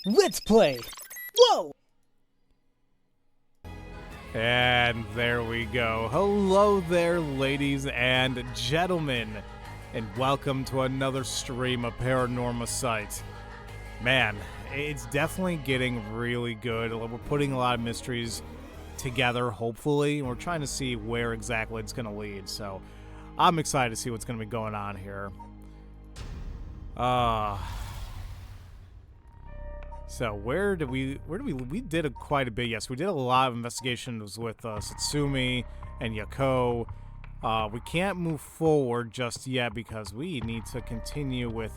Let's play! Whoa! And there we go. Hello there, ladies and gentlemen, and welcome to another stream of Paranormasight. Man, it's definitely getting really good. We're putting a lot of mysteries together, hopefully, and we're trying to see where exactly it's going to lead. So I'm excited to see what's going to be going on here. So we did quite a bit. Yes, we did a lot of investigations with Satsumi and Yako. We can't move forward just yet because we need to continue with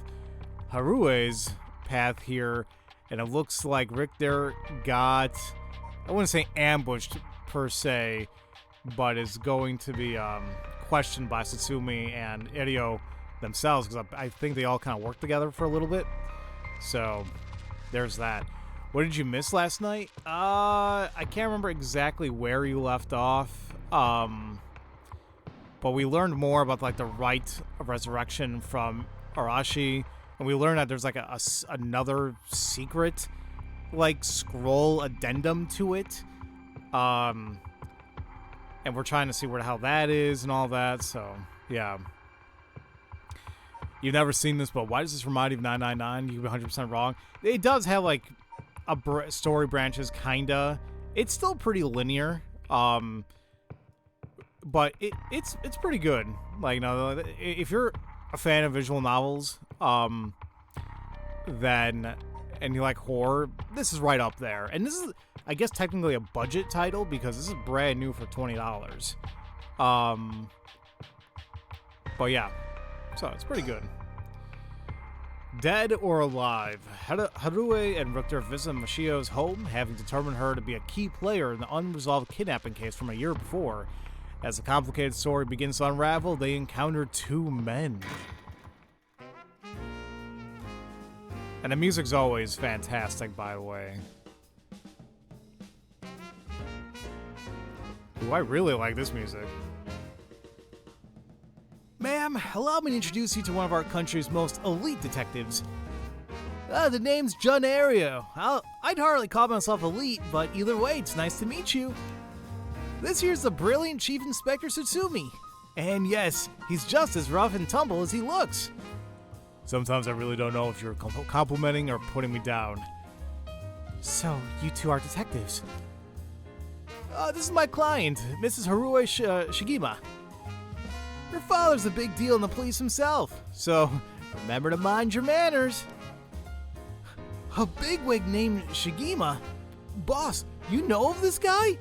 Harue's path here, and it looks like Richter got, I wouldn't say ambushed per se, but is going to be questioned by Satsumi and Iryo themselves, because I think they all kind of worked together for a little bit. So there's that. What did you miss last night? I can't remember exactly where you left off. But we learned more about like the rite of resurrection from Arashi, and we learned that there's like another secret like scroll addendum to it. And we're trying to see where the hell that is and all that. So yeah. You've never seen this, but why does this remind you of 999? You'd be 100% wrong. It does have, like, story branches, kinda. It's still pretty linear, but it's pretty good. Like, you know, if you're a fan of visual novels, then, and you like horror, this is right up there. And this is, I guess, technically a budget title, because this is brand new for $20. But yeah. So, it's pretty good. Dead or alive, Harue and Richter visit Mashio's home, having determined her to be a key player in the unresolved kidnapping case from a year before. As the complicated story begins to unravel, they encounter two men. And the music's always fantastic, by the way. Ooh, I really like this music. Ma'am, allow me to introduce you to one of our country's most elite detectives. The name's Jun Ario. I'd hardly call myself elite, but either way, it's nice to meet you. This here's the brilliant Chief Inspector Tsutsumi. And yes, he's just as rough and tumble as he looks. Sometimes I really don't know if you're complimenting or putting me down. So, you two are detectives. This is my client, Mrs. Harue Shigima. Her father's a big deal in the police himself, so remember to mind your manners. A bigwig named Shigima? Boss, you know of this guy?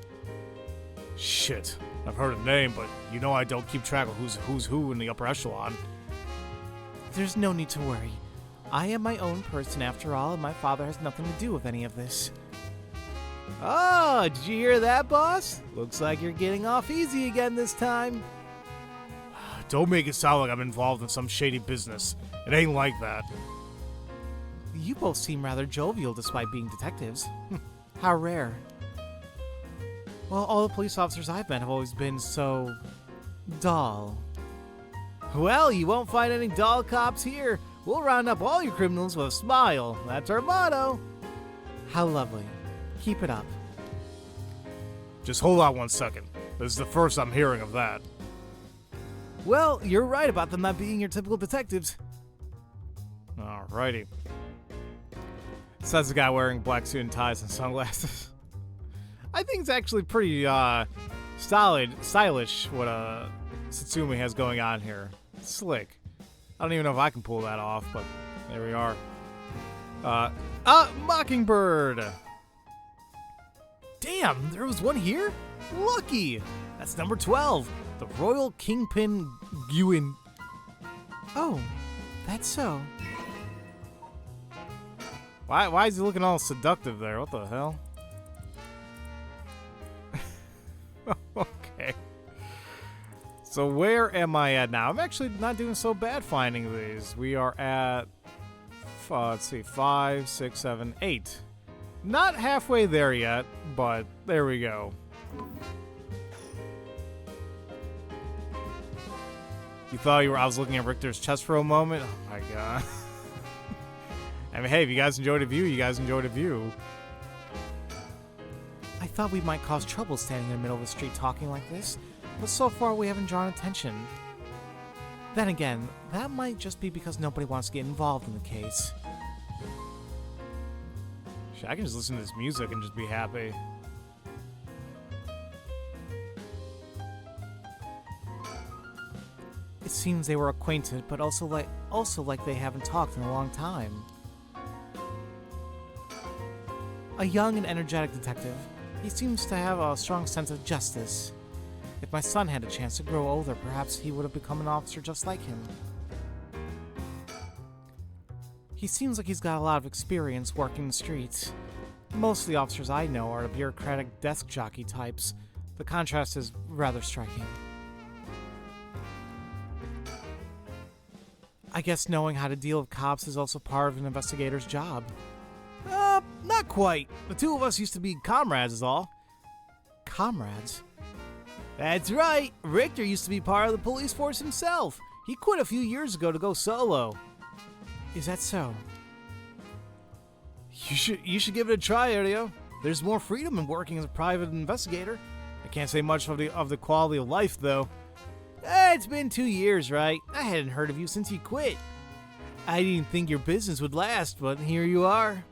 Shit, I've heard a name, but you know I don't keep track of who's who in the upper echelon. There's no need to worry. I am my own person after all, and my father has nothing to do with any of this. Oh, did you hear that, boss? Looks like you're getting off easy again this time. Don't make it sound like I'm involved in some shady business. It ain't like that. You both seem rather jovial despite being detectives. How rare. Well, all the police officers I've met have always been so dull. Well, you won't find any dull cops here. We'll round up all your criminals with a smile. That's our motto. How lovely. Keep it up. Just hold on 1 second. This is the first I'm hearing of that. Well, you're right about them not being your typical detectives. Alrighty. Says the guy wearing black suit and ties and sunglasses. I think it's actually pretty stylish what Satsumi has going on here. It's slick. I don't even know if I can pull that off, but there we are. Mockingbird! Damn, there was one here? Lucky! That's number 12. The Royal Kingpin Gyuin. Oh, that's so. Why is he looking all seductive there? What the hell? Okay. So where am I at now? I'm actually not doing so bad finding these. We are at, let's see, 5, 6, 7, 8. Not halfway there yet, but there we go. You thought I was looking at Richter's chest for a moment? Oh my god. I mean, hey, if you guys enjoyed a view, you guys enjoyed a view. I thought we might cause trouble standing in the middle of the street talking like this, but so far we haven't drawn attention. Then again, that might just be because nobody wants to get involved in the case. Shit, I can just listen to this music and just be happy. It seems they were acquainted, but also like they haven't talked in a long time. A young and energetic detective, he seems to have a strong sense of justice. If my son had a chance to grow older, perhaps he would have become an officer just like him. He seems like he's got a lot of experience working the streets. Most of the officers I know are the bureaucratic desk jockey types. The contrast is rather striking. I guess knowing how to deal with cops is also part of an investigator's job. Not quite. The two of us used to be comrades is all. Comrades? That's right. Richter used to be part of the police force himself. He quit a few years ago to go solo. Is that so? You should give it a try, Elio. There's more freedom in working as a private investigator. I can't say much of the quality of life, though. It's been 2 years, right? I hadn't heard of you since you quit. I didn't think your business would last, but here you are.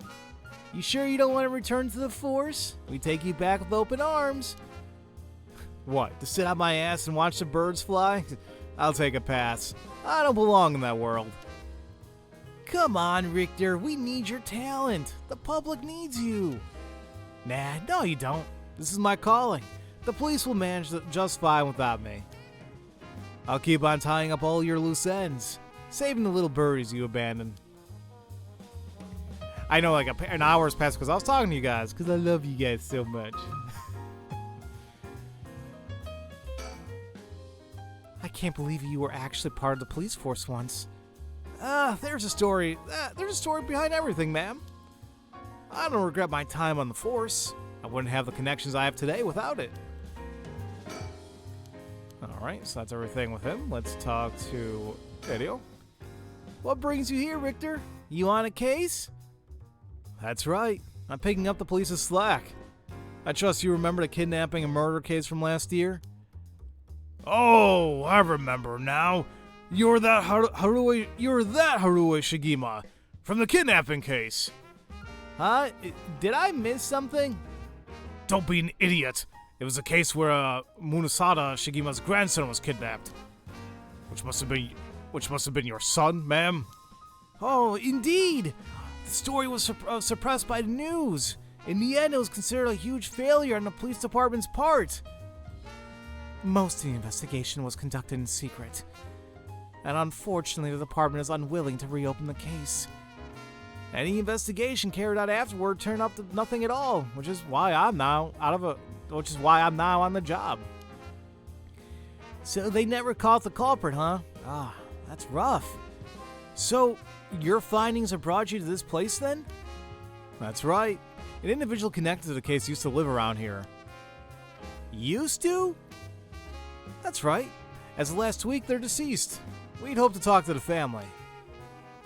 You sure you don't want to return to the force? We take you back with open arms. What, to sit on my ass and watch the birds fly? I'll take a pass. I don't belong in that world. Come on, Richter, we need your talent. The public needs you. Nah, no you don't. This is my calling. The police will manage just fine without me. I'll keep on tying up all your loose ends, saving the little birdies you abandoned. I know, like an hour's passed because I was talking to you guys, because I love you guys so much. I can't believe you were actually part of the police force once. There's a story behind everything, ma'am. I don't regret my time on the force. I wouldn't have the connections I have today without it. Alright, so that's everything with him. Let's talk to Elio. What brings you here, Richter? You on a case? That's right. I'm picking up the police's slack. I trust you remember the kidnapping and murder case from last year? Oh, I remember now. You're that Haruo Shigima from the kidnapping case. Huh? Did I miss something? Don't be an idiot. It was a case where Munasada Shigima's grandson was kidnapped. Which must have been your son, ma'am. Oh, indeed. The story was suppressed by the news. In the end, it was considered a huge failure on the police department's part. Most of the investigation was conducted in secret. And unfortunately, the department is unwilling to reopen the case. Any investigation carried out afterward turned up to nothing at all, which is why I'm now on the job. So they never caught the culprit, huh? Ah, that's rough. So, your findings have brought you to this place then? That's right. An individual connected to the case used to live around here. Used to? That's right. As of last week, they're deceased. We'd hoped to talk to the family.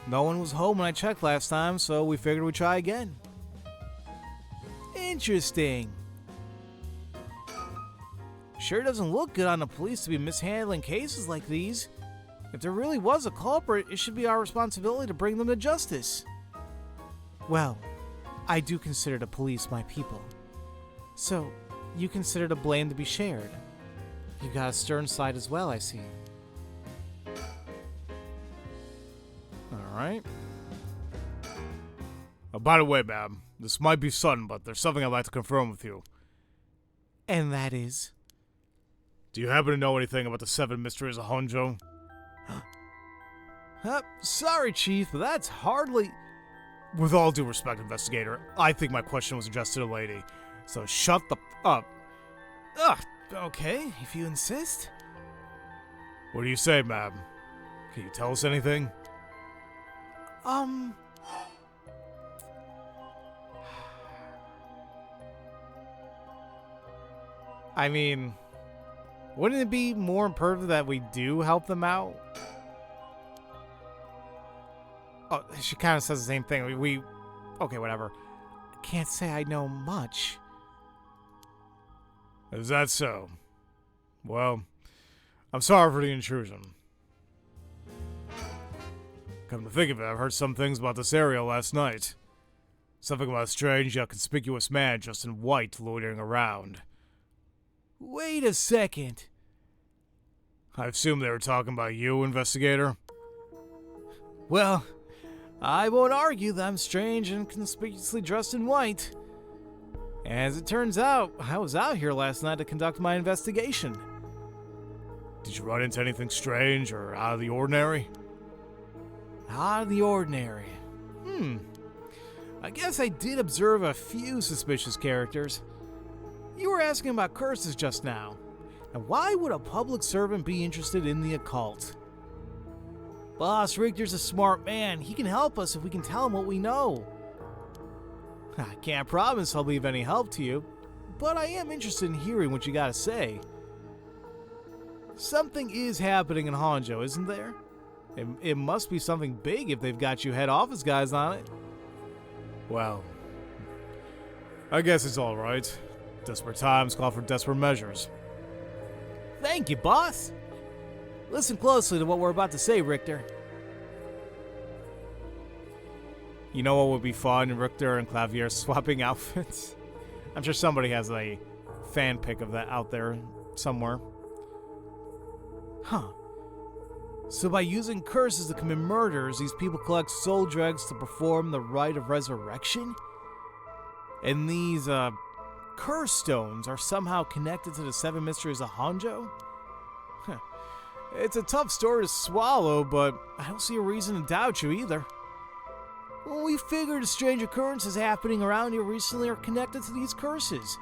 No one was home when I checked last time, so we figured we'd try again. Interesting. Sure doesn't look good on the police to be mishandling cases like these. If there really was a culprit, it should be our responsibility to bring them to justice. Well, I do consider the police my people. So, you consider the blame to be shared. You got a stern side as well, I see. Alright. Oh, by the way, ma'am, this might be sudden, but there's something I'd like to confirm with you. And that is? Do you happen to know anything about the Seven Mysteries of Honjo? Sorry, Chief, but that's hardly... With all due respect, investigator, I think my question was addressed to the lady. So shut the up. Ugh, okay, if you insist. What do you say, ma'am? Can you tell us anything? I mean, wouldn't it be more imperative that we do help them out? Oh, she kind of says the same thing. Okay, whatever. I can't say I know much. Is that so? Well, I'm sorry for the intrusion. Come to think of it, I've heard some things about this area last night. Something about a strange yet conspicuous man dressed in white loitering around. Wait a second. I assume they were talking about you, investigator? Well, I won't argue that I'm strange and conspicuously dressed in white. As it turns out, I was out here last night to conduct my investigation. Did you run into anything strange or out of the ordinary? Out of the ordinary. I guess I did observe a few suspicious characters. You were asking about curses just now. Now, why would a public servant be interested in the occult? Boss Richter's a smart man. He can help us if we can tell him what we know. I can't promise I'll be of any help to you, but I am interested in hearing what you gotta say. Something is happening in Honjo, isn't there? It must be something big if they've got you head office guys on it. Well, I guess it's all right. Desperate times call for desperate measures. Thank you, boss. Listen closely to what we're about to say, Richter. You know what would be fun? Richter and Clavier swapping outfits? I'm sure somebody has a fan pic of that out there somewhere. Huh. So by using curses to commit murders, these people collect soul dregs to perform the rite of resurrection? And these, curse stones are somehow connected to the Seven Mysteries of Honjo? Huh. It's a tough story to swallow, but I don't see a reason to doubt you either. Well, we figured strange occurrences happening around here recently are connected to these curses.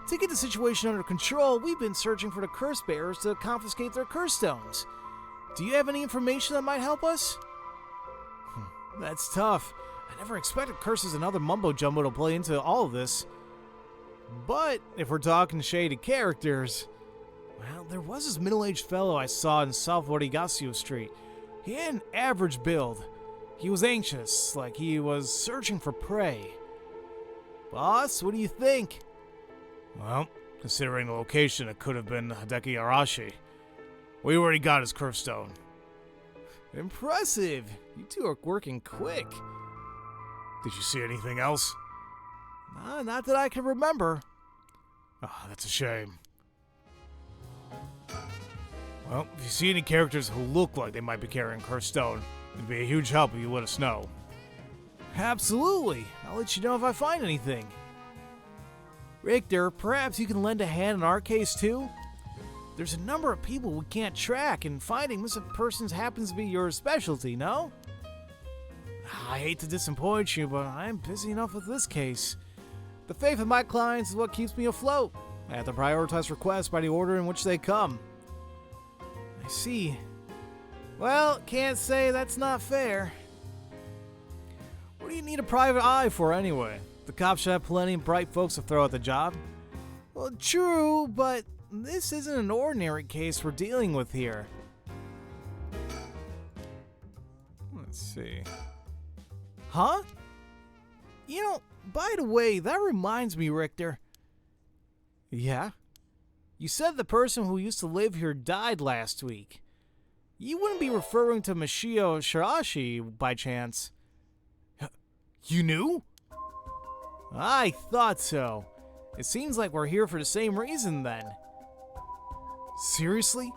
To get the situation under control, we've been searching for the curse bearers to confiscate their curse stones. Do you have any information that might help us? That's tough. I never expected curses and other mumbo-jumbo to play into all of this. But if we're talking shady characters, well, there was this middle-aged fellow I saw in South Warigasio Street. He had an average build. He was anxious, like he was searching for prey. Boss, what do you think? Well, considering the location, it could have been Hideki Arashi. We already got his curse stone. Impressive. You two are working quick. Did you see anything else? Not that I can remember. Ah, that's a shame. Well, if you see any characters who look like they might be carrying cursed stone, it'd be a huge help if you let us know. Absolutely. I'll let you know if I find anything. Richter, perhaps you can lend a hand in our case too? There's a number of people we can't track, and finding missing persons happens to be your specialty, no? I hate to disappoint you, but I'm busy enough with this case. The faith of my clients is what keeps me afloat. I have to prioritize requests by the order in which they come. I see. Well, can't say that's not fair. What do you need a private eye for anyway? The cops should have plenty of bright folks to throw at the job. Well, true, but this isn't an ordinary case we're dealing with here. Let's see. Huh? You know, by the way, that reminds me, Richter. Yeah? You said the person who used to live here died last week. You wouldn't be referring to Mishio Shirashi by chance. You knew? I thought so. It seems like we're here for the same reason then. Seriously?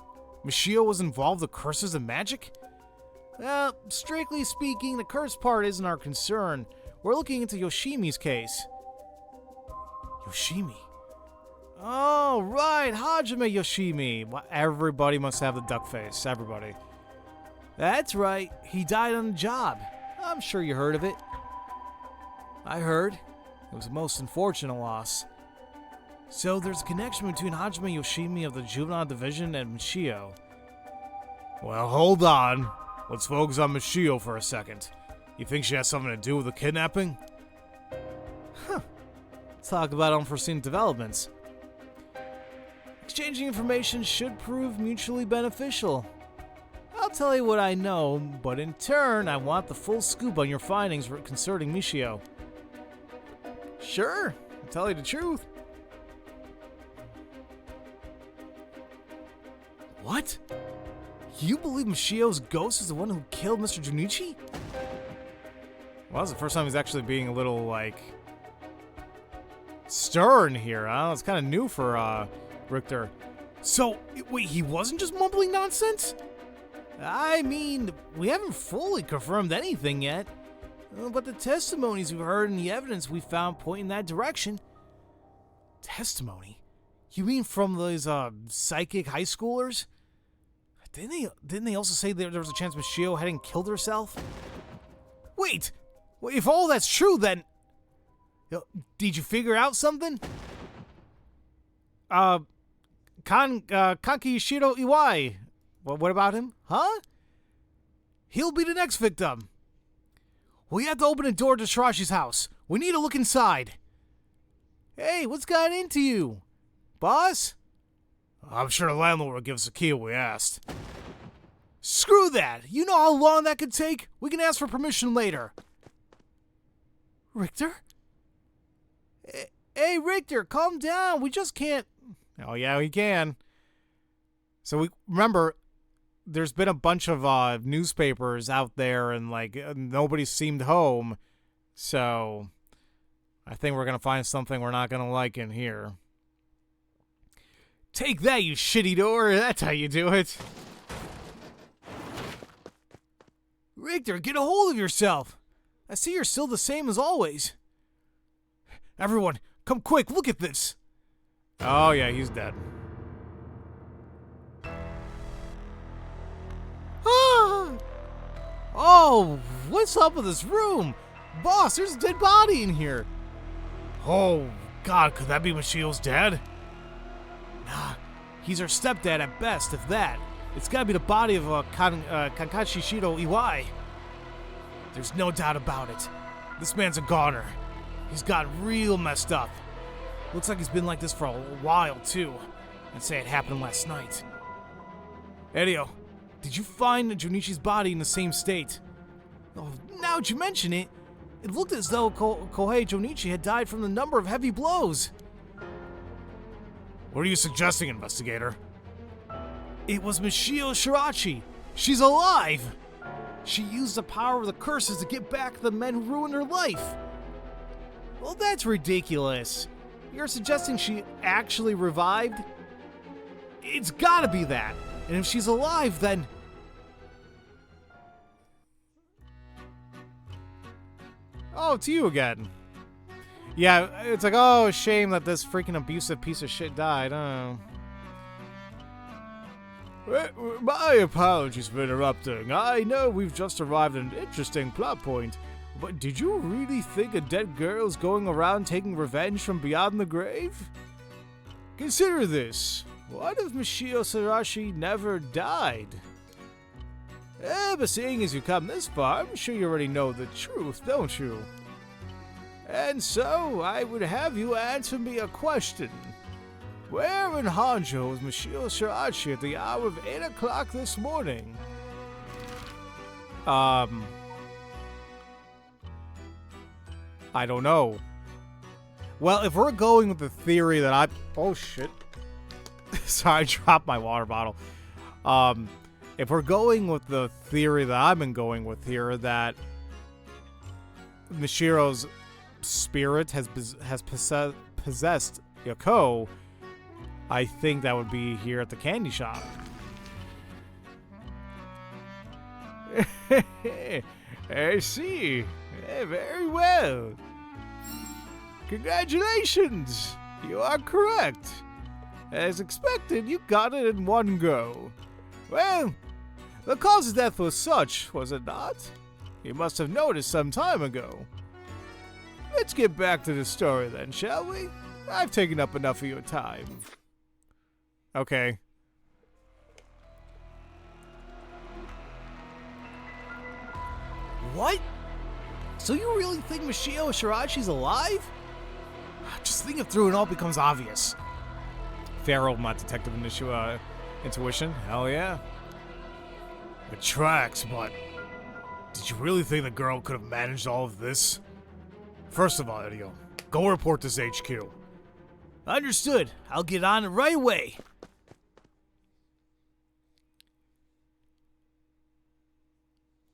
Mishio was involved with curses and magic? Strictly speaking, the curse part isn't our concern. We're looking into Yoshimi's case. Yoshimi? Oh, right, Hajime Yoshimi. Well, everybody must have the duck face, everybody. That's right, he died on the job. I'm sure you heard of it. I heard. It was a most unfortunate loss. So there's a connection between Hajime Yoshimi of the Juvenile Division and Mishio. Well, hold on. Let's focus on Mishio for a second. You think she has something to do with the kidnapping? Huh. Let's talk about unforeseen developments. Exchanging information should prove mutually beneficial. I'll tell you what I know, but in turn, I want the full scoop on your findings concerning Michio. Sure, I'll tell you the truth. What? You believe Michio's ghost is the one who killed Mr. Junichi? Well, it's the first time he's actually being a little, like, stern here. I don't know, it's kind of new for, Richter. So, wait, he wasn't just mumbling nonsense? I mean, we haven't fully confirmed anything yet. But the testimonies we've heard and the evidence we found point in that direction. Testimony? You mean from those, psychic high schoolers? Didn't they also say there was a chance Michio hadn't killed herself? Wait! If all that's true, then... Did you figure out something? Kanki Shiro Iwai. What about him? Huh? He'll be the next victim. We have to open a door to Shirashi's house. We need to look inside. Hey, what's gotten into you? Boss? I'm sure the landlord will give us a key if we asked. Screw that! You know how long that could take? We can ask for permission later. Richter? Hey, Richter, calm down. We just can't... Oh, yeah, we can. So we remember, there's been a bunch of newspapers out there, and like nobody seemed home. So I think we're gonna find something we're not gonna like in here. Take that, you shitty door. That's how you do it. Richter, get a hold of yourself. I see you're still the same as always. Everyone, come quick. Look at this. Oh, yeah, he's dead. Oh, what's up with this room? Boss, there's a dead body in here. Oh, God, could that be Michio's dad? Nah, he's her stepdad at best, if that. It's gotta be the body of Kankachi Shiro Iwai. There's no doubt about it. This man's a goner. He's gotten real messed up. Looks like he's been like this for a while, too. I'd say it happened last night. Erio, did you find Junichi's body in the same state? Oh, now that you mention it, it looked as though Kohei Junichi had died from the number of heavy blows. What are you suggesting, investigator? It was Michio Shirachi. She's alive! She used the power of the curses to get back the men who ruined her life. Well, that's ridiculous. You're suggesting she actually revived? It's gotta be that. And if she's alive, then... Oh, it's you again. Yeah, it's like, oh, shame that this freaking abusive piece of shit died. Oh. My apologies for interrupting. I know we've just arrived at an interesting plot point, but did you really think a dead girl's going around taking revenge from beyond the grave? Consider this. What if Michio Shirachi never died? But seeing as you come this far, I'm sure you already know the truth, don't you? And so, I would have you answer me a question. Where in Honjo was Michio Shirachi at the hour of 8 o'clock this morning? I don't know. Well, if we're going with the theory that I... Oh, shit. Sorry, I dropped my water bottle. If we're going with the theory that I've been going with here, that Michiro's spirit has possessed Yoko, I think that would be here at the candy shop. I see. Very well. Congratulations. You are correct. As expected, you got it in one go. Well, the cause of death was such, was it not? You must have noticed some time ago. Let's get back to the story then, shall we? I've taken up enough of your time. Okay. What? So you really think Michio Shirachi's alive? Just think it through and all becomes obvious. Pharaoh, my detective intuition. Hell yeah. It tracks, but did you really think the girl could have managed all of this? First of all, Edio, go report this HQ. Understood. I'll get on it right away.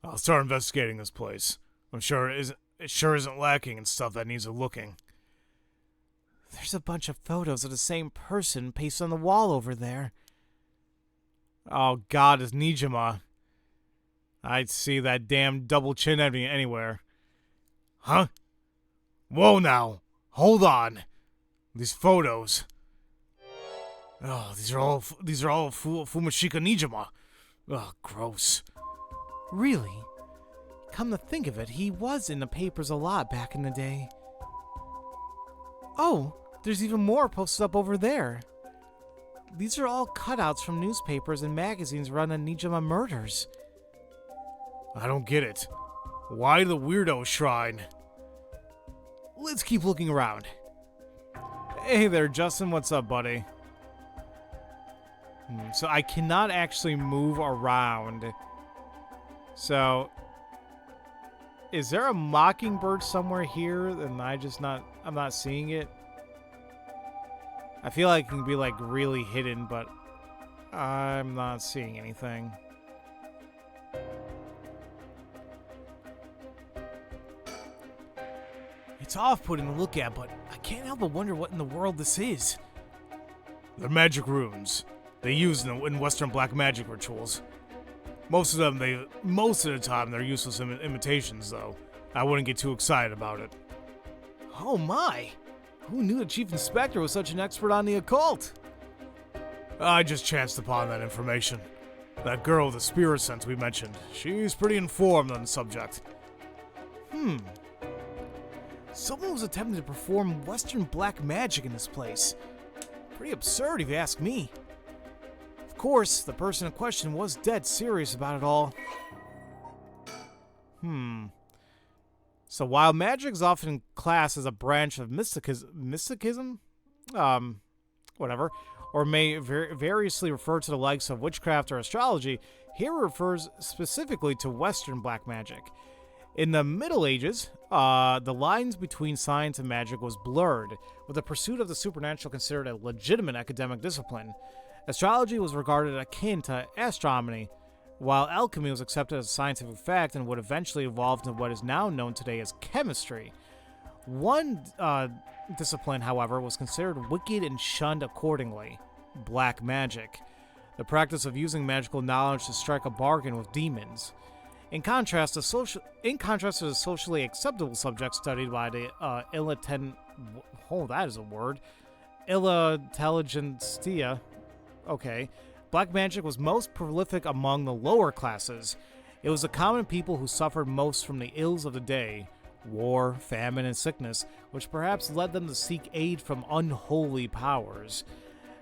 I'll start investigating this place. I'm sure it sure isn't lacking in stuff that needs a looking. There's a bunch of photos of the same person pasted on the wall over there. Oh God, it's Nijima. I'd see that damn double chin anywhere. Huh? Whoa now. Hold on. These photos. Oh, these are all Fumashika Nijima. Oh, gross. Really? Come to think of it, he was in the papers a lot back in the day. Oh, there's even more posted up over there. These are all cutouts from newspapers and magazines run on Nijima murders. I don't get it. Why the weirdo shrine? Let's keep looking around. Hey there, Justin. What's up, buddy? So I cannot actually move around. So, is there a mockingbird somewhere here and I'm not seeing it? I feel like it can be like really hidden, but I'm not seeing anything. It's off-putting to look at, but I can't help but wonder what in the world this is. They're magic runes. They use in Western black magic rituals. Most of the time, they're useless imitations, though. I wouldn't get too excited about it. Oh my! Who knew the Chief Inspector was such an expert on the occult? I just chanced upon that information. That girl with the spirit sense we mentioned, she's pretty informed on the subject. Someone was attempting to perform Western black magic in this place. Pretty absurd if you ask me. Of course, the person in question was dead serious about it all. So while magic is often classed as a branch of mysticism, whatever, or may variously refer to the likes of witchcraft or astrology, here it refers specifically to Western black magic. In the Middle Ages, the lines between science and magic was blurred, with the pursuit of the supernatural considered a legitimate academic discipline. Astrology was regarded akin to astronomy, while alchemy was accepted as a scientific fact and would eventually evolve into what is now known today as chemistry. One discipline, however, was considered wicked and shunned accordingly: black magic, the practice of using magical knowledge to strike a bargain with demons. In contrast to the socially acceptable subject studied by the intelligentsia, black magic was most prolific among the lower classes. It was the common people who suffered most from the ills of the day, war, famine, and sickness, which perhaps led them to seek aid from unholy powers.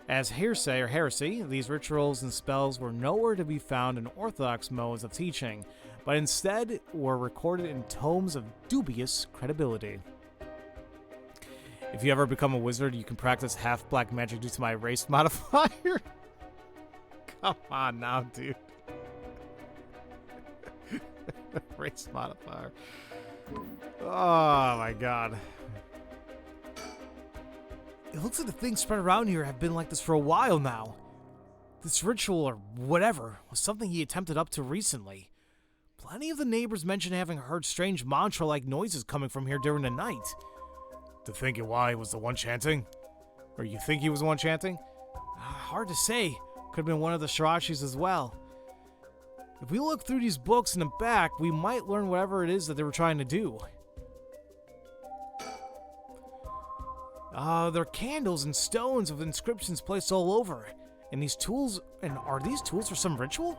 As heresy, these rituals and spells were nowhere to be found in orthodox modes of teaching, but instead were recorded in tomes of dubious credibility. If you ever become a wizard, you can practice half black magic due to my race modifier. Come on now, dude. Race modifier. Oh my god. It looks like the things spread around here have been like this for a while now. This ritual, or whatever, was something he attempted up to recently. Plenty of the neighbors mentioned having heard strange mantra-like noises coming from here during the night. To think it why he was the one chanting? Or you think he was the one chanting? Hard to say. Could have been one of the Shirashis as well. If we look through these books in the back, we might learn whatever it is that they were trying to do. There are candles and stones with inscriptions placed all over. And these tools, are these tools for some ritual?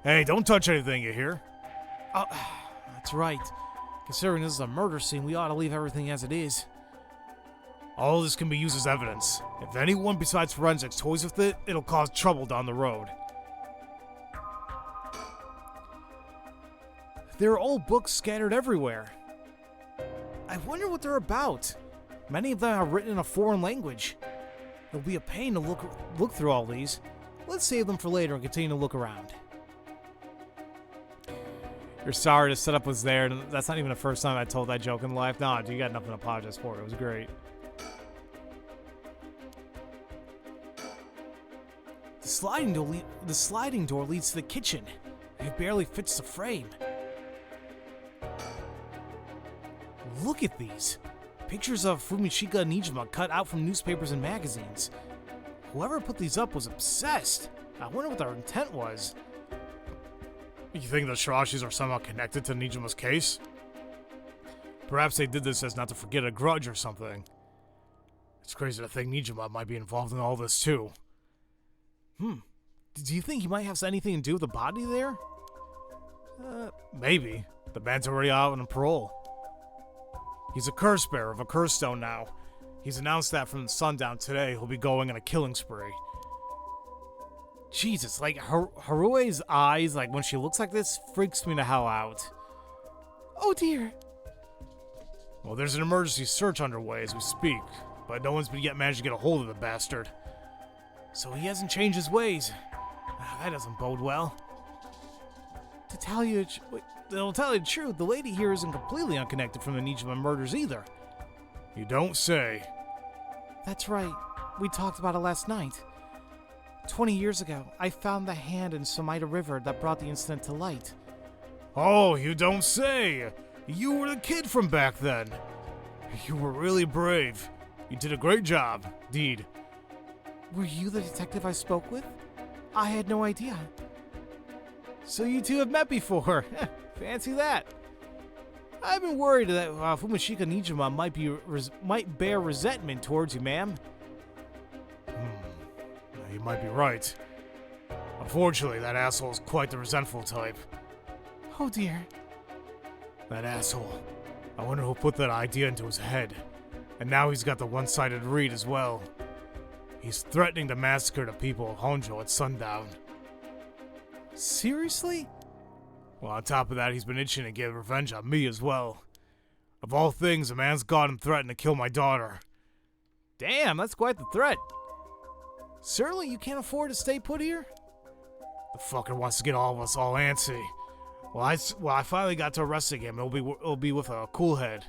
Hey, don't touch anything, you hear? That's right. Considering this is a murder scene, we ought to leave everything as it is. All this can be used as evidence. If anyone besides forensics toys with it, it'll cause trouble down the road. There are old books scattered everywhere. I wonder what they're about. Many of them are written in a foreign language. It'll be a pain to look through all these. Let's save them for later and continue to look around. You're sorry the setup was there, and that's not even the first time I told that joke in life. Nah, dude, you got nothing to apologize for. It was great. The sliding door leads to the kitchen. It barely fits the frame. Look at these. Pictures of Fumishika Nijima cut out from newspapers and magazines. Whoever put these up was obsessed. I wonder what their intent was. You think the Shirashis are somehow connected to Nijima's case? Perhaps they did this as not to forget a grudge or something. It's crazy to think Nijima might be involved in all this too. Do you think he might have anything to do with the body there? Maybe. The man's already out on parole. He's a curse bearer of a curse stone now. He's announced that from sundown today he'll be going on a killing spree. Jesus, like Harue's eyes, like when she looks like this, freaks me the hell out. Oh dear. Well, there's an emergency search underway as we speak, but no one's yet managed to get a hold of the bastard. So he hasn't changed his ways. That doesn't bode well. To tell you the truth, the lady here isn't completely unconnected from the Nijima murders either. You don't say. That's right. We talked about it last night. 20 years ago, I found the hand in Somaida River that brought the incident to light. Oh, you don't say! You were the kid from back then. You were really brave. You did a great job, indeed. Were you the detective I spoke with? I had no idea. So you two have met before. Fancy that. I've been worried that Fumishika Nijima might bear resentment towards you, ma'am. You might be right. Unfortunately, that asshole is quite the resentful type. Oh dear. That asshole. I wonder who put that idea into his head. And now he's got the one-sided read as well. He's threatening to massacre the people of Honjo at sundown. Seriously? Well, on top of that, he's been itching to get revenge on me as well. Of all things, a man's gone and threatened to kill my daughter. Damn, that's quite the threat. Certainly you can't afford to stay put here? The fucker wants to get all of us all antsy. Well, I finally got to arresting him. It'll be with a cool head.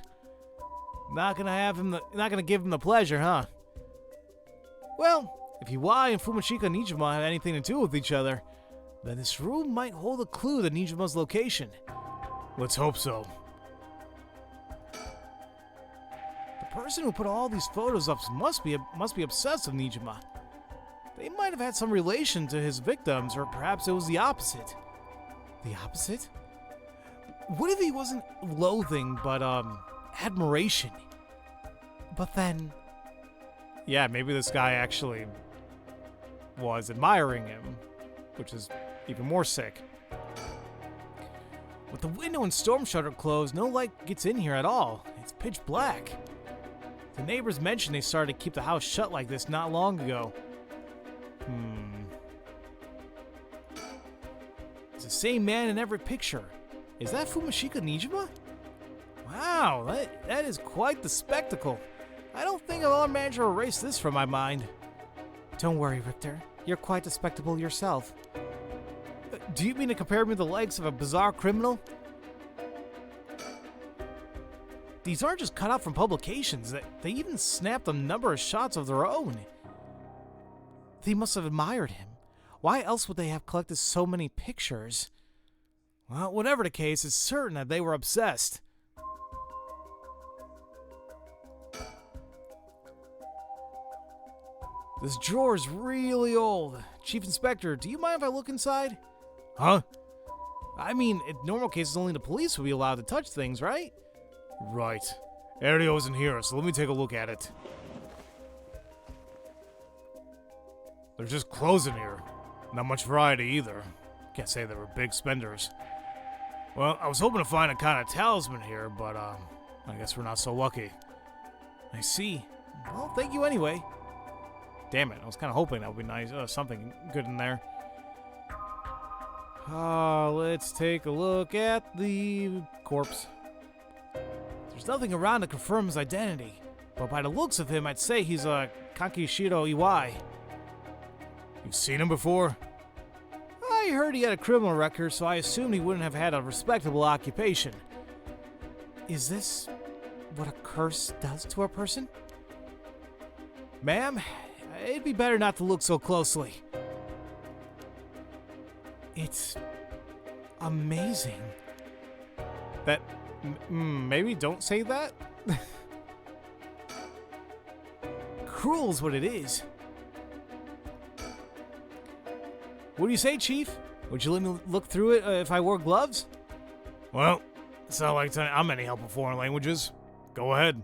Not gonna give him the pleasure, huh? Well, if Iwai and Fumishika Nijima have anything to do with each other, then this room might hold a clue to Nijima's location. Let's hope so. The person who put all these photos up must be obsessed with Nijima. They might have had some relation to his victims, or perhaps it was the opposite. The opposite? What if he wasn't loathing, but, admiration? But then... Yeah, maybe this guy actually was admiring him, which is even more sick. With the window and storm shutter closed, no light gets in here at all. It's pitch black. The neighbors mentioned they started to keep the house shut like this not long ago. It's the same man in every picture. Is that Fumishika Nijima? Wow, that is quite the spectacle. I don't think I'll ever manage to erase this from my mind. Don't worry, Richter. You're quite a spectacle yourself. Do you mean to compare me to the likes of a bizarre criminal? These aren't just cut out from publications. They even snapped a number of shots of their own. They must have admired him. Why else would they have collected so many pictures? Well, whatever the case, it's certain that they were obsessed. This drawer's really old. Chief Inspector, do you mind if I look inside? Huh? I mean, in normal cases, only the police would be allowed to touch things, right? Right. Aereo isn't here, so let me take a look at it. There's just clothes in here. Not much variety either. Can't say they were big spenders. Well, I was hoping to find a kind of talisman here, but I guess we're not so lucky. I see. Well, thank you anyway. Damn it, I was kind of hoping that would be nice. Something good in there. Let's take a look at the corpse. There's nothing around to confirm his identity, but by the looks of him, I'd say he's a Kakishiro Iwai. You've seen him before? I I heard he had a criminal record, so I assumed he wouldn't have had a respectable occupation. Is this what a curse does to a person? Ma'am, it'd be better not to look so closely. It's amazing. That... maybe don't say that? Cruel is what it is. What do you say, Chief? Would you let me look through it if I wore gloves? Well, it's not like I'm any help with foreign languages. Go ahead.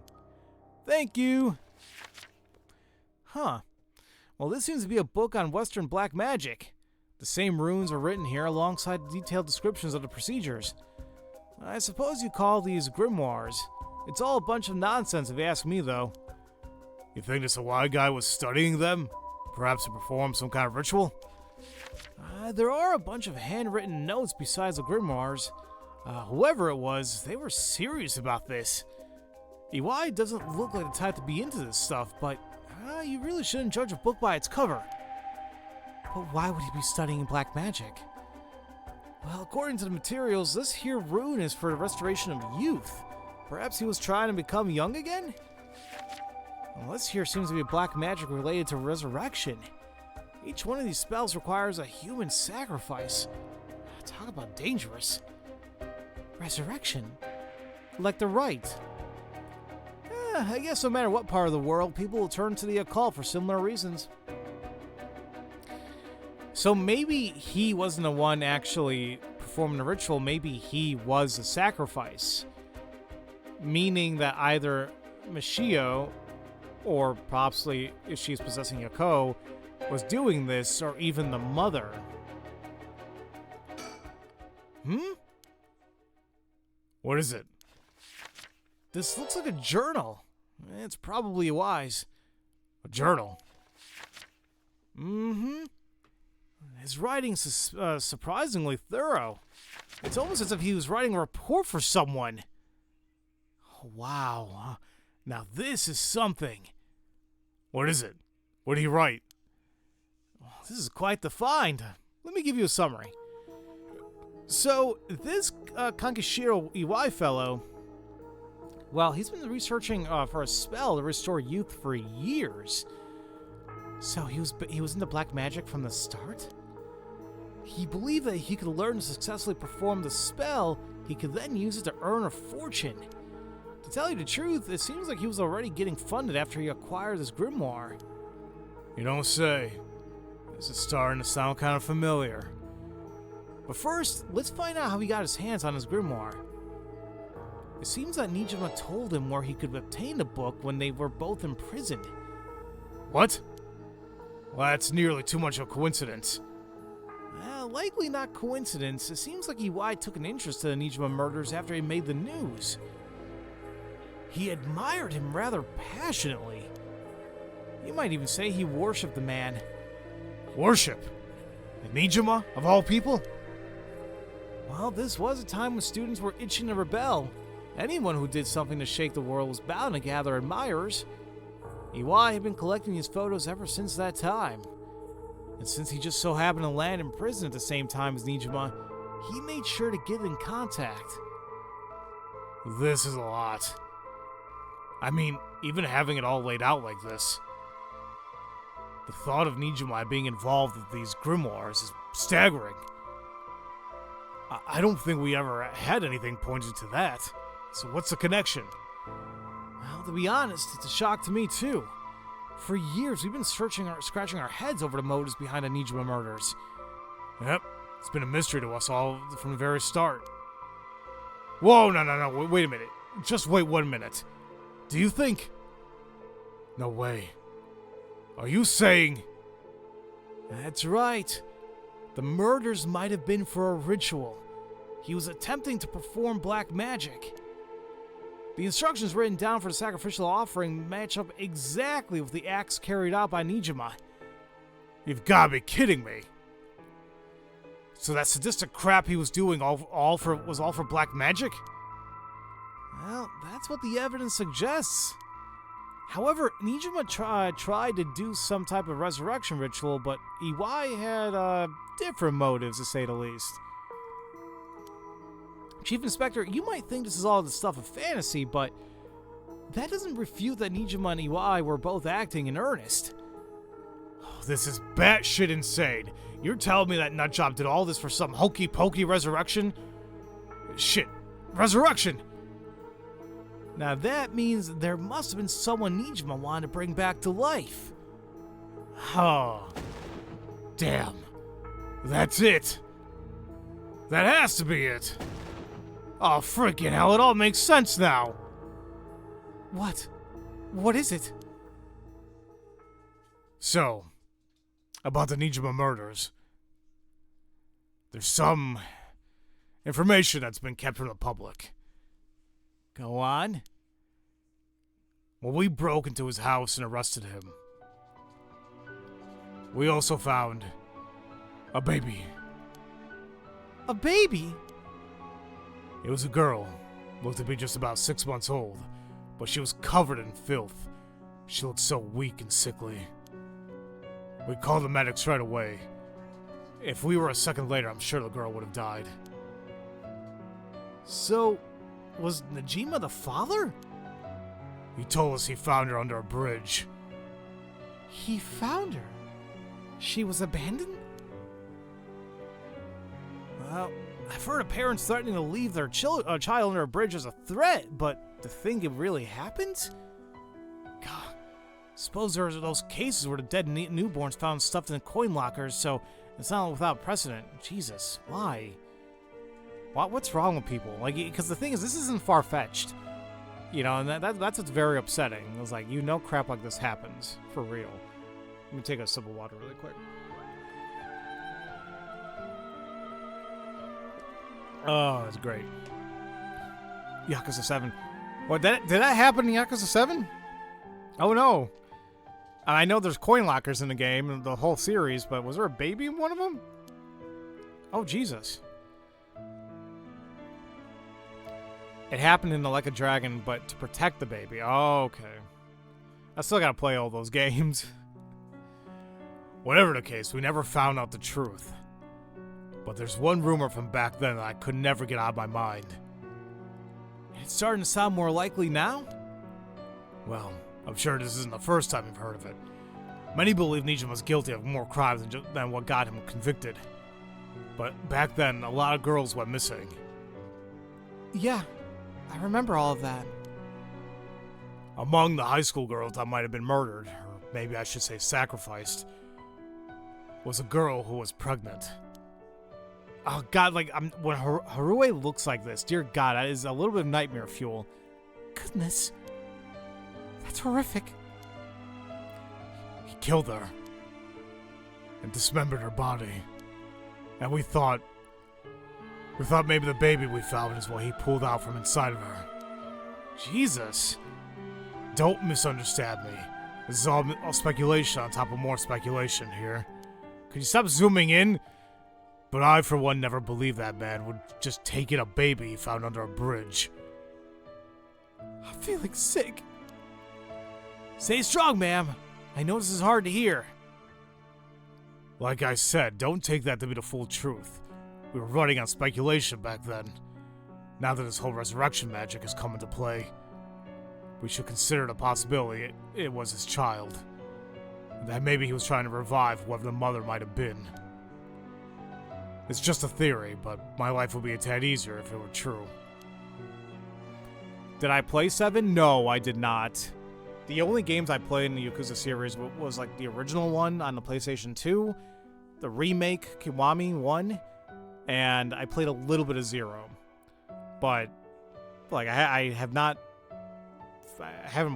Thank you. Huh. Well, this seems to be a book on Western black magic. The same runes are written here alongside detailed descriptions of the procedures. I suppose you call these grimoires. It's all a bunch of nonsense if you ask me, though. You think this Hawaii guy was studying them? Perhaps to perform some kind of ritual? There are a bunch of handwritten notes besides the grimoires. Whoever it was, they were serious about this. Iwai doesn't look like the type to be into this stuff, but you really shouldn't judge a book by its cover. But why would he be studying black magic? Well, according to the materials, this here rune is for the restoration of youth. Perhaps he was trying to become young again? Well, this here seems to be black magic related to resurrection. Each one of these spells requires a human sacrifice. Talk about dangerous. Resurrection? Like the rite. I guess no matter what part of the world, people will turn to the occult for similar reasons. So maybe he wasn't the one actually performing the ritual, maybe he was the sacrifice. Meaning that either Michio, or possibly if she's possessing Yoko, was doing this, or even the mother. What is it? This looks like a journal. It's probably wise. A journal? His writing's surprisingly thorough. It's almost as if he was writing a report for someone. Wow. Now this is something. What is it? What did he write? This is quite the find. Let me give you a summary. So, this Kankashiro Iwai fellow, well, he's been researching for a spell to restore youth for years. So he was into black magic from the start? He believed that he could learn to successfully perform the spell, he could then use it to earn a fortune. To tell you the truth, it seems like he was already getting funded after he acquired this grimoire. You don't say. This is starting to sound kind of familiar. But first, let's find out how he got his hands on his grimoire. It seems that Nijima told him where he could obtain the book when they were both imprisoned. What? Well, that's nearly too much of a coincidence. Likely not coincidence. It seems like Iwai took an interest in the Nijima murders after he made the news. He admired him rather passionately. You might even say he worshipped the man. Worship? Nijima, of all people? Well, this was a time when students were itching to rebel. Anyone who did something to shake the world was bound to gather admirers. Iwai had been collecting these photos ever since that time. And since he just so happened to land in prison at the same time as Nijima, he made sure to get in contact. This is a lot. I mean, even having it all laid out like this. The thought of Nijima being involved with these grimoires is staggering. I don't think we ever had anything pointing to that. So what's the connection? Well, to be honest, it's a shock to me too. For years, we've been scratching our heads over the motives behind the Nijima murders. Yep, it's been a mystery to us all from the very start. Whoa, no, wait a minute. Just wait 1 minute. Do you think... No way. Are you saying... That's right. The murders might have been for a ritual. He was attempting to perform black magic. The instructions written down for the sacrificial offering match up exactly with the acts carried out by Nijima. You've gotta be kidding me. So that sadistic crap he was doing was all for black magic? Well, that's what the evidence suggests. However, Nijima tried to do some type of resurrection ritual, but Iwai had different motives, to say the least. Chief Inspector, you might think this is all the stuff of fantasy, but that doesn't refute that Nijima and Iwai were both acting in earnest. Oh, this is batshit insane. You're telling me that nutjob did all this for some hokey-pokey resurrection? Shit. Resurrection! Now that means there must have been someone Nijima wanted to bring back to life. Oh. Damn. That's it. That has to be it. Oh, freaking hell, it all makes sense now. What? What is it? So, about the Nijima murders. There's some information that's been kept from the public. Go on. Well, we broke into his house and arrested him. We also found a baby. A baby? It was a girl, looked to be just about 6 months old, but she was covered in filth. She looked so weak and sickly. We called the medics right away. If we were a second later, I'm sure the girl would have died. So, was Najima the father? He told us he found her under a bridge. He found her? She was abandoned? Well, I've heard of parents threatening to leave their child under a bridge as a threat, but to think it really happened? God, suppose there are those cases where the dead newborns found stuffed in coin lockers, so it's not without precedent. Jesus, why? What's wrong with people? Like, because the thing is, this isn't far-fetched. You know, and that's what's very upsetting. It's like, you know crap like this happens. For real. Let me take a sip of water really quick. Oh, that's great. Yakuza 7. What, did that happen in Yakuza 7? Oh, no. I know there's coin lockers in the game, and the whole series, but was there a baby in one of them? Oh, Jesus. It happened in the Like a Dragon, but to protect the baby. Oh, okay. I still gotta play all those games. Whatever the case, we never found out the truth. But there's one rumor from back then that I could never get out of my mind. It's starting to sound more likely now? Well, I'm sure this isn't the first time you've heard of it. Many believe Nijima was guilty of more crimes than what got him convicted. But back then, a lot of girls went missing. Yeah, I remember all of that. Among the high school girls that might have been murdered, or maybe I should say sacrificed, was a girl who was pregnant. Oh God, like, when Harue looks like this, dear God, that is a little bit of nightmare fuel. Goodness. That's horrific. He killed her and dismembered her body. And we thought maybe the baby we found is what he pulled out from inside of her. Jesus. Don't misunderstand me. This is all speculation on top of more speculation here. Could you stop zooming in? But I, for one, never believed that man would just take in a baby he found under a bridge. I'm feeling sick. Stay strong, ma'am. I know this is hard to hear. Like I said, don't take that to be the full truth. We were running on speculation back then. Now that this whole resurrection magic has come into play, we should consider the possibility it was his child. That maybe he was trying to revive whoever the mother might have been. It's just a theory, but my life would be a tad easier if it were true. Did I play 7? No, I did not. The only games I played in the Yakuza series was like the original one on the PlayStation 2, the remake, Kiwami 1, and I played a little bit of 0. But, like, I haven't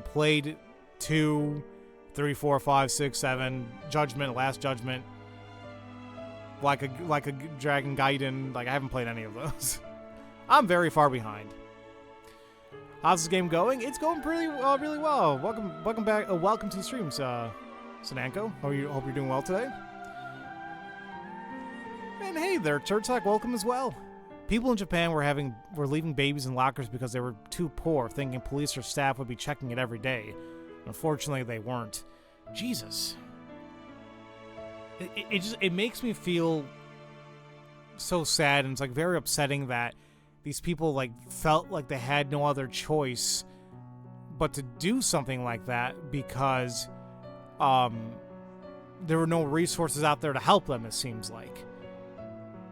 played 2, 3, 4, 5, 6, 7, Judgment, Last Judgment, like a Dragon Gaiden. Like, I haven't played any of those. I'm very far behind. How's this game going? It's going really well. Welcome back. Welcome to the streams, Sananko. Hope you're doing well today. And hey there, Turtok. Welcome as well. People in Japan were leaving babies in lockers because they were too poor, thinking police or staff would be checking it every day. Unfortunately, they weren't. Jesus. It makes me feel so sad, and it's like very upsetting that these people like felt like they had no other choice but to do something like that because there were no resources out there to help them, it seems like.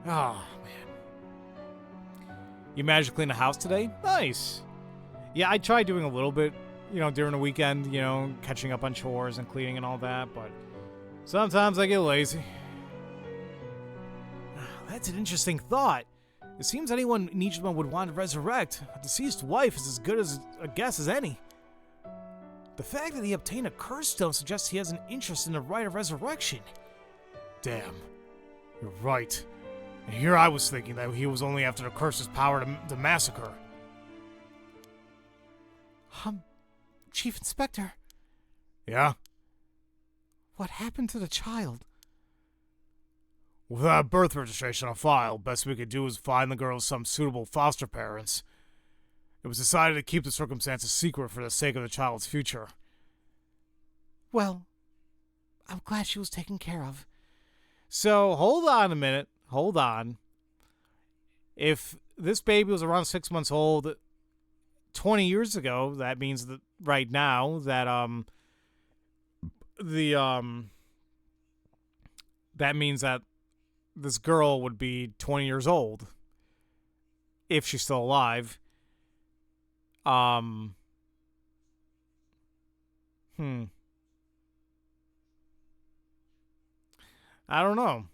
Oh, man. You managed to clean the house today? Nice. Yeah, I tried doing a little bit, during the weekend, catching up on chores and cleaning and all that, but sometimes I get lazy. That's an interesting thought. It seems anyone Nijima would want to resurrect. A deceased wife is as good as a guess as any. The fact that he obtained a curse stone suggests he has an interest in the rite of resurrection. Damn. You're right. And here I was thinking that he was only after the curse's power to massacre. Chief Inspector. Yeah? What happened to the child? Without birth registration on file, best we could do is find the girl some suitable foster parents. It was decided to keep the circumstances secret for the sake of the child's future. Well, I'm glad she was taken care of. So, hold on a minute. Hold on. If this baby was around 6 months old 20 years ago, that means that right now that that means that this girl would be 20 years old if she's still alive. I don't know.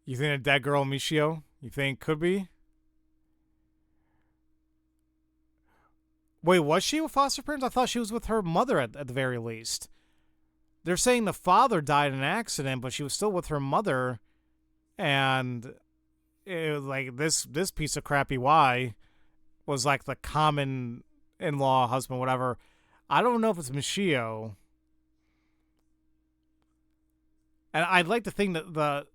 You think that girl Michio, you think could be? Wait, was she with foster parents? I thought she was with her mother at the very least. They're saying the father died in an accident, but she was still with her mother, and it was like this piece of crappy Y was like the common in-law husband, whatever. I don't know if it's Michio. And I'd like to think that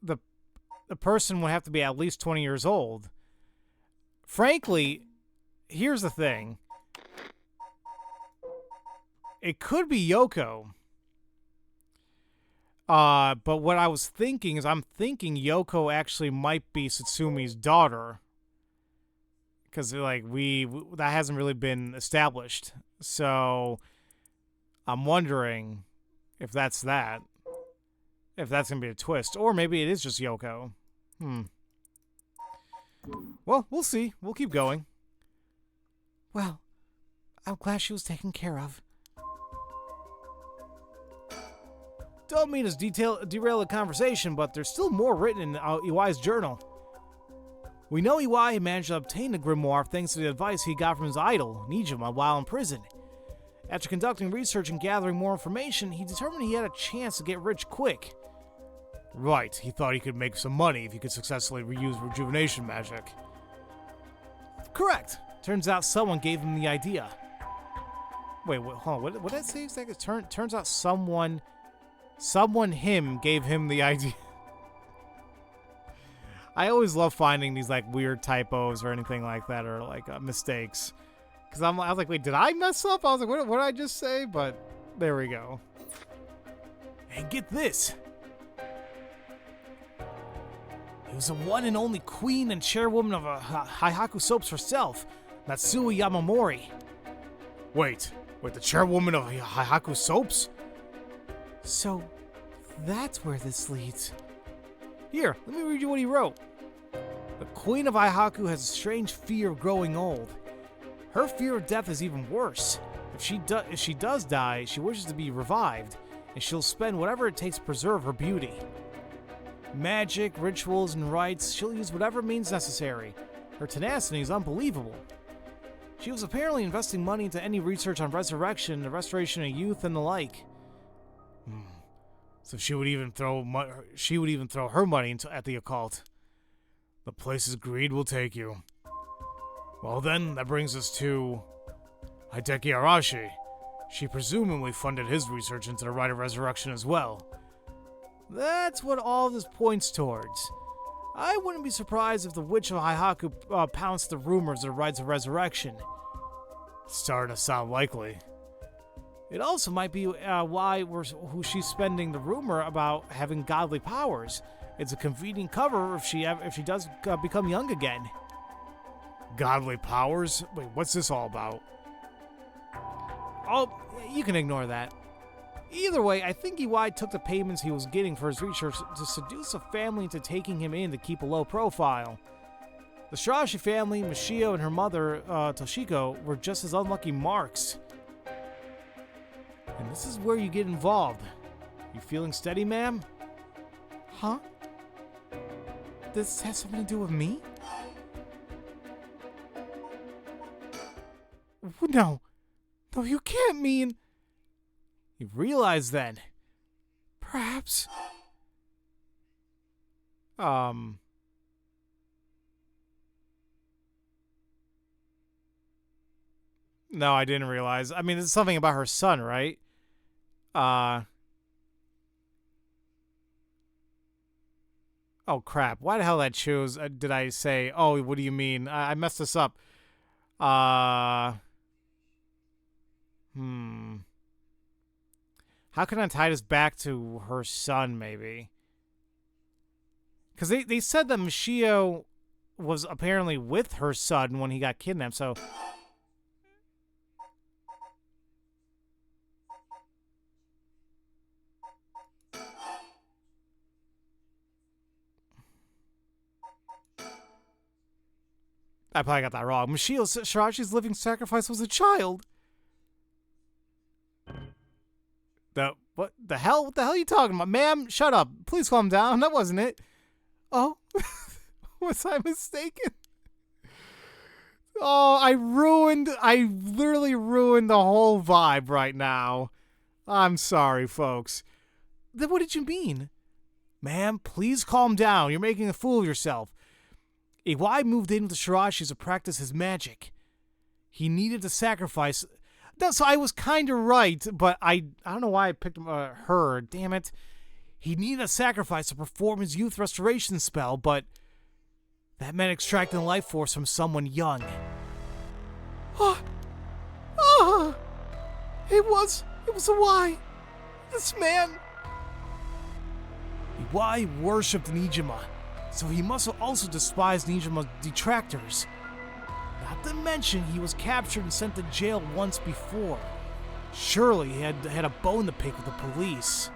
the person would have to be at least 20 years old. Frankly, here's the thing. It could be Yoko. But what I was thinking is I'm thinking Yoko actually might be Satsumi's daughter. Because, like, that hasn't really been established. So, I'm wondering if that's that. If that's going to be a twist. Or maybe it is just Yoko. Well, we'll see. We'll keep going. Well, I'm glad she was taken care of. Don't mean to derail the conversation, but there's still more written in Iwai's journal. We know Iwai managed to obtain the grimoire thanks to the advice he got from his idol, Nijima, while in prison. After conducting research and gathering more information, he determined he had a chance to get rich quick. Right, he thought he could make some money if he could successfully reuse rejuvenation magic. Correct. Turns out someone gave him the idea. Wait, hold on. What did I say exactly? Turns out someone gave him the idea. I always love finding these like weird typos or anything like that, or like mistakes. Because I was like, wait, did I mess up? I was like, what did I just say? But there we go. And get this. It was the one and only queen and chairwoman of Haihaku Soaps herself, Natsui Yamamori. Wait, the chairwoman of Haihaku Soaps? So, that's where this leads. Here, let me read you what he wrote. The Queen of Haihaku has a strange fear of growing old. Her fear of death is even worse. If she does die, she wishes to be revived, and she'll spend whatever it takes to preserve her beauty. Magic, rituals, and rites, she'll use whatever means necessary. Her tenacity is unbelievable. She was apparently investing money into any research on resurrection, the restoration of youth, and the like. So she would even throw her money at the occult. The places greed will take you. Well then, that brings us to Hideki Arashi. She presumably funded his research into the rite of resurrection as well. That's what all this points towards. I wouldn't be surprised if the Witch of Haihaku pounced the rumors of the rites of resurrection. Starting to sound likely. It also might be who she's spending the rumor about having godly powers. It's a convenient cover if she does become young again. Godly powers? Wait, what's this all about? Oh, you can ignore that. Either way, I think EY took the payments he was getting for his research to seduce a family into taking him in to keep a low profile. The Shirashi family, Michio and her mother, Toshiko, were just as unlucky marks. And this is where you get involved. You feeling steady, ma'am? Huh? This has something to do with me? No. No, you can't mean... You realize then. Perhaps... No, I didn't realize. I mean, it's something about her son, right? Oh, crap. Why the hell that chose? Did I say, oh, what do you mean? I messed this up. How can I tie this back to her son, maybe? Because they said that Michio was apparently with her son when he got kidnapped, so... I probably got that wrong. Michio Shirashi's living sacrifice was a child. What the hell? What the hell are you talking about? Ma'am, shut up. Please calm down. That wasn't it. Oh, was I mistaken? Oh, I literally ruined the whole vibe right now. I'm sorry, folks. Then what did you mean? Ma'am, please calm down. You're making a fool of yourself. Iwai moved in with the Shirashis to practice his magic. He needed to sacrifice... No, so I was kind of right, but I don't know why I picked her. Damn it. He needed a sacrifice to perform his youth restoration spell, but that meant extracting life force from someone young. It was Iwai. This man. Iwai worshipped Nijima, so he must have also despised Nijima's detractors. Not to mention, he was captured and sent to jail once before. Surely he had a bone to pick with the police.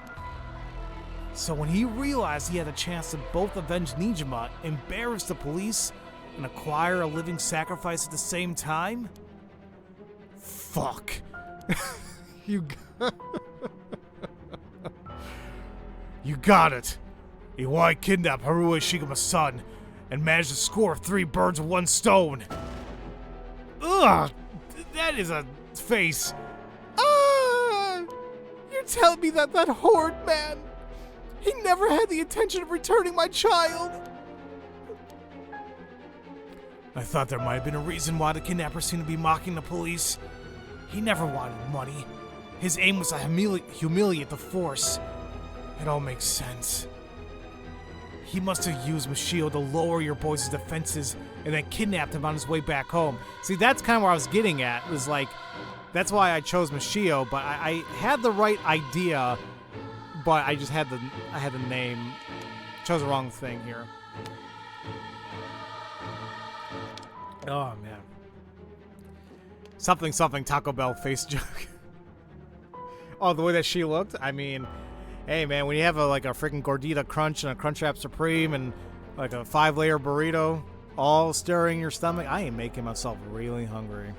So when he realized he had a chance to both avenge Nijima, embarrass the police, and acquire a living sacrifice at the same time? Fuck. You got it. Iwai kidnapped Haruo Ishigame's son and managed to score 3 birds with 1 stone. Ugh! That is a face. You're telling me that horrid man, he never had the intention of returning my child? I thought there might have been a reason why the kidnapper seemed to be mocking the police. He never wanted money. His aim was to humiliate the force. It all makes sense. He must have used Michio to lower your boys' defenses and then kidnapped him on his way back home. See, that's kind of where I was getting at. It was like, that's why I chose Michio, but I had the right idea, but I just had the name. Chose the wrong thing here. Oh, man. Something Taco Bell face joke. Oh, the way that she looked? I mean... Hey man, when you have a freaking Gordita Crunch and a Crunchwrap Supreme and like a 5-layer burrito all stirring your stomach, I am making myself really hungry.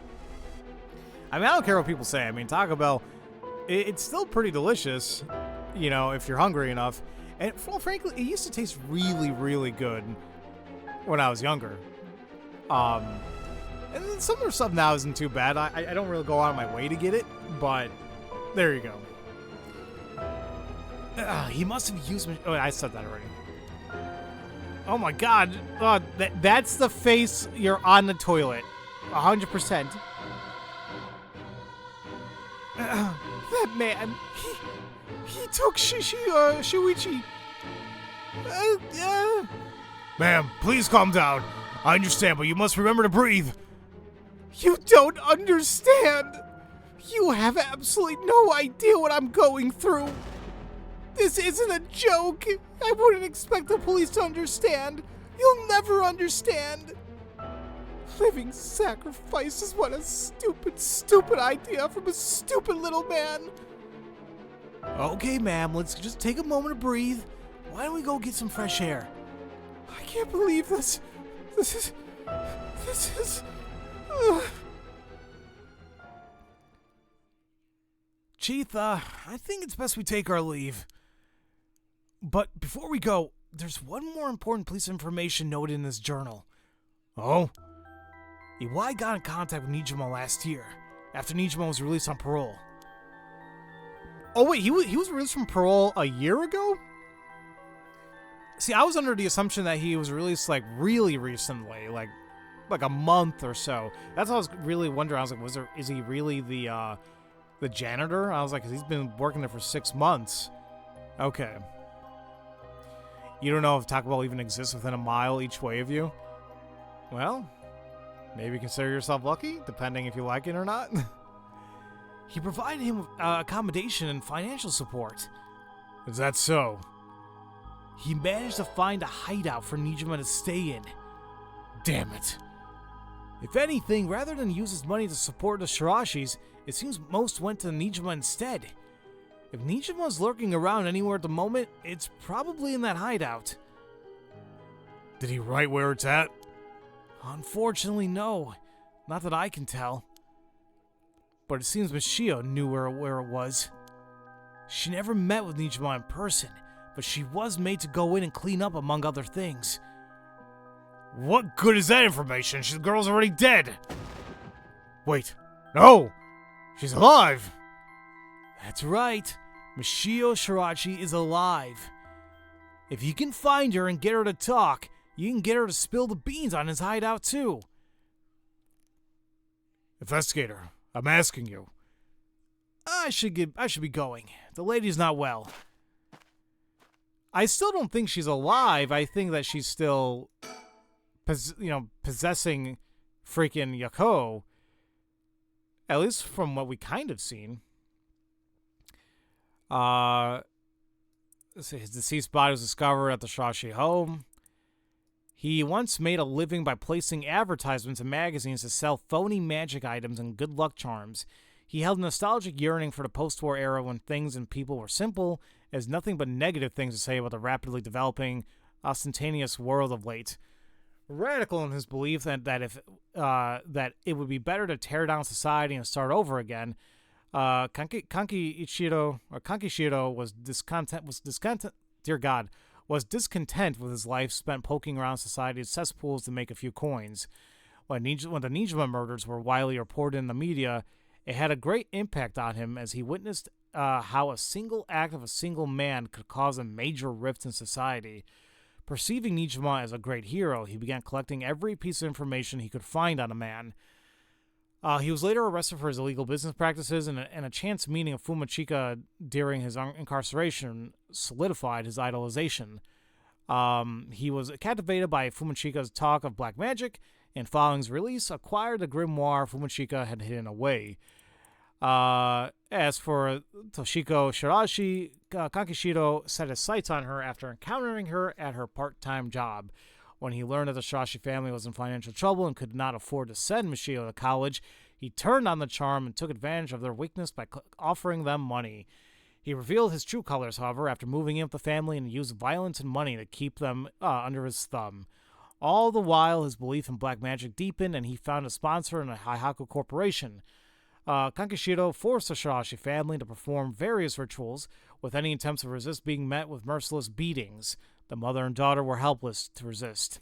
I mean, I don't care what people say. I mean, Taco Bell, it's still pretty delicious, you know, if you're hungry enough. And well, frankly, it used to taste really, really good when I was younger. And some of their stuff now isn't too bad. I don't really go out of my way to get it, but there you go. He must have used... Oh, I said that already. Oh my god. That's the face you're on the toilet. 100%. That man, he took Shuichi. Ma'am, please calm down. I understand, but you must remember to breathe. You don't understand. You have absolutely no idea what I'm going through. This isn't a joke. I wouldn't expect the police to understand. You'll never understand. Living sacrifices, what a stupid, stupid idea from a stupid little man. Okay, ma'am, let's just take a moment to breathe. Why don't we go get some fresh air? I can't believe this. This is... Chief, I think it's best we take our leave. But before we go, there's one more important police information noted in this journal. Oh? Iwai got in contact with Nijima last year, after Nijima was released on parole. Oh wait, he was released from parole a year ago? See, I was under the assumption that he was released like really recently, like a month or so. That's what I was really wondering. I was like, is he really the janitor? I was like, 'cause he's been working there for 6 months. Okay. You don't know if Taco Bell even exists within a mile each way of you? Well, maybe consider yourself lucky, depending if you like it or not. He provided him with accommodation and financial support. Is that so? He managed to find a hideout for Nijima to stay in. Damn it. If anything, rather than use his money to support the Shirashis, it seems most went to Nijima instead. If Nijima is lurking around anywhere at the moment, it's probably in that hideout. Did he write where it's at? Unfortunately, no. Not that I can tell. But it seems Michio knew where it was. She never met with Nijima in person, but she was made to go in and clean up among other things. What good is that information? The girl's already dead. Wait. No! She's alive! That's right. Michio Shirachi is alive. If you can find her and get her to talk, you can get her to spill the beans on his hideout too. Investigator, I'm asking you. I should be going. The lady's not well. I still don't think she's alive. I think that she's still, possessing freaking Yako. At least from what we kind of seen. Let's see, his deceased body was discovered at the Shirashi home. He once made a living by placing advertisements in magazines to sell phony magic items and good luck charms. He held a nostalgic yearning for the post-war era when things and people were simple, as nothing but negative things to say about the rapidly developing, ostentatious world of late. Radical in his belief that it would be better to tear down society and start over again, Kankishiro was discontent with his life spent poking around society's cesspools to make a few coins. When the Nijima murders were widely reported in the media, it had a great impact on him as he witnessed how a single act of a single man could cause a major rift in society. Perceiving Nijima as a great hero, he began collecting every piece of information he could find on a man. He was later arrested for his illegal business practices, and a chance meeting of Fumachika during his incarceration solidified his idolization. He was captivated by Fumachika's talk of black magic, and following his release, acquired the grimoire Fumachika had hidden away. As for Toshiko Shirashi, Kankishiro set his sights on her after encountering her at her part-time job. When he learned that the Shirashi family was in financial trouble and could not afford to send Michio to college, he turned on the charm and took advantage of their weakness by offering them money. He revealed his true colors, however, after moving in with the family and used violence and money to keep them under his thumb. All the while, his belief in black magic deepened, and he found a sponsor in a Haihaku corporation. Kankishiro forced the Shirashi family to perform various rituals, with any attempts to resist being met with merciless beatings. The mother and daughter were helpless to resist.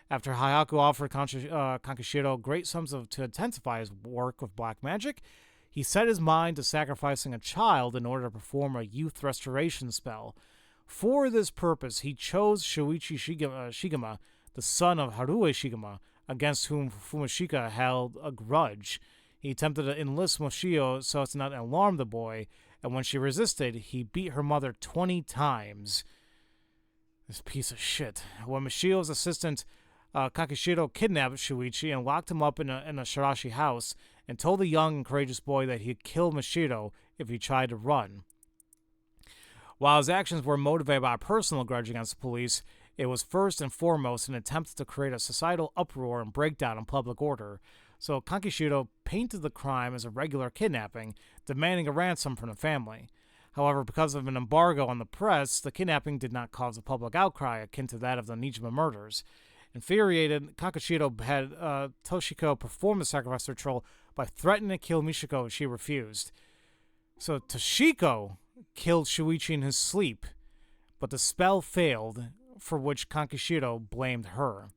After Haihaku offered Kankishiro great sums to intensify his work with black magic, he set his mind to sacrificing a child in order to perform a youth restoration spell. For this purpose, he chose Shuichi Shigema, the son of Harue Shigema, against whom Fumashika held a grudge. He attempted to enlist Moshio so as to not alarm the boy, and when she resisted, he beat her mother 20 times. This piece of shit. When Moshio's assistant Kakishiro kidnapped Shuichi and locked him up in a Shirashi house and told the young and courageous boy that he'd kill Mashiro if he tried to run. While his actions were motivated by a personal grudge against the police, it was first and foremost an attempt to create a societal uproar and breakdown in public order. So Kakishiro painted the crime as a regular kidnapping, demanding a ransom from the family. However, because of an embargo on the press, the kidnapping did not cause a public outcry akin to that of the Nijima murders. Infuriated, Kakishiro had Toshiko perform the sacrifice ritual by threatening to kill Michiko if she refused. So Toshiko killed Shuichi in his sleep, but the spell failed, for which Kakishiro blamed her.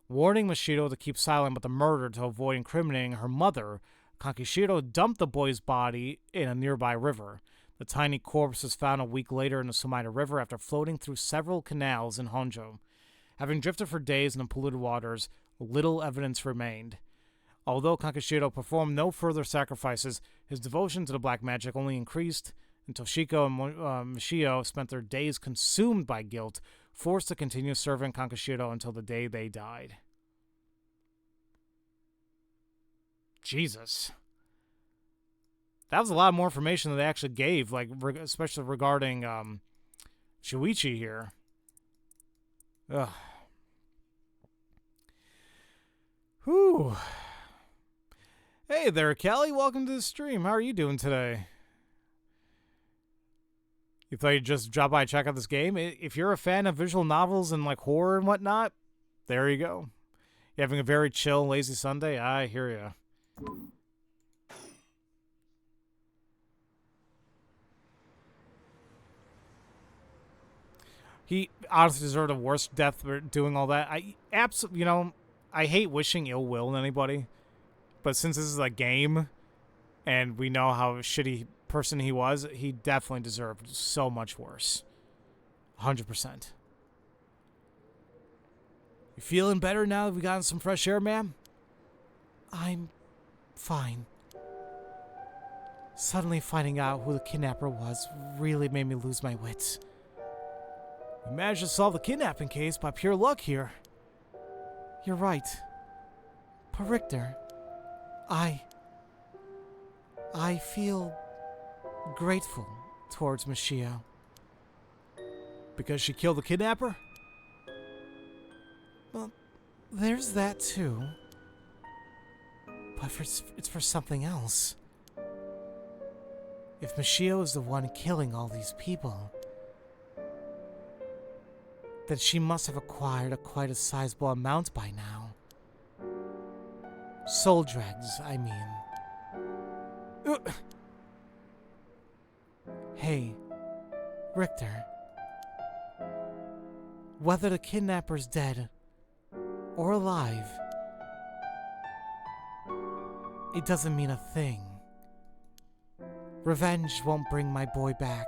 Warning Mashiro to keep silent about the murder to avoid incriminating her mother, Kakishiro dumped the boy's body in a nearby river. The tiny corpse was found a week later in the Sumaida River after floating through several canals in Honjo. Having drifted for days in the polluted waters, little evidence remained. Although Kakishiro performed no further sacrifices, his devotion to the black magic only increased, and Toshiko and Mashio spent their days consumed by guilt, forced to continue serving Kakishiro until the day they died. Jesus. That was a lot more information than they actually gave, like especially regarding Shuichi here. Ugh. Whew. Hey there, Kelly. Welcome to the stream. How are you doing today? You thought you'd just drop by and check out this game? If you're a fan of visual novels and like horror and whatnot, there you go. You're having a very chill, lazy Sunday? I hear ya. He honestly deserved a worse death for doing all that. I hate wishing ill will on anybody, but since this is a game, and we know how shitty person he was, he definitely deserved so much worse. 100%. You feeling better now that we gotten some fresh air, ma'am? I'm fine. Suddenly finding out who the kidnapper was really made me lose my wits. We managed to solve the kidnapping case by pure luck here. You're right. But Richter, I feel grateful towards Mashio. Because she killed the kidnapper? Well, there's that too. But it's for something else. If Mashio is the one killing all these people, then she must have acquired quite a sizable amount by now. Soul dregs, I mean. Hey, Richter. Whether the kidnapper's dead or alive, it doesn't mean a thing. Revenge won't bring my boy back.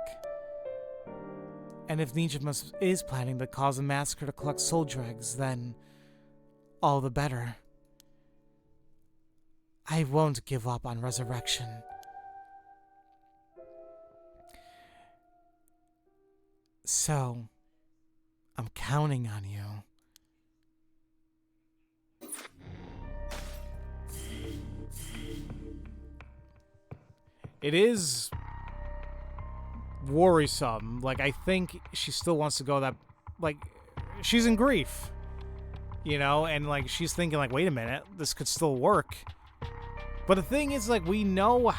And if Nijima is planning to cause a massacre to collect soul dregs, then all the better. I won't give up on resurrection. So, I'm counting on you. It is worrisome. Like, I think she still wants to go that, like, she's in grief, you know, and like she's thinking like, wait a minute, this could still work. But the thing is, like, we know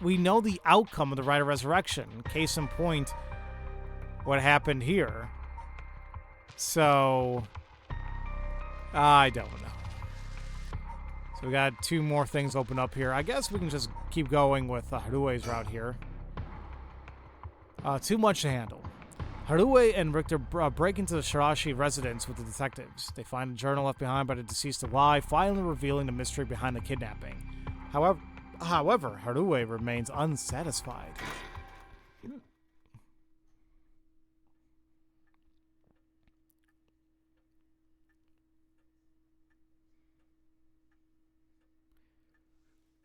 the outcome of the Rite of Resurrection. Case in point, what happened here. So I don't know. So we got two more things open up here. I guess we can just keep going with Harue's route here. Too much to handle. Harue and Richter break into the Shirashi residence with the detectives. They find a journal left behind by the deceased alive, finally revealing the mystery behind the kidnapping. However, Harue remains unsatisfied.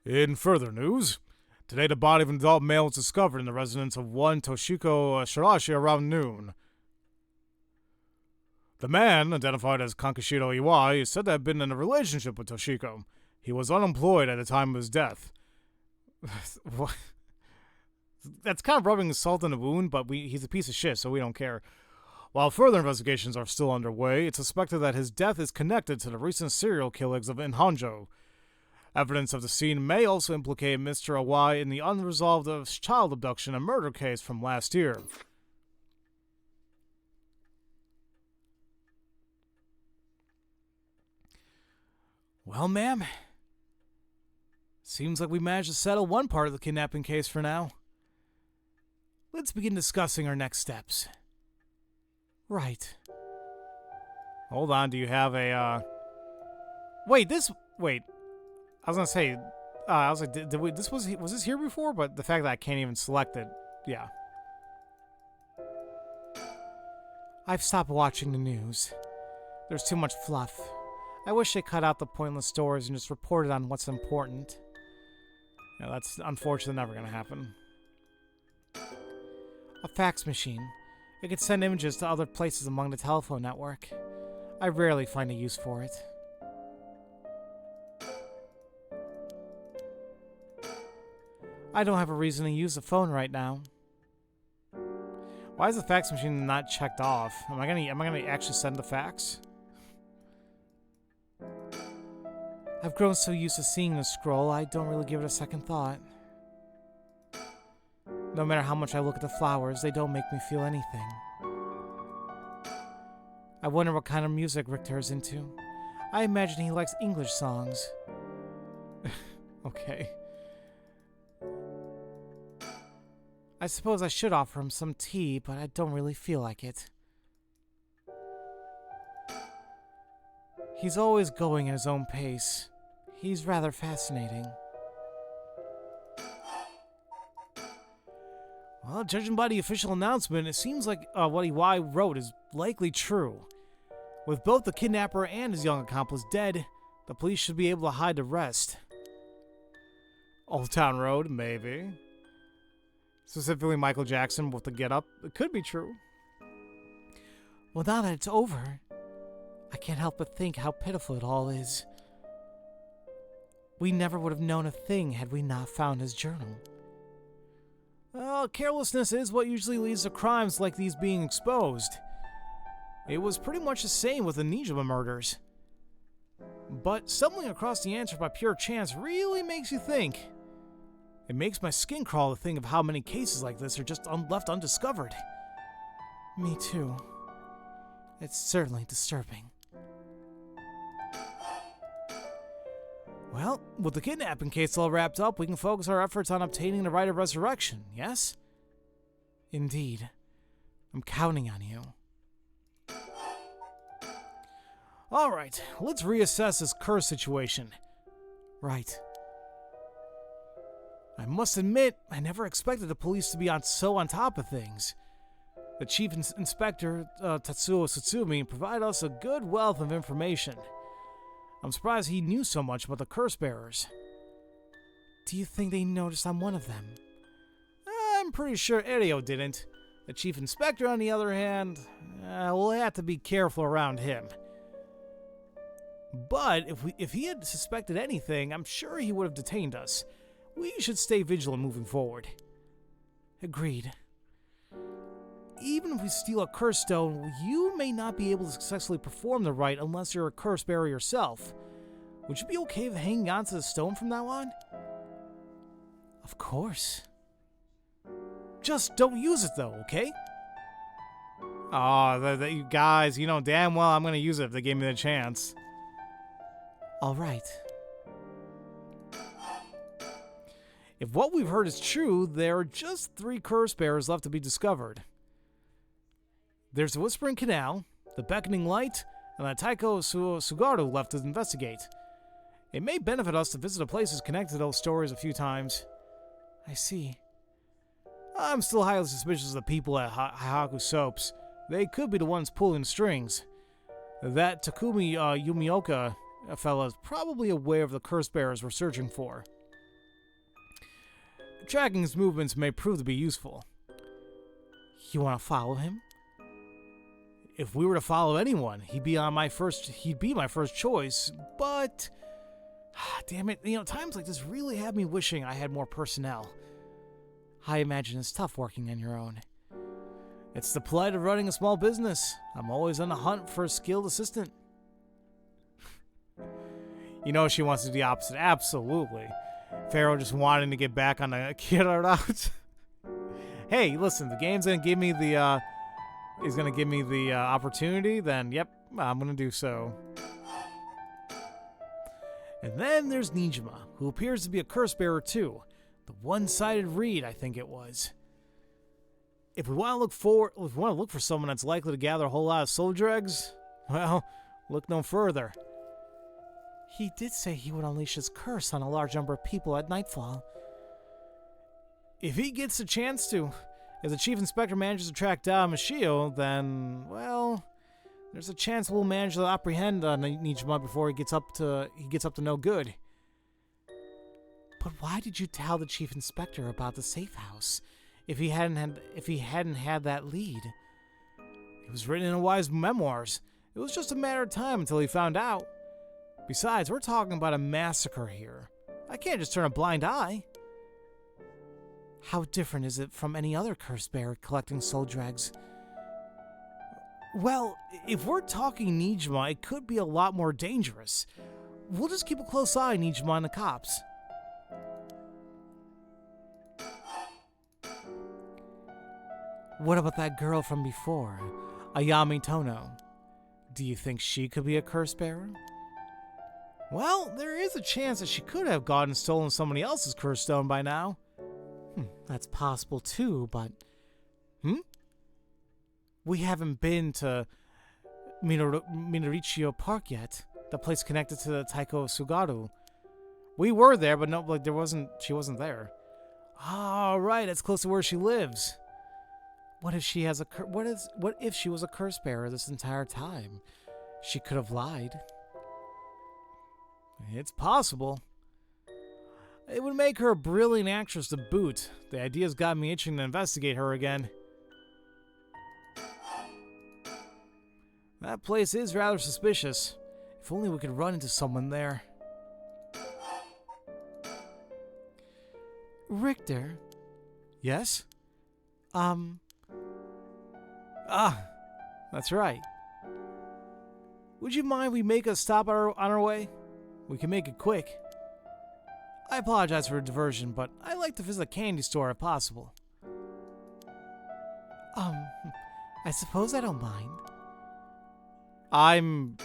In further news, today the body of an adult male was discovered in the residence of one Toshiko Shirashi around noon. The man, identified as Kankashiro Iwai, is said to have been in a relationship with Toshiko. He was unemployed at the time of his death. What? That's kind of rubbing salt in the wound, but he's a piece of shit, so we don't care. While further investigations are still underway, it's suspected that his death is connected to the recent serial killings of Honjo. Evidence of the scene may also implicate Mr. Iwai in the unresolved child abduction and murder case from last year. Well, ma'am, seems like we managed to settle one part of the kidnapping case for now. Let's begin discussing our next steps. Right. Hold on, do you have a, Wait. I was gonna say, was this here before? But the fact that I can't even select it, yeah. I've stopped watching the news. There's too much fluff. I wish they cut out the pointless stories and just reported on what's important. Yeah, that's unfortunately never gonna happen. A fax machine. It could send images to other places among the telephone network. I rarely find a use for it. I don't have a reason to use the phone right now. Why is the fax machine not checked off? Am I gonna actually send the fax? I've grown so used to seeing the scroll, I don't really give it a second thought. No matter how much I look at the flowers, they don't make me feel anything. I wonder what kind of music Richter is into. I imagine he likes English songs. Okay. I suppose I should offer him some tea, but I don't really feel like it. He's always going at his own pace. He's rather fascinating. Well, judging by the official announcement, it seems like what Iwai wrote is likely true. With both the kidnapper and his young accomplice dead, the police should be able to hide the rest. Old Town Road, maybe. Specifically Michael Jackson with the get-up. It could be true. Well, now that it's over, I can't help but think how pitiful it all is. We never would have known a thing had we not found his journal. Well, carelessness is what usually leads to crimes like these being exposed. It was pretty much the same with the Nijima murders. But stumbling across the answer by pure chance really makes you think. It makes my skin crawl to think of how many cases like this are just left undiscovered. Me too. It's certainly disturbing. Well, with the kidnapping case all wrapped up, we can focus our efforts on obtaining the right of resurrection, yes? Indeed. I'm counting on you. Alright, let's reassess this curse situation. Right. I must admit, I never expected the police to be so on top of things. The Chief Inspector, Tatsuo Tsutsumi, provided us a good wealth of information. I'm surprised he knew so much about the curse bearers. Do you think they noticed I'm one of them? I'm pretty sure Ereo didn't. The Chief Inspector, on the other hand, we'll have to be careful around him. But if he had suspected anything, I'm sure he would have detained us. We should stay vigilant moving forward. Agreed. Even if we steal a curse stone, you may not be able to successfully perform the rite unless you're a curse bearer yourself. Would you be okay with hanging on to the stone from now on? Of course. Just don't use it though, okay? Oh, you guys, you know damn well I'm gonna use it if they gave me the chance. All right. If what we've heard is true, there are just 3 curse bearers left to be discovered. There's the Whispering Canal, the Beckoning Light, and the Taiko Sugaru left to investigate. It may benefit us to visit the places connected to those stories a few times. I see. I'm still highly suspicious of the people at Hayaku Soaps. They could be the ones pulling the strings. That Takumi Yumioka fella is probably aware of the curse bearers we're searching for. Tracking his movements may prove to be useful. You want to follow him? If we were to follow anyone, he'd be my first choice, but damn it, times like this really have me wishing I had more personnel. I imagine it's tough working on your own. It's the plight of running a small business. I'm always on the hunt for a skilled assistant. She wants to do the opposite. Absolutely. Pharaoh just wanting to get back on the kid route. Hey, listen, the game's gonna give me the opportunity, then yep, I'm gonna do so. And then there's Nijima, who appears to be a curse bearer too. The one-sided read, I think it was. If we want to look for someone that's likely to gather a whole lot of soul dregs, well, look no further. He did say he would unleash his curse on a large number of people at nightfall. If he gets a chance to, if the Chief Inspector manages to track down Mishio, then, well, there's a chance we'll manage to apprehend Nijima before he gets up to no good. But why did you tell the Chief Inspector about the safe house if he hadn't had that lead? It was written in a wise memoirs. It was just a matter of time until he found out. Besides, we're talking about a massacre here. I can't just turn a blind eye. How different is it from any other curse bearer collecting soul dregs? Well, if we're talking Nijima, it could be a lot more dangerous. We'll just keep a close eye on Nijima and the cops. What about that girl from before, Ayami Tono? Do you think she could be a curse bearer? Well, there is a chance that she could have gone and stolen somebody else's curse stone by now. That's possible too, but... We haven't been to Minorichio Park yet, the place connected to the Taiko Sugaru. We were there, but no, she wasn't there. Oh, right, that's close to where she lives. What if she has what if she was a curse bearer this entire time? She could have lied. It's possible. It would make her a brilliant actress to boot. The idea's got me itching to investigate her again. That place is rather suspicious. If only we could run into someone there. Richter? Yes? That's right. Would you mind we make a stop on our way? We can make it quick. I apologize for the diversion, but I like to visit a candy store if possible. I suppose I don't mind. I'm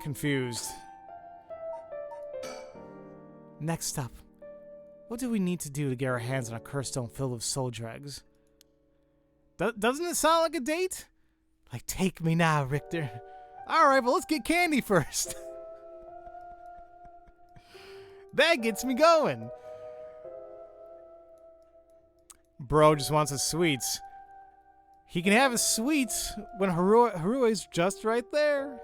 confused. Next up, what do we need to do to get our hands on a curse stone filled with soul dregs? Doesn't it sound like a date? Like, take me now, Richter. Alright, but let's get candy first. That gets me going. Bro just wants his sweets. He can have his sweets when Harui's just right there.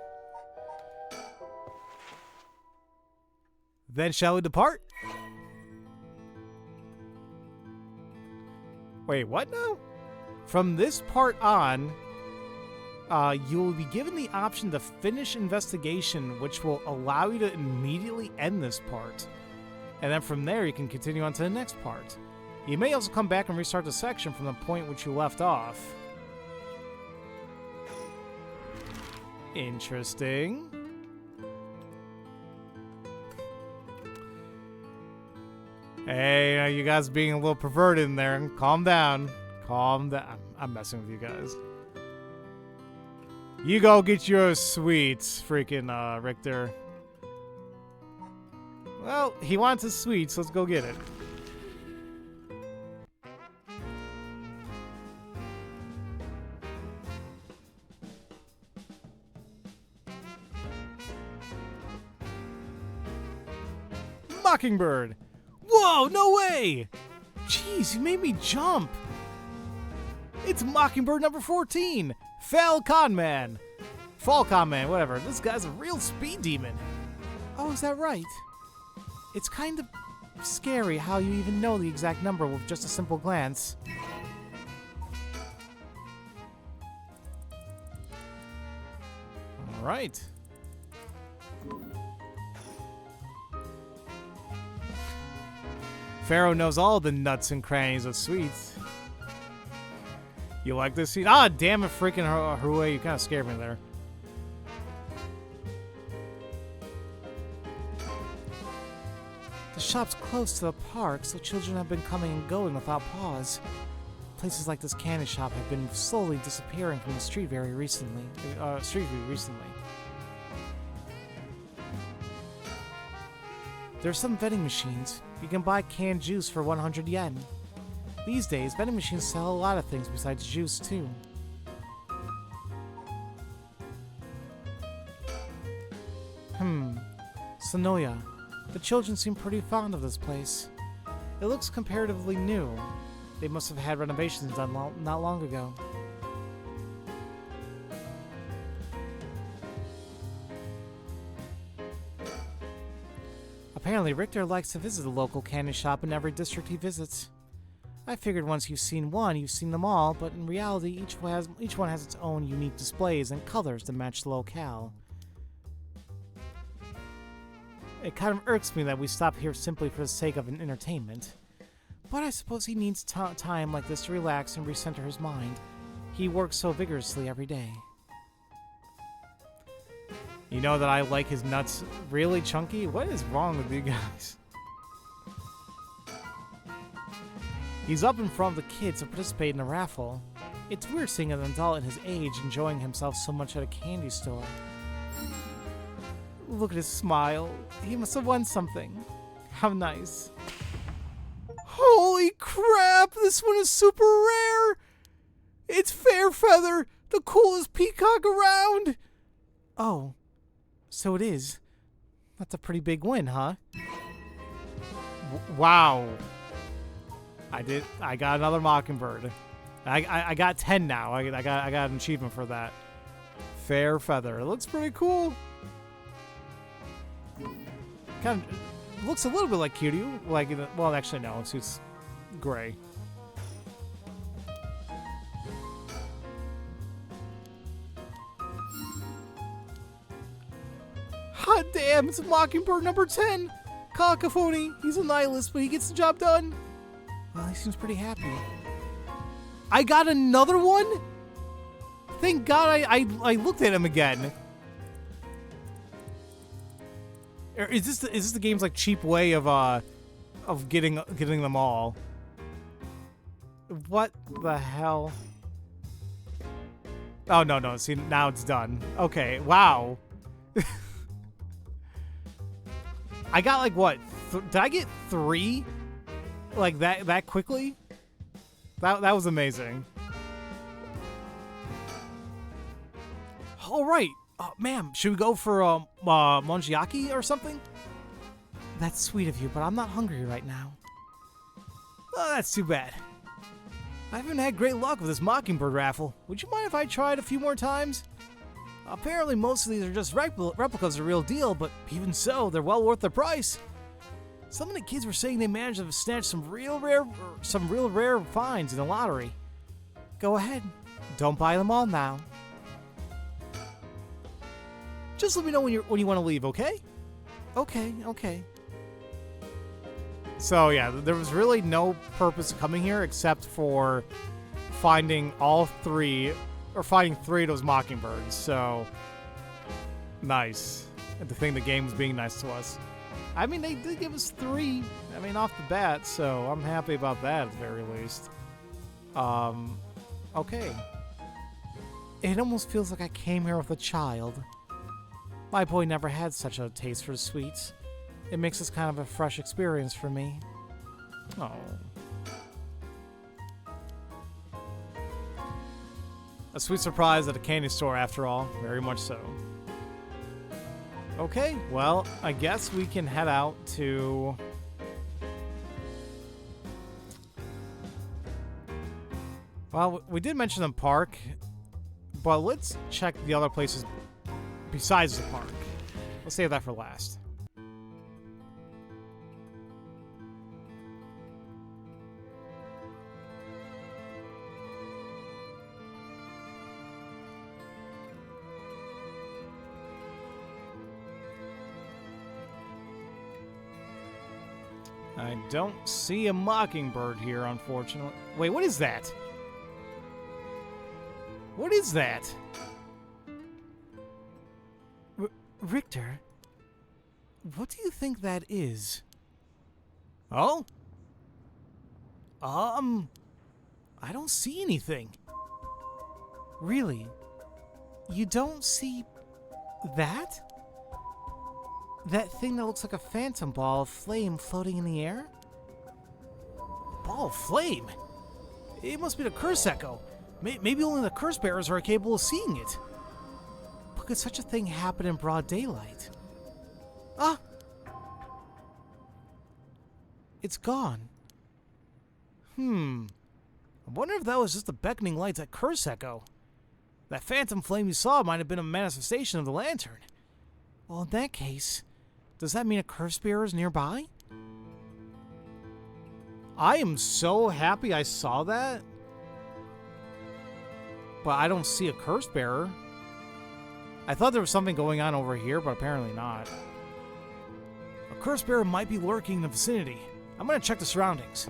Then shall we depart? Wait, what now? From this part on, you will be given the option to finish investigation, which will allow you to immediately end this part. And then from there, you can continue on to the next part. You may also come back and restart the section from the point which you left off. Interesting. Hey, you guys being a little perverted in there. Calm down. Calm down. I'm messing with you guys. You go get your sweets, freaking Richter. Well, he wants his sweets. Let's go get it. Mockingbird. Whoa, no way! Jeez, you made me jump. It's Mockingbird number 14. Falcon Man, whatever. This guy's a real speed demon. Oh, is that right? It's kind of scary how you even know the exact number with just a simple glance. Right. Pharaoh knows all the nuts and crannies of sweets. You like this scene? Ah, damn it, freaking Haruhi, you kind of scared me there. The shop's close to the park, so children have been coming and going without pause. Places like this candy shop have been slowly disappearing from the street very recently. There are some vending machines. You can buy canned juice for 100 yen. These days, vending machines sell a lot of things besides juice, too. Sonoya. The children seem pretty fond of this place. It looks comparatively new. They must have had renovations done not long ago. Apparently, Richter likes to visit the local candy shop in every district he visits. I figured once you've seen one, you've seen them all, but in reality, each one has its own unique displays and colors to match the locale. It kind of irks me that we stop here simply for the sake of an entertainment. But I suppose he needs time like this to relax and recenter his mind. He works so vigorously every day. You know that I like his nuts really chunky? What is wrong with you guys? He's up in front of the kids to participate in a raffle. It's weird seeing an adult in his age enjoying himself so much at a candy store. Look at his smile. He must have won something. How nice. Holy crap! This one is super rare! It's Fairfeather, the coolest peacock around! Oh, so it is. That's a pretty big win, huh? Wow. I got another Mockingbird. I got 10 now. I got an achievement for that. Fairfeather. It looks pretty cool. Kind of looks a little bit like Kiryu. Like, well, actually no, it's gray. Hot damn, it's Mockingbird number 10! Cacophony, he's a nihilist, but he gets the job done. Well, he seems pretty happy. I got another one? Thank God I looked at him again. Is this the game's like cheap way of getting them all? What the hell? Oh no. See, now it's done. Okay, wow. I got like what? Did I get 3? Like that quickly? That was amazing. All right. Ma'am, should we go for monjiaki or something? That's sweet of you, but I'm not hungry right now. Oh, that's too bad. I haven't had great luck with this Mockingbird raffle. Would you mind if I tried a few more times? Apparently most of these are just replicas of the real deal, but even so, they're well worth the price. Some of the kids were saying they managed to snatch some real rare finds in the lottery. Go ahead. Don't buy them all now. Just let me know when you want to leave, okay? Okay. So yeah, there was really no purpose of coming here except for finding finding 3 of those Mockingbirds. So nice. And to think the game was being nice to us. I mean, they did give us 3. I mean, off the bat, so I'm happy about that at the very least. Okay. It almost feels like I came here with a child. My boy never had such a taste for sweets. It makes this kind of a fresh experience for me. Oh. A sweet surprise at a candy store, after all. Very much so. Okay, well, I guess we can head out to... Well, we did mention the park, but let's check the other places besides the park. Let's save that for last. I don't see a mockingbird here, unfortunately. Wait, what is that? What is that? Richter, what do you think that is? Oh? I don't see anything. Really? You don't see that? That thing that looks like a phantom ball of flame floating in the air? Ball of flame? It must be the curse echo. Maybe only the curse bearers are capable of seeing it. But could such a thing happen in broad daylight? Ah! It's gone. I wonder if that was just the beckoning lights at curse echo. That phantom flame you saw might have been a manifestation of the lantern. Well, in that case, does that mean a curse bearer is nearby? I am so happy I saw that. But I don't see a curse bearer. I thought there was something going on over here, but apparently not. A curse bearer might be lurking in the vicinity. I'm gonna check the surroundings.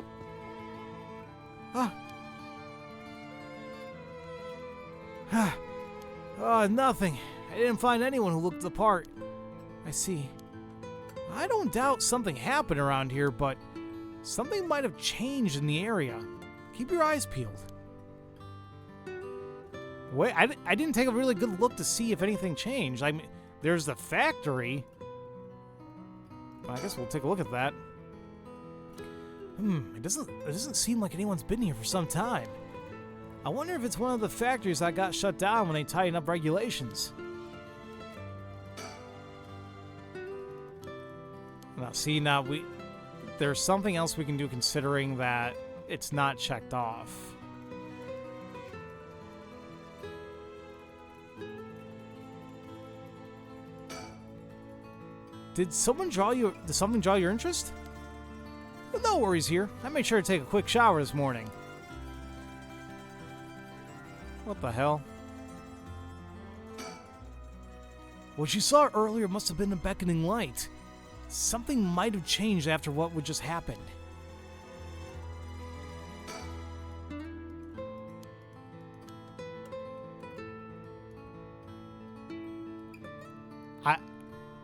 Nothing. I didn't find anyone who looked the part. I see. I don't doubt something happened around here, but something might have changed in the area. Keep your eyes peeled. Wait, I didn't take a really good look to see if anything changed. I mean, there's the factory. I guess we'll take a look at that. It doesn't seem like anyone's been here for some time. I wonder if it's one of the factories that got shut down when they tightened up regulations. Now, there's something else we can do considering that it's not checked off. Did something draw your interest? Well, no worries here. I made sure to take a quick shower this morning. What the hell? What you saw earlier must have been the beckoning light. Something might have changed after what would just happened.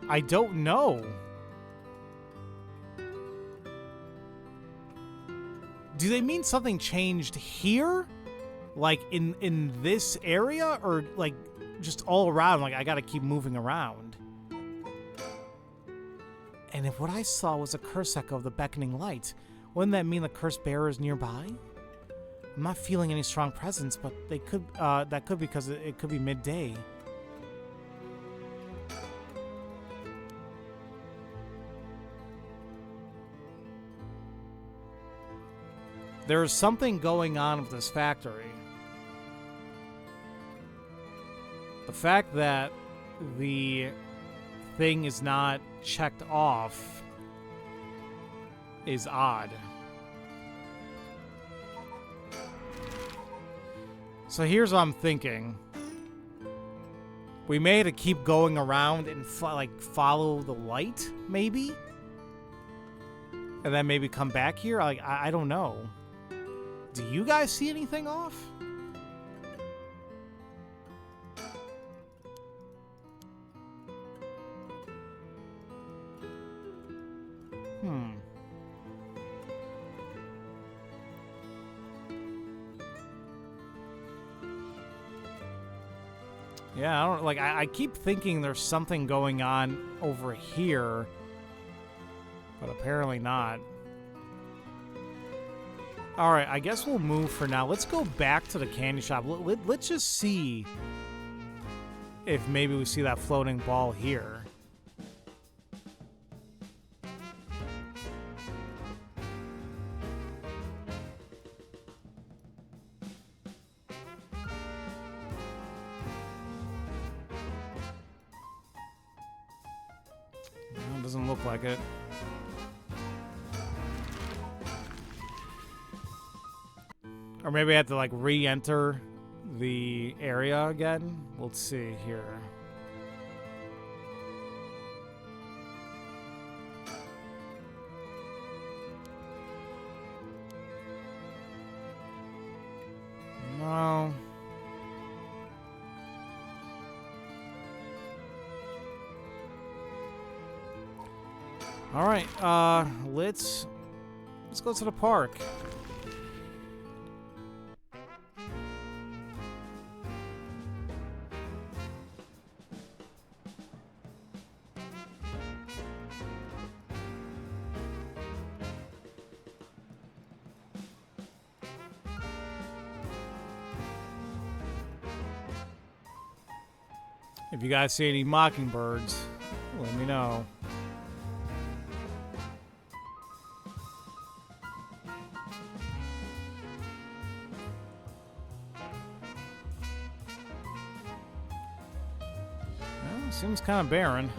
I don't know. Do they mean something changed here? Like in this area, or like just all around? Like I gotta keep moving around. And if what I saw was a curse echo of the beckoning light, wouldn't that mean the curse bearer is nearby? I'm not feeling any strong presence, but they could. That could be because it could be midday. There's something going on with this factory. The fact that the thing is not checked off is odd. So here's what I'm thinking. We may have to keep going around and follow the light, maybe? And then maybe come back here? Like, I don't know. Do you guys see anything off? Yeah, I don't I keep thinking there's something going on over here, but apparently not. All right, I guess we'll move for now. Let's go back to the candy shop. Let's just see if maybe we see that floating ball here. No, it doesn't look like it. Or maybe I have to, re-enter the area again. Let's see here. All right, let's go to the park. If you guys see any mockingbirds, let me know. Well, seems kind of barren.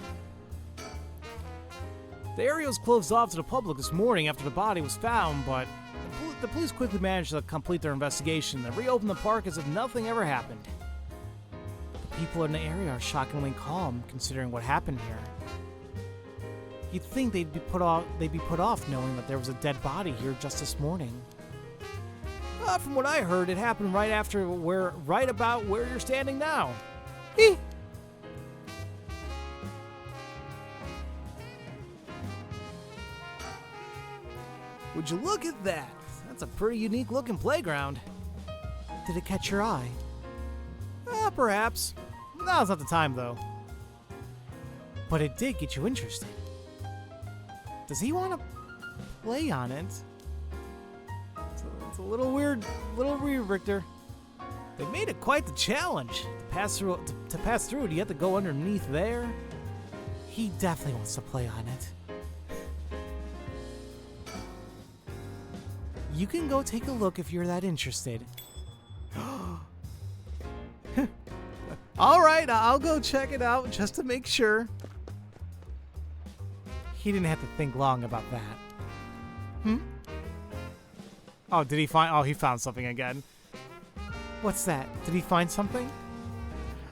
The area was closed off to the public this morning after the body was found, but the police quickly managed to complete their investigation and reopen the park as if nothing ever happened. People in the area are shockingly calm, considering what happened here. You'd think they'd be put off knowing that there was a dead body here just this morning. From what I heard, it happened right about where you're standing now. Would you look at that? That's a pretty unique looking playground. Did it catch your eye? Perhaps. Now's not the time, though. But it did get you interested. Does he want to play on it? It's a little weird, Richter. They made it quite the challenge. To pass through, do you have to go underneath there? He definitely wants to play on it. You can go take a look if you're that interested. All right, I'll go check it out just to make sure. He didn't have to think long about that. Oh, did he find... Oh, he found something again. What's that? Did he find something?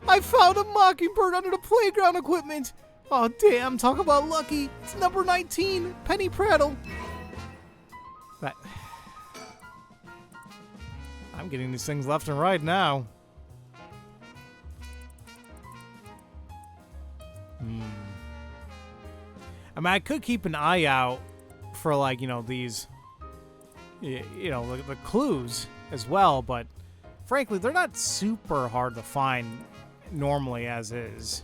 I found a mockingbird under the playground equipment. Oh, damn. Talk about lucky. It's number 19, Penny Prattle. That... I'm getting these things left and right now. I mean, I could keep an eye out for, like, you know, these, you know, the clues as well, but frankly, they're not super hard to find normally as is.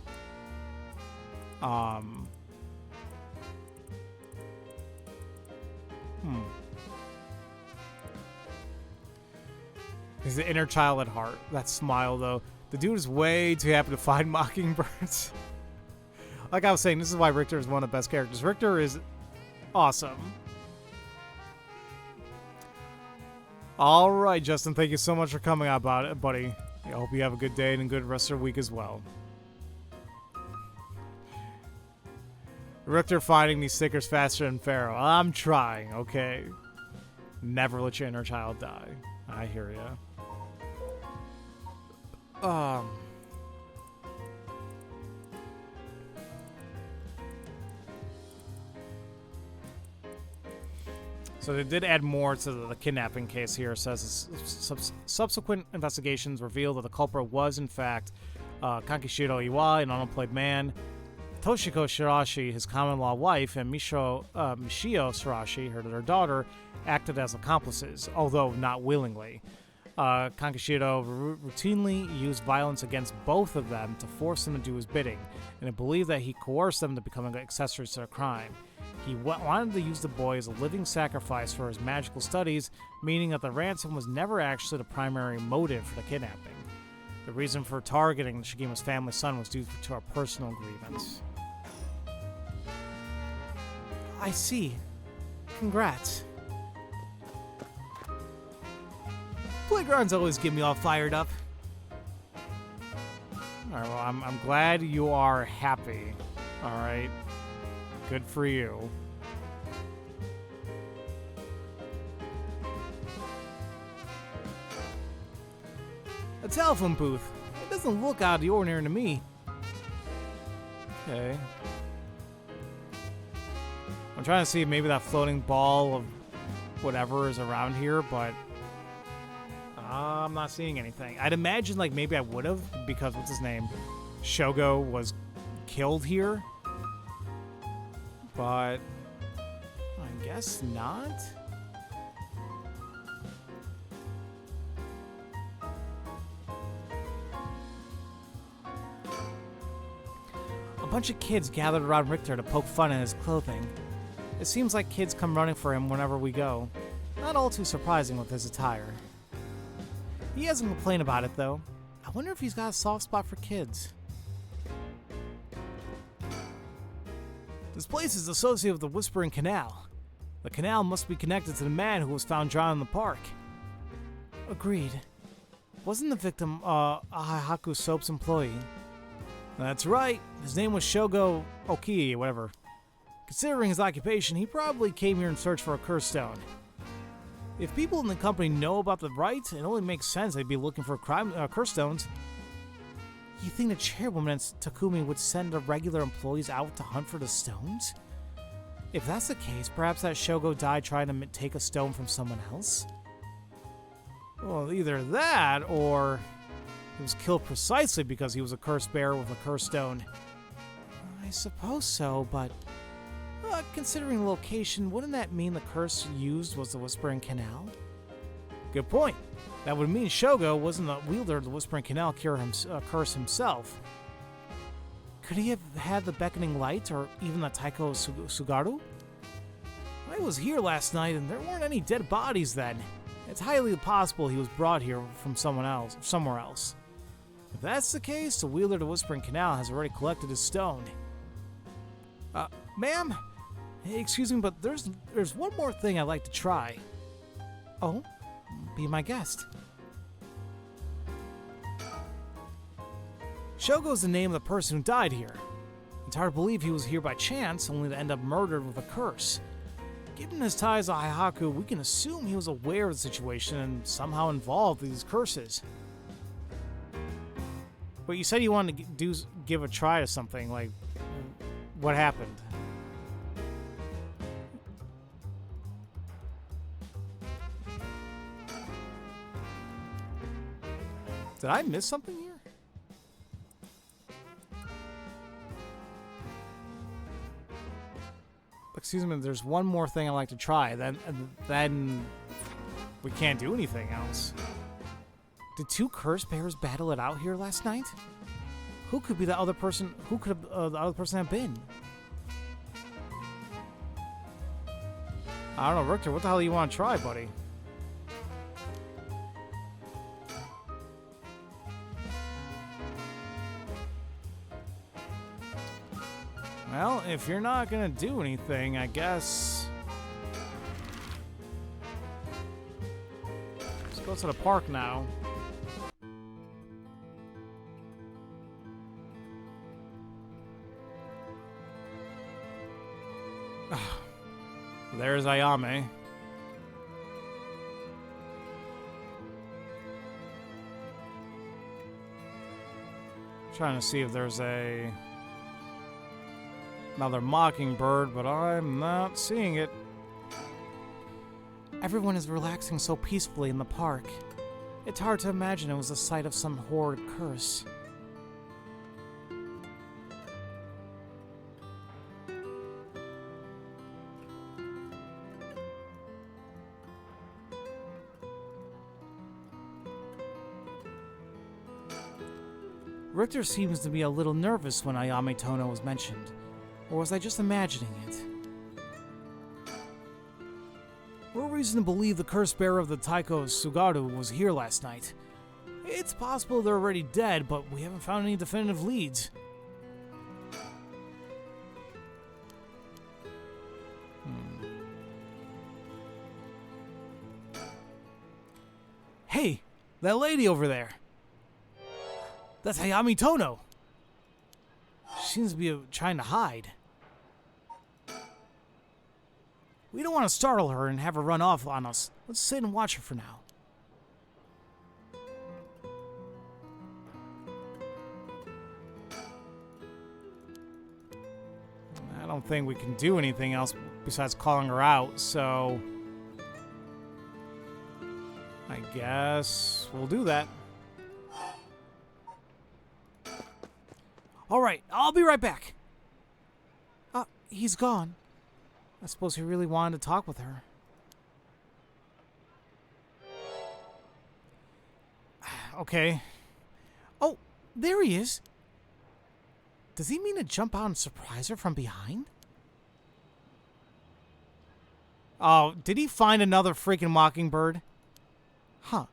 He's the inner child at heart. That smile, though. The dude is way too happy to find mockingbirds. Like I was saying, this is why Richter is one of the best characters. Richter is awesome. All right, Justin, thank you so much for coming out about it, buddy. I hope you have a good day and a good rest of your week as well. Richter finding these stickers faster than Pharaoh. I'm trying, okay? Never let your inner child die. I hear ya. So they did add more to the kidnapping case here. It says subsequent investigations revealed that the culprit was, in fact, Kankishiro Iwa, an unemployed man, Toshiko Shirashi, his common-law wife, and Michio Shirashi, her daughter, acted as accomplices, although not willingly. Kankishiro routinely used violence against both of them to force them to do his bidding, and it believed that he coerced them to become accessories to the crime. He wanted to use the boy as a living sacrifice for his magical studies, meaning that the ransom was never actually the primary motive for the kidnapping. The reason for targeting Shigima's family son was due to a personal grievance. I see. Congrats. Playgrounds always get me all fired up. Alright, well, I'm glad you are happy. Alright. Good for you. A telephone booth. It doesn't look out of the ordinary to me. Okay. I'm trying to see if maybe that floating ball of whatever is around here, but I'm not seeing anything. I'd imagine, like, maybe I would have, because what's his name? Shogo was killed here. But guess not. A bunch of kids gathered around Richter to poke fun at his clothing. It seems like kids come running for him whenever we go. Not all too surprising with his attire. He hasn't complained about it, though. I wonder if he's got a soft spot for kids. This place is associated with the Whispering Canal. The canal must be connected to the man who was found drowned in the park. Agreed. Wasn't the victim a Haku Soap's employee? That's right. His name was Shogo Oki, whatever. Considering his occupation, he probably came here in search for a curse stone. If people in the company know about the rite, it only makes sense they'd be looking for curse stones. You think the chairwoman at Takumi would send the regular employees out to hunt for the stones? If that's the case, perhaps that Shogo died trying to take a stone from someone else? Well, either that, or he was killed precisely because he was a curse bearer with a curse stone. I suppose so, but considering the location, wouldn't that mean the curse used was the Whispering Canal? Good point. That would mean Shogo wasn't the wielder of the Whispering Canal curse himself. Could he have had the Beckoning Light, or even the Taiko Sugaru? I was here last night, and there weren't any dead bodies then. It's highly possible he was brought here from somewhere else. If that's the case, the wielder of the Whispering Canal has already collected his stone. Ma'am? Hey, excuse me, but there's one more thing I'd like to try. Oh? Be my guest. Shogo's the name of the person who died here. It's hard to believe he was here by chance, only to end up murdered with a curse. Given his ties to Heihaku, we can assume he was aware of the situation and somehow involved with these curses. But you said you wanted to give a try to something, like, what happened? Did I miss something here? Excuse me, there's one more thing I'd like to try, then we can't do anything else. Did two curse bearers battle it out here last night? Who could be the other person? Who could the other person have been? I don't know, Richter, what the hell do you want to try, buddy? Well, if you're not gonna do anything, I guess... Let's go to the park now. There's Ayame. Trying to see if there's another mockingbird, but I'm not seeing it. Everyone is relaxing so peacefully in the park. It's hard to imagine it was the site of some horrid curse. Richter seems to be a little nervous when Ayame Tono was mentioned. Or was I just imagining it? No reason to believe the curse bearer of the Taiko Sugaru was here last night. It's possible they're already dead, but we haven't found any definitive leads. Hey, that lady over there. That's Ayame Tono. She seems to be trying to hide. We don't want to startle her and have her run off on us. Let's sit and watch her for now. I don't think we can do anything else besides calling her out, so... I guess we'll do that. Alright, I'll be right back. He's gone. I suppose he really wanted to talk with her. Okay. Oh, there he is. Does he mean to jump out and surprise her from behind? Oh, did he find another freaking mockingbird? Huh.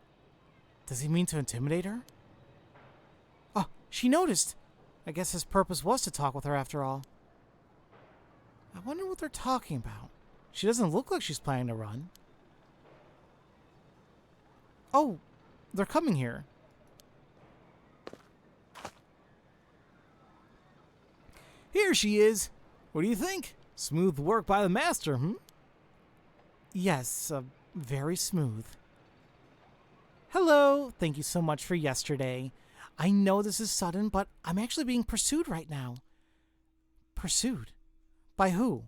Does he mean to intimidate her? Oh, she noticed. I guess his purpose was to talk with her after all. I wonder what they're talking about. She doesn't look like she's planning to run. Oh, they're coming here. Here she is. What do you think? Smooth work by the master, hmm? Yes, very smooth. Hello. Thank you so much for yesterday. I know this is sudden, but I'm actually being pursued right now. Pursued? By who?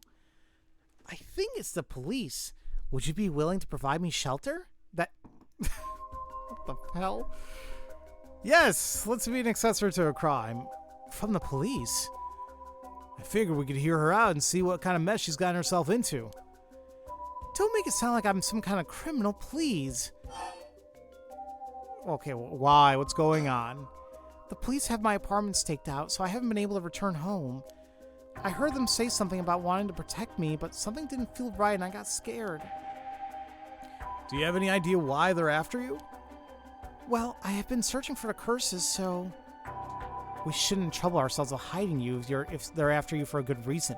I think it's the police. Would you be willing to provide me shelter? That... What the hell? Yes, let's be an accessory to a crime. From the police? I figured we could hear her out and see what kind of mess she's gotten herself into. Don't make it sound like I'm some kind of criminal, please. Okay, well, why? What's going on? The police have my apartment staked out, so I haven't been able to return home. I heard them say something about wanting to protect me, but something didn't feel right and I got scared. Do you have any idea why they're after you? Well, I have been searching for the curses, so... We shouldn't trouble ourselves with hiding you if they're after you for a good reason.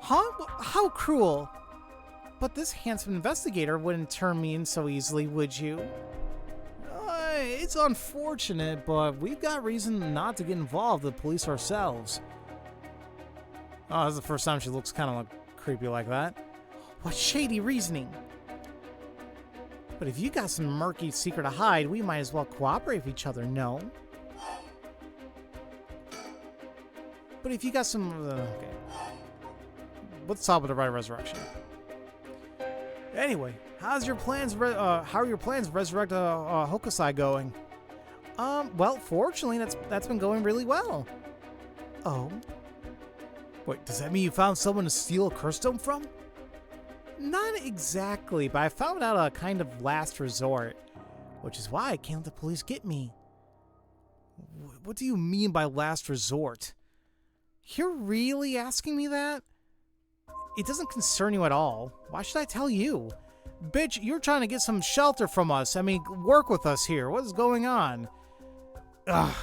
Huh? How cruel! But this handsome investigator wouldn't turn me in so easily, would you? It's unfortunate, but we've got reason not to get involved with the police ourselves. Oh, this is the first time she looks kind of creepy like that. What shady reasoning! But if you got some murky secret to hide, we might as well cooperate with each other, no? But if you got some... okay. Let's talk about the right resurrection. Anyway, how are your plans to resurrect Hokusai going? Well, fortunately, that's been going really well. Oh? Wait, does that mean you found someone to steal a curse stone from? Not exactly, but I found out a kind of last resort, which is why I can't let the police get me. What do you mean by last resort? You're really asking me that? It doesn't concern you at all. Why should I tell you? Bitch, you're trying to get some shelter from us. I mean, work with us here. What is going on? Ugh.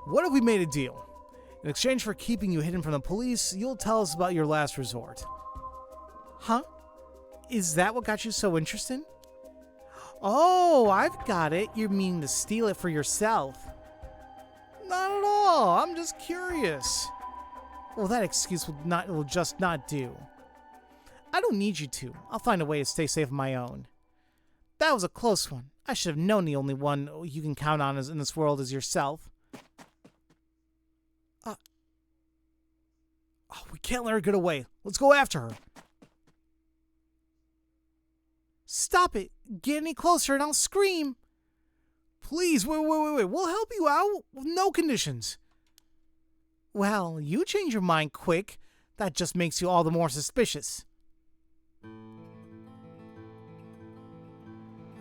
What if we made a deal? In exchange for keeping you hidden from the police, you'll tell us about your last resort. Huh? Is that what got you so interested? Oh, I've got it. You're meaning to steal it for yourself. Not at all. I'm just curious. Well, that excuse will just not do. I don't need you to. I'll find a way to stay safe on my own. That was a close one. I should have known the only one you can count on in this world is yourself. Oh, we can't let her get away. Let's go after her. Stop it. Get any closer and I'll scream. Please, wait. We'll help you out with no conditions. Well, you change your mind quick. That just makes you all the more suspicious.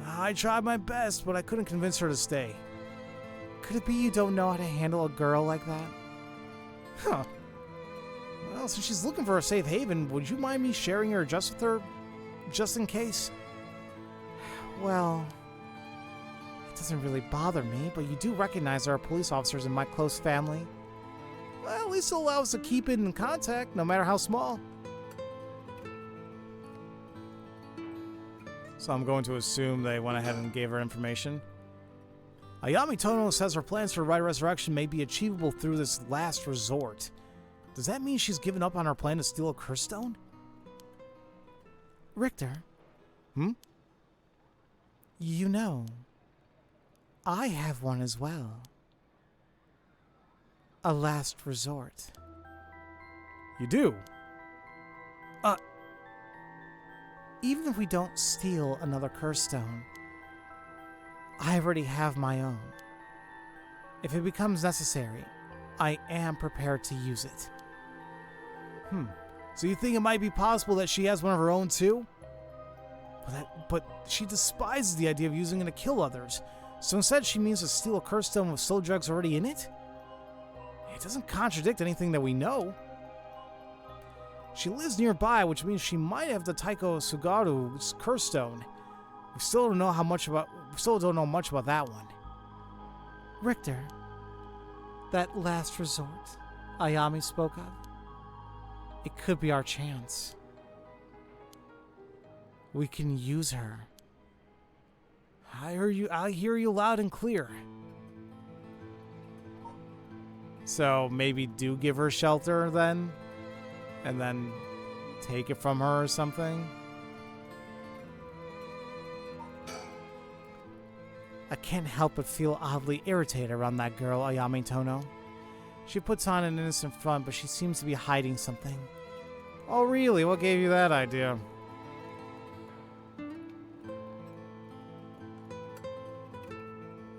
I tried my best, but I couldn't convince her to stay. Could it be you don't know how to handle a girl like that? Huh. Well, since she's looking for a safe haven, would you mind me sharing your address with her, just in case? Well, it doesn't really bother me, but you do recognize there are police officers in my close family. Well, at least it allows us to keep in contact, no matter how small. So I'm going to assume they went ahead and gave her information. Ayami Tono says her plans for right resurrection may be achievable through this last resort. Does that mean she's given up on her plan to steal a curse stone? Richter? You know, I have one as well. A last resort. You do? Even if we don't steal another curse stone, I already have my own. If it becomes necessary, I am prepared to use it. So you think it might be possible that she has one of her own too? But she despises the idea of using it to kill others. So instead she means to steal a curse stone with soul drugs already in it? It doesn't contradict anything that we know. She lives nearby, which means she might have the Taiko Sugaru's curse stone. We still don't know much about that one. Richter, that last resort Ayami spoke of, it could be our chance. We can use her. I hear you loud and clear. So maybe do give her shelter then? And then take it from her or something? I can't help but feel oddly irritated around that girl, Ayami Tono. She puts on an innocent front, but she seems to be hiding something. Oh really? What gave you that idea?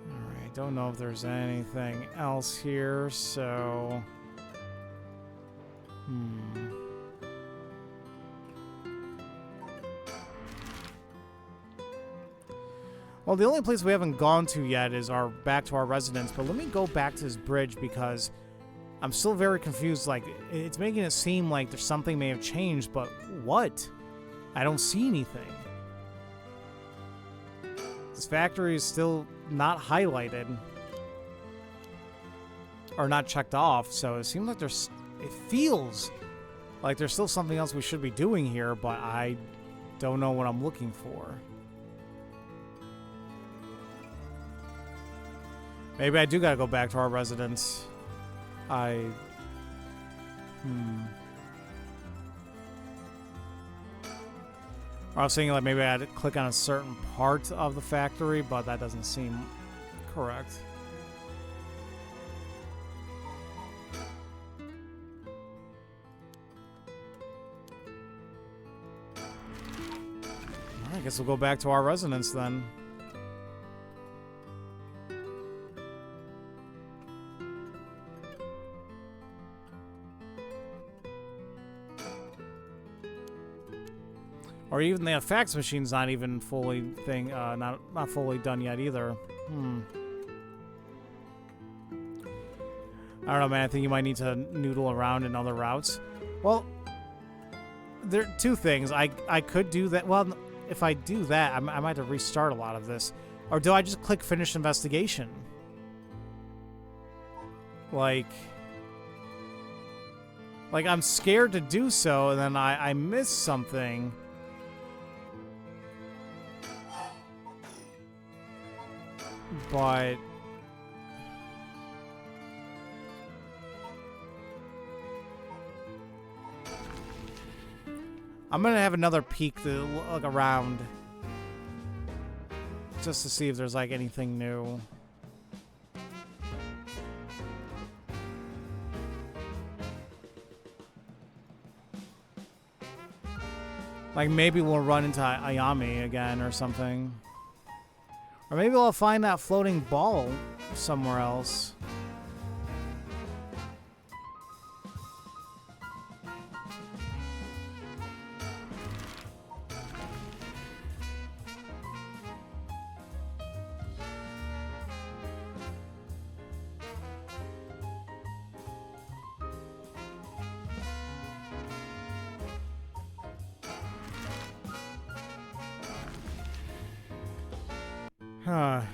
Alright, don't know if there's anything else here, so... Well, the only place we haven't gone to yet is back to our residence, but let me go back to this bridge because I'm still very confused. Like, it's making it seem like there's something may have changed, but what? I don't see anything. This factory is still not highlighted or not checked off, so it seems like it feels like there's still something else we should be doing here, but I don't know what I'm looking for. Maybe I do gotta go back to our residence. Or I was thinking like maybe I had to click on a certain part of the factory, but that doesn't seem correct. I guess we'll go back to our residence then. Or even the fax machine's not even fully not fully done yet either. I don't know, man. I think you might need to noodle around in other routes. Well, there are two things. I could do that. Well, if I do that, I might have to restart a lot of this. Or do I just click finish investigation? Like I'm scared to do so, and then I miss something. But I'm gonna have another peek to look around just to see if there's like anything new. Like maybe we'll run into Ayami again or something. Or maybe I'll find that floating ball somewhere else.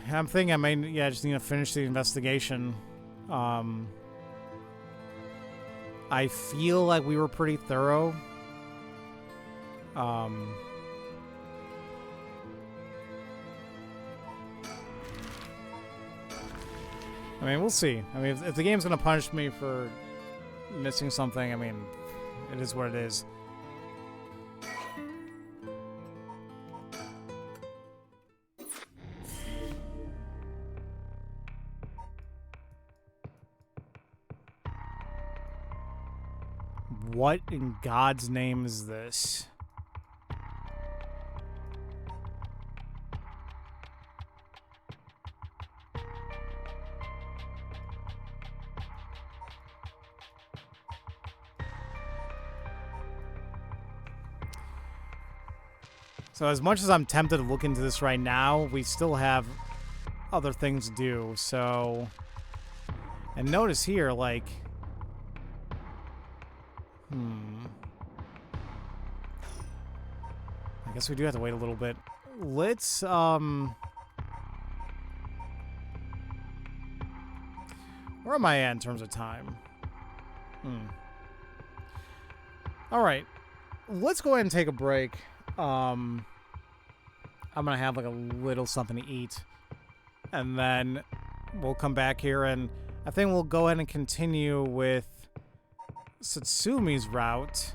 I'm thinking I may, just need to finish the investigation. I feel like we were pretty thorough. I mean, we'll see. I mean, if the game's gonna punish me for missing something, I mean, it is what it is. What in God's name is this? So as much as I'm tempted to look into this right now, we still have other things to do, so... And notice here, like... I guess we do have to wait a little bit. Let's, Where am I at in terms of time? Alright. Let's go ahead and take a break. I'm gonna have, like, a little something to eat. And then we'll come back here, and I think we'll go ahead and continue with Satsumi's route.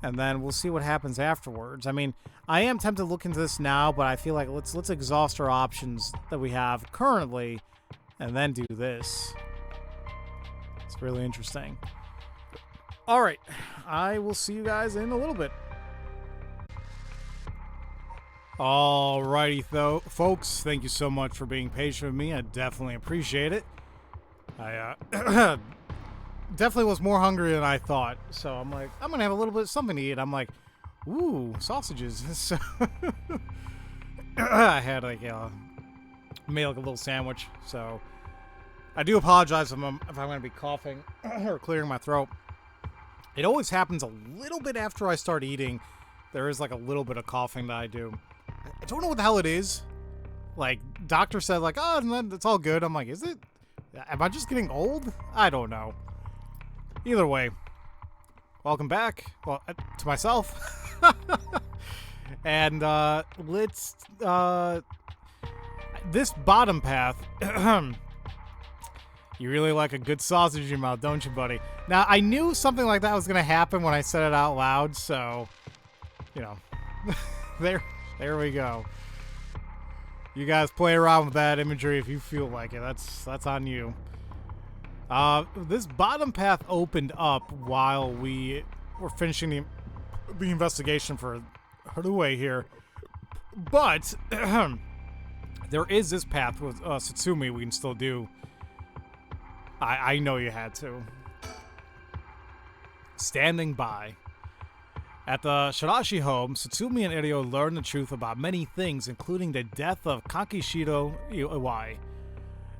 And then we'll see what happens afterwards. I mean, I am tempted to look into this now, but I feel like let's exhaust our options that we have currently, and then do this. It's really interesting. All right, I will see you guys in a little bit. Alrighty, though, folks. Thank you so much for being patient with me. I definitely appreciate it. I definitely was more hungry than I thought, so I'm like, I'm gonna have a little bit of something to eat. I'm like, ooh, sausages. So I had like made like a little sandwich. So I do apologize if I'm gonna be coughing or clearing my throat. It always happens a little bit after I start eating. There is like a little bit of coughing that I do. I don't know what the hell it is. Like, doctor said, like, oh, it's all good. I'm like, is it? Am I just getting old? I don't know. Either way, welcome back. Well, to myself. And let's this bottom path. You really like a good sausage in your mouth, don't you, buddy? Now, I knew something like that was gonna happen when I said it out loud, so you know, there we go. You guys play around with that imagery if you feel like it. That's on you. This bottom path opened up while we were finishing the investigation for Haruwe here. But there is this path with Satsumi we can still do. I know you had to. Standing by. At the Shirashi home, Satsumi and Iryo learn the truth about many things, including the death of Kakishiro Iwai.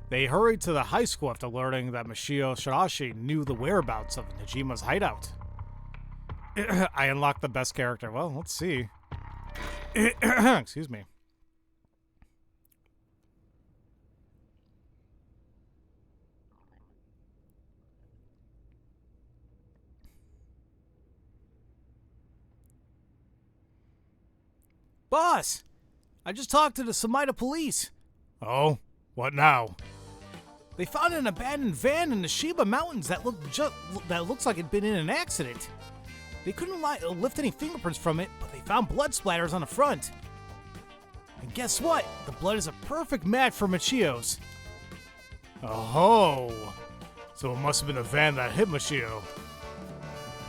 They hurried to the high school after learning that Mashio Shirashi knew the whereabouts of Nejima's hideout. I unlocked the best character. Well, let's see. Excuse me. Boss! I just talked to the Samaida police. Oh? What now? They found an abandoned van in the Shiba Mountains that looks like it'd been in an accident. They couldn't lift any fingerprints from it, but they found blood splatters on the front. And guess what? The blood is a perfect match for Machio's. Oh, so it must have been a van that hit Machio.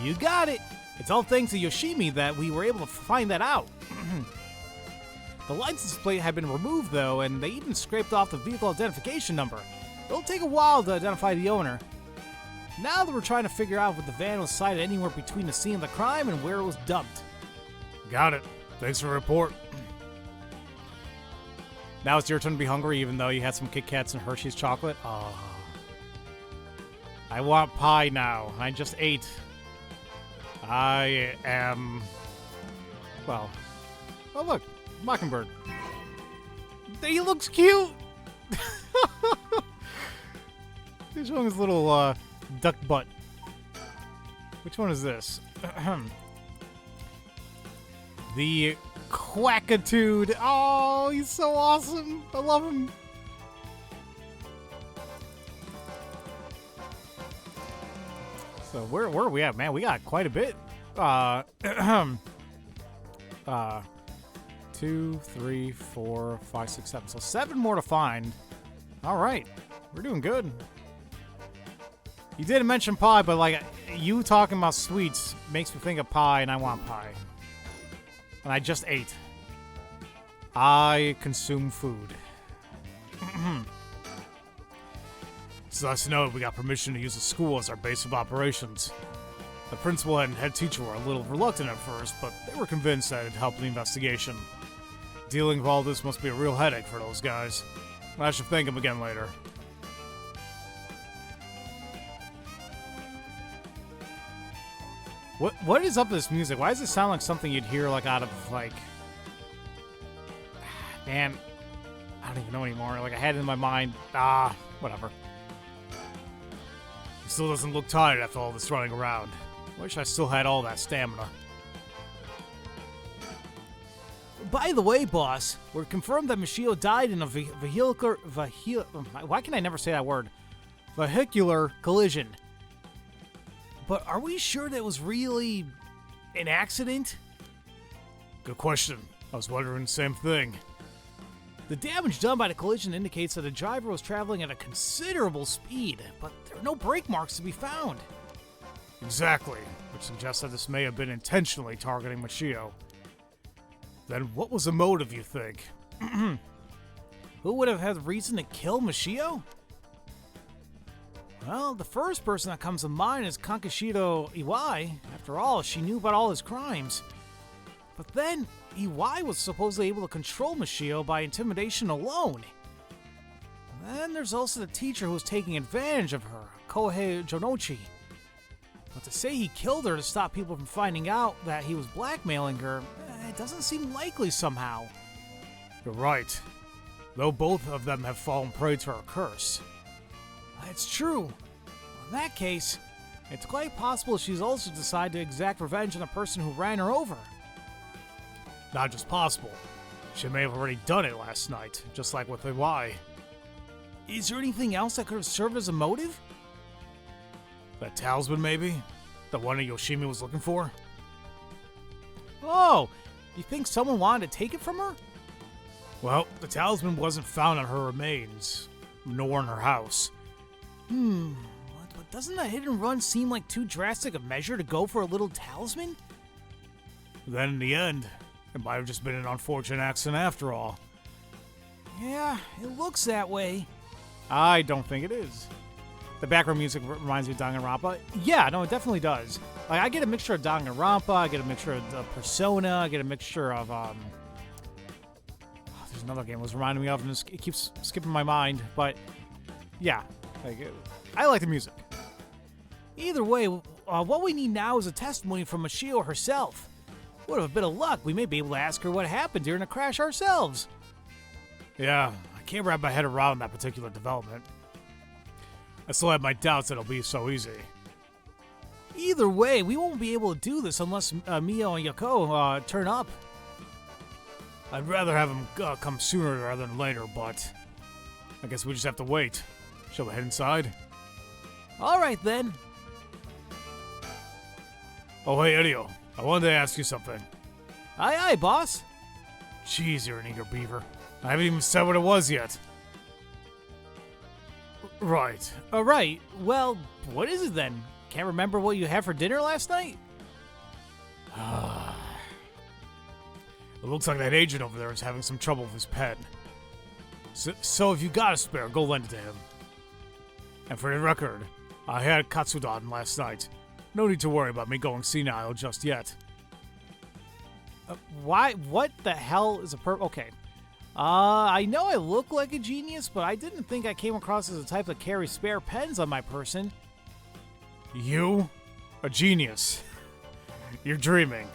You got it. It's all thanks to Yoshimi that we were able to find that out. The license plate had been removed, though, and they even scraped off the vehicle identification number. It'll take a while to identify the owner. Now that we're trying to figure out if the van was sighted anywhere between the scene of the crime and where it was dumped. Got it. Thanks for the report. Now it's your turn to be hungry, even though you had some Kit Kats and Hershey's chocolate. Oh. I want pie now. I just ate. I am... Well... Oh, look. Mockingbird. He looks cute! He's showing his little duck butt. Which one is this? The Quackitude. Oh, he's so awesome. I love him. So where are we at, man? We got quite a bit. 2, 3, 4, 5, 6, 7. So 7 more to find. All right, we're doing good. You didn't mention pie, but like you talking about sweets makes me think of pie, and I want pie. And I just ate. I consume food. It's nice to know we got permission to use the school as our base of operations. The principal and head teacher were a little reluctant at first, but they were convinced that it'd help the investigation. Dealing with all this must be a real headache for those guys. I should thank them again later. What is up with this music? Why does it sound like something you'd hear like out of like... Man, I don't even know anymore. Like I had it in my mind. Whatever. He still doesn't look tired after all this running around. Wish I still had all that stamina. By the way, boss, we're confirmed that Michio died in a why can I never say that word? Vehicular collision. But are we sure that was really an accident? Good question. I was wondering the same thing. The damage done by the collision indicates that the driver was traveling at a considerable speed, but there are no brake marks to be found. Exactly, which suggests that this may have been intentionally targeting Michio. Then what was the motive, you think? Who would have had reason to kill Michio? Well, the first person that comes to mind is Kankashiro Iwai. After all, she knew about all his crimes. But then, Iwai was supposedly able to control Michio by intimidation alone. Then there's also the teacher who was taking advantage of her, Kohei Jonochi. But to say he killed her to stop people from finding out that he was blackmailing her, it doesn't seem likely somehow. You're right. Though both of them have fallen prey to her curse. That's true. In that case, it's quite possible she's also decided to exact revenge on the person who ran her over. Not just possible. She may have already done it last night, just like with Iwai. Is there anything else that could have served as a motive? That talisman, maybe? The one that Yoshimi was looking for? Oh, you think someone wanted to take it from her? Well, the talisman wasn't found on her remains, nor in her house. But doesn't that hit and run seem like too drastic a measure to go for a little talisman? Then in the end, it might have just been an unfortunate accident after all. Yeah, it looks that way. I don't think it is. The background music reminds me of Danganronpa. Yeah, no, it definitely does. Like, I get a mixture of Danganronpa, I get a mixture of Persona, I get a mixture of, there's another game it was reminding me of, and it keeps skipping my mind, but, yeah. Like, I like the music. Either way, what we need now is a testimony from Michio herself. With a bit of luck, we may be able to ask her what happened during the crash ourselves. Yeah, I can't wrap my head around that particular development. I still have my doubts that it'll be so easy. Either way, we won't be able to do this unless Mio and Yako turn up. I'd rather have them come sooner rather than later, but I guess we just have to wait. Shall we head inside? All right, then. Oh, hey, Edio. I wanted to ask you something. Aye, boss. Jeez, you're an eager beaver. I haven't even said what it was yet. Right. Right. Well, what is it then? Can't remember what you had for dinner last night? It looks like that agent over there is having some trouble with his pen. So if you got a spare, go lend it to him. And for the record, I had Katsudon last night. No need to worry about me going senile just yet. Why? What the hell is a Okay. I know I look like a genius, but I didn't think I came across as the type that carries spare pens on my person. You? A genius. You're dreaming.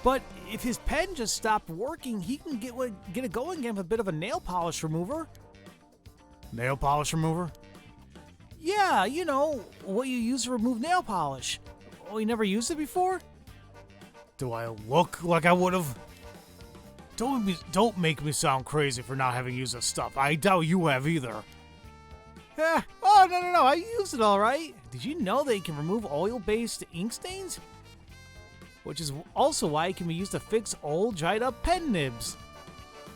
But if his pen just stopped working, he can get it going again with a bit of a nail polish remover. Nail polish remover? Yeah, you know, what you use to remove nail polish. Oh, you never used it before? Do I look like I would've? Don't make me sound crazy for not having used this stuff. I doubt you have either. Oh, no, I used it all right. Did you know that it can remove oil-based ink stains? Which is also why it can be used to fix old, dried-up pen nibs.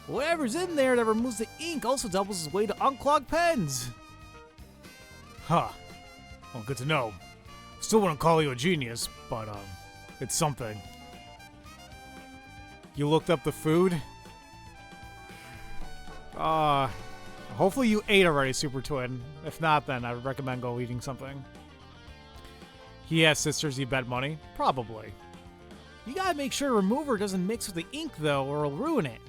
Whatever's in there that removes the ink also doubles as a way to unclog pens. Huh. Well, good to know. Still wouldn't call you a genius, but, it's something. You looked up the food? Hopefully you ate already, Super Twin. If not, then I would recommend go eating something. He has sisters, you bet money? Probably. You gotta make sure the remover doesn't mix with the ink, though, or it'll ruin it.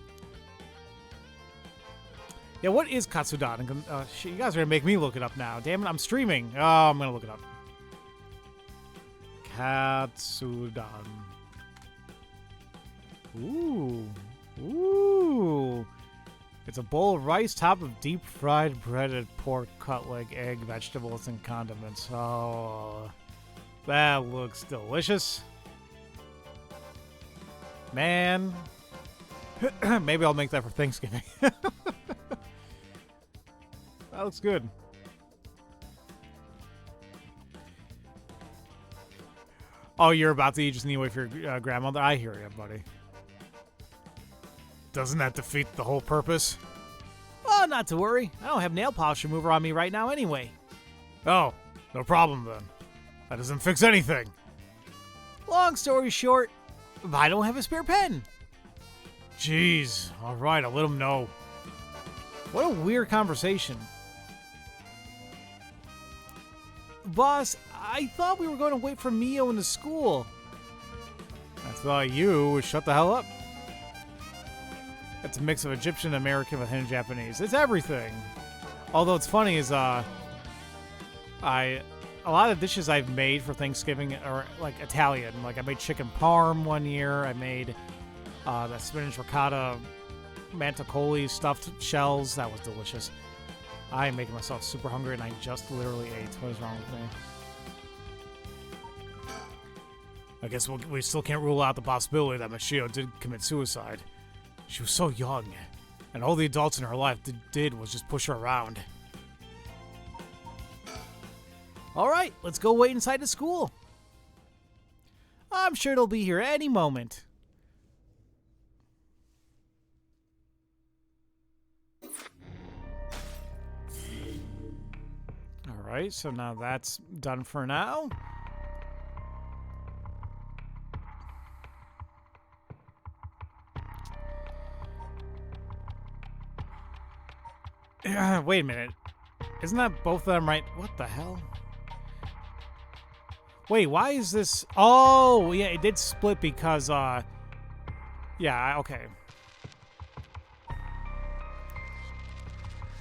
Yeah, what is Katsudan? Shit, you guys are gonna make me look it up now. Damn it, I'm streaming. Oh, I'm gonna look it up. Katsudan. Ooh. Ooh. It's a bowl of rice topped with deep fried breaded pork, cut leg, egg, vegetables, and condiments. Oh, that looks delicious. Man. Maybe I'll make that for Thanksgiving. That looks good. Oh, you're about to eat just anyway for your grandmother? I hear you, buddy. Doesn't that defeat the whole purpose? Oh, not to worry. I don't have nail polish remover on me right now anyway. Oh, no problem then. That doesn't fix anything. Long story short, I don't have a spare pen. Jeez. Alright, I'll let him know. What a weird conversation. Boss, I thought we were going to wait for Mio in the school. I thought you would shut the hell up. It's a mix of Egyptian, American with hidden Japanese. It's everything. Although it's funny is a lot of dishes I've made for Thanksgiving are like Italian. Like I made chicken parm one year. I made the spinach ricotta mantecoli stuffed shells. That was delicious. I am making myself super hungry, and I just literally ate. What is wrong with me? I guess we still can't rule out the possibility that Michio did commit suicide. She was so young, and all the adults in her life did was just push her around. Alright, let's go wait inside the school. I'm sure they'll be here any moment. Alright, so now that's done for now. Wait a minute. Isn't that both of them right? What the hell? Wait, why is this... Oh, yeah, it did split because, yeah, okay.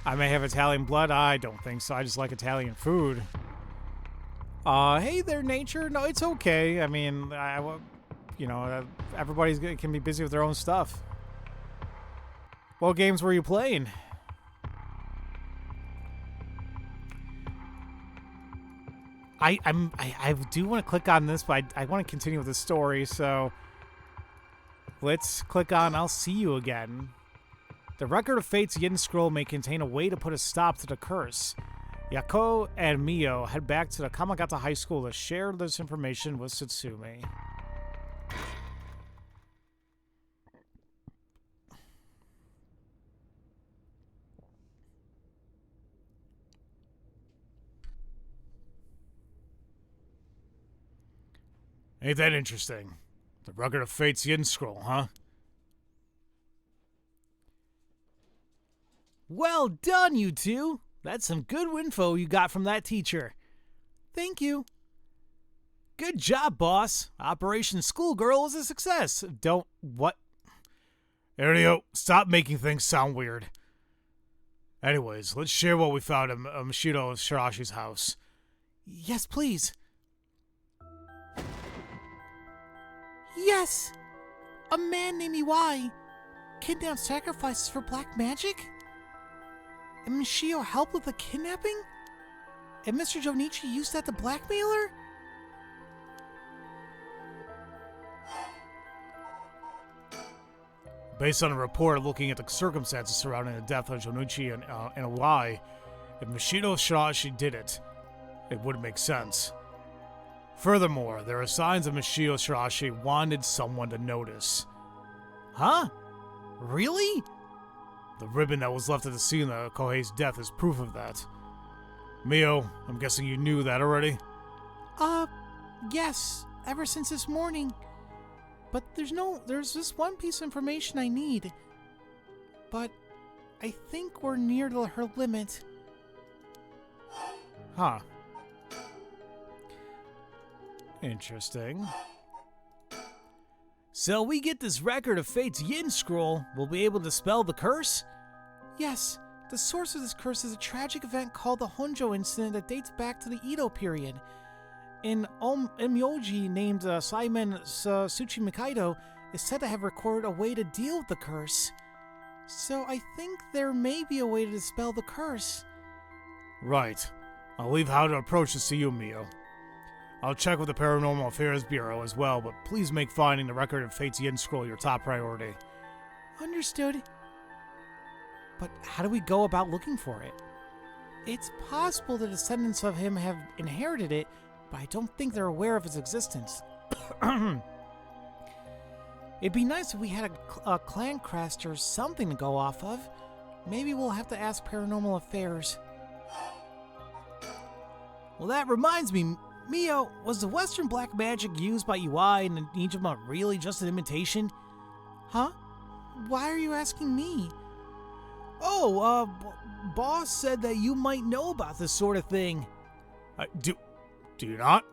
I may have Italian blood. I don't think so. I just like Italian food. Hey there, nature. No, it's okay. I mean, you know, everybody can be busy with their own stuff. What games were you playing? I do want to click on this, but I want to continue with the story, so let's click on I'll see you again. The Record of Fate's Yin Scroll may contain a way to put a stop to the curse. Yako and Mio head back to the Kamagata High School to share this information with Satsumi. Ain't that interesting? The Record of Fate's Yin Scroll, huh? Well done, you two! That's some good info you got from that teacher. Thank you. Good job, boss. Operation Schoolgirl is a success. What? Ario, stop making things sound weird. Anyways, let's share what we found at Mashido Shirashi's house. Yes, please. Yes! A man named Iwai kidnapped sacrifices for black magic? And Michio helped with the kidnapping? And Mr. Jonichi used that to blackmail her? Based on a report looking at the circumstances surrounding the death of Jonichi and Iwai, if Mashido Shirashi did it, it would make sense. Furthermore, there are signs that Michio Shirashi wanted someone to notice. Huh? Really? The ribbon that was left at the scene of Kohei's death is proof of that. Mio, I'm guessing you knew that already? Yes, ever since this morning. But there's just one piece of information I need. But I think we're near to her limit. Huh. Interesting. So we get this record of Fate's Yin scroll, we'll be able to dispel the curse? Yes, the source of this curse is a tragic event called the Honjo incident that dates back to the Edo period. An Emyoji named Simon Suchi Mikaido is said to have recorded a way to deal with the curse. So I think there may be a way to dispel the curse. Right. I'll leave how to approach this to you, Mio. I'll check with the Paranormal Affairs Bureau as well, but please make finding the record of Fate's Yin Scroll your top priority. Understood. But how do we go about looking for it? It's possible the descendants of him have inherited it, but I don't think they're aware of its existence. It'd be nice if we had a clan crest or something to go off of. Maybe we'll have to ask Paranormal Affairs. Well, that reminds me, Mio, was the Western black magic used by UI and Nijima really just an imitation? Huh? Why are you asking me? Oh, boss said that you might know about this sort of thing. Do you not?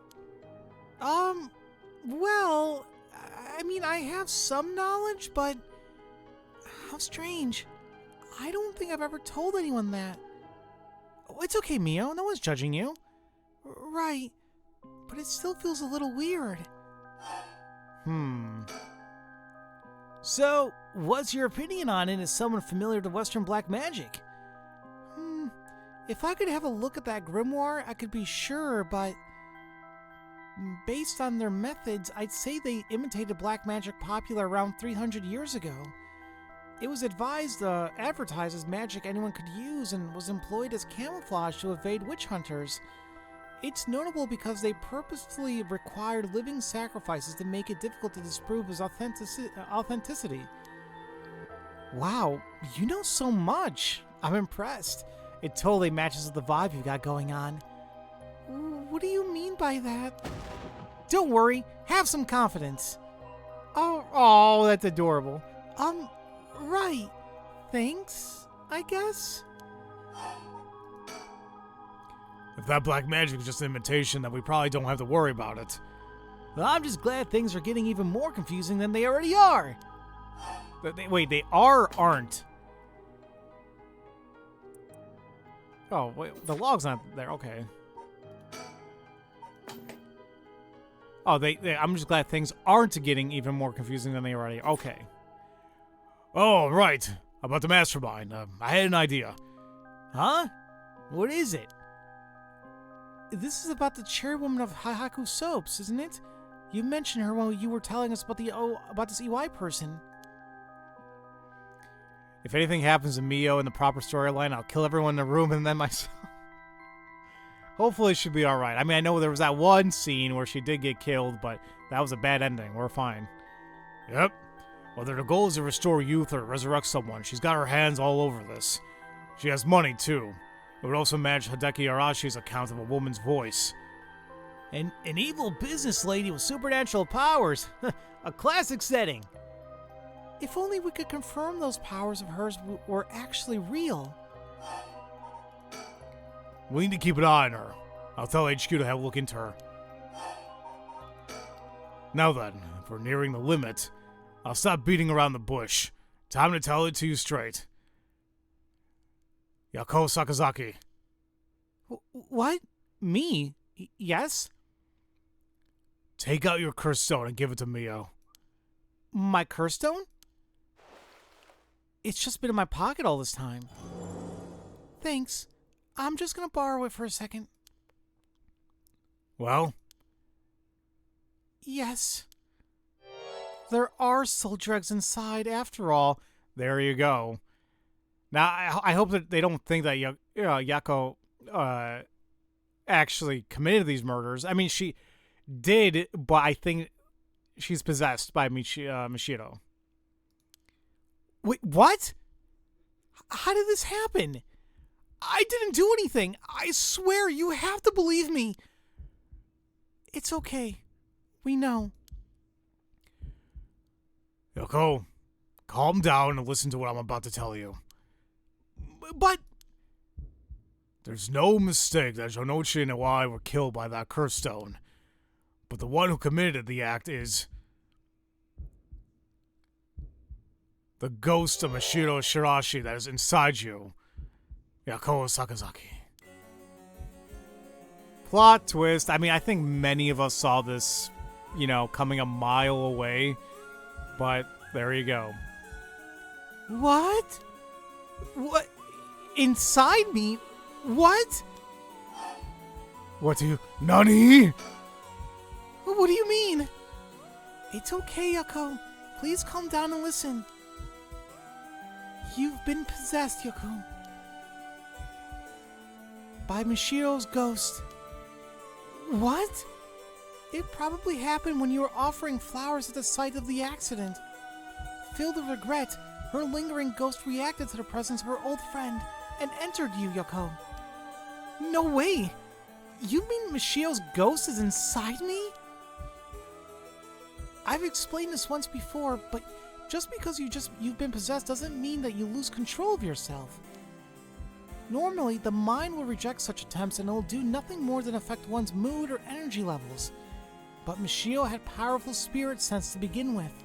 Well, I mean, I have some knowledge, but how strange. I don't think I've ever told anyone that. Oh, it's okay, Mio. No one's judging you. Right, but it still feels a little weird. So, what's your opinion on it as someone familiar to Western black magic? If I could have a look at that grimoire, I could be sure, but based on their methods, I'd say they imitated black magic popular around 300 years ago. It was advertised as magic anyone could use and was employed as camouflage to evade witch hunters. It's notable because they purposefully required living sacrifices to make it difficult to disprove its authenticity. Wow, you know so much. I'm impressed. It totally matches with the vibe you've got going on. What do you mean by that? Don't worry, have some confidence. Oh, that's adorable. Right. Thanks, I guess? If that black magic is just an imitation, then we probably don't have to worry about it. Well, I'm just glad things are getting even more confusing than they already are. Wait, they aren't. Oh, wait, the log's not there. Okay. Oh, I'm just glad things aren't getting even more confusing than they already. Okay. Oh, right. About the mastermind. I had an idea. Huh? What is it? This is about the chairwoman of Haihaku Soaps, isn't it? You mentioned her when you were telling us about about this EY person. If anything happens to Mio in the proper storyline, I'll kill everyone in the room and then myself. Hopefully it should be alright. I mean, I know there was that one scene where she did get killed, but that was a bad ending. We're fine. Yep. Whether the goal is to restore youth or resurrect someone, she's got her hands all over this. She has money, too. It would also match Hideki Arashi's account of a woman's voice. An evil business lady with supernatural powers. A classic setting. If only we could confirm those powers of hers were actually real. We need to keep an eye on her. I'll tell HQ to have a look into her. Now then, if we're nearing the limit, I'll stop beating around the bush. Time to tell it to you straight. Yako Sakazaki. What? Me? Yes? Take out your curse stone and give it to Mio. My curse stone? It's just been in my pocket all this time. Thanks. I'm just gonna borrow it for a second. Well? Yes. There are soul drugs inside after all. There you go. Now, I hope that they don't think that Yako actually committed these murders. I mean, she did, but I think she's possessed by Mishiro. Wait, what? How did this happen? I didn't do anything. I swear, you have to believe me. It's okay. We know. Yoko, calm down and listen to what I'm about to tell you. But... There's no mistake that Jonochi and Iwai were killed by that curse stone. but the one who committed the act is the ghost of Mashiro Shirashi that is inside you, Yakoa Sakazaki. Plot twist. I mean, I think many of us saw this, coming a mile away, but there you go. What? What? Inside me? What? What do you... Nani? What do you mean? It's okay, Yako. Please calm down and listen. You've been possessed, Yako. By Mashiro's ghost. What? It probably happened when you were offering flowers at the site of the accident. Filled with regret, her lingering ghost reacted to the presence of her old friend and entered you, Yoko. No way! You mean Mashiro's ghost is inside me? I've explained this once before, but just because you've been possessed doesn't mean that you lose control of yourself. Normally, the mind will reject such attempts and it will do nothing more than affect one's mood or energy levels. But Mashiro had powerful spirit sense to begin with.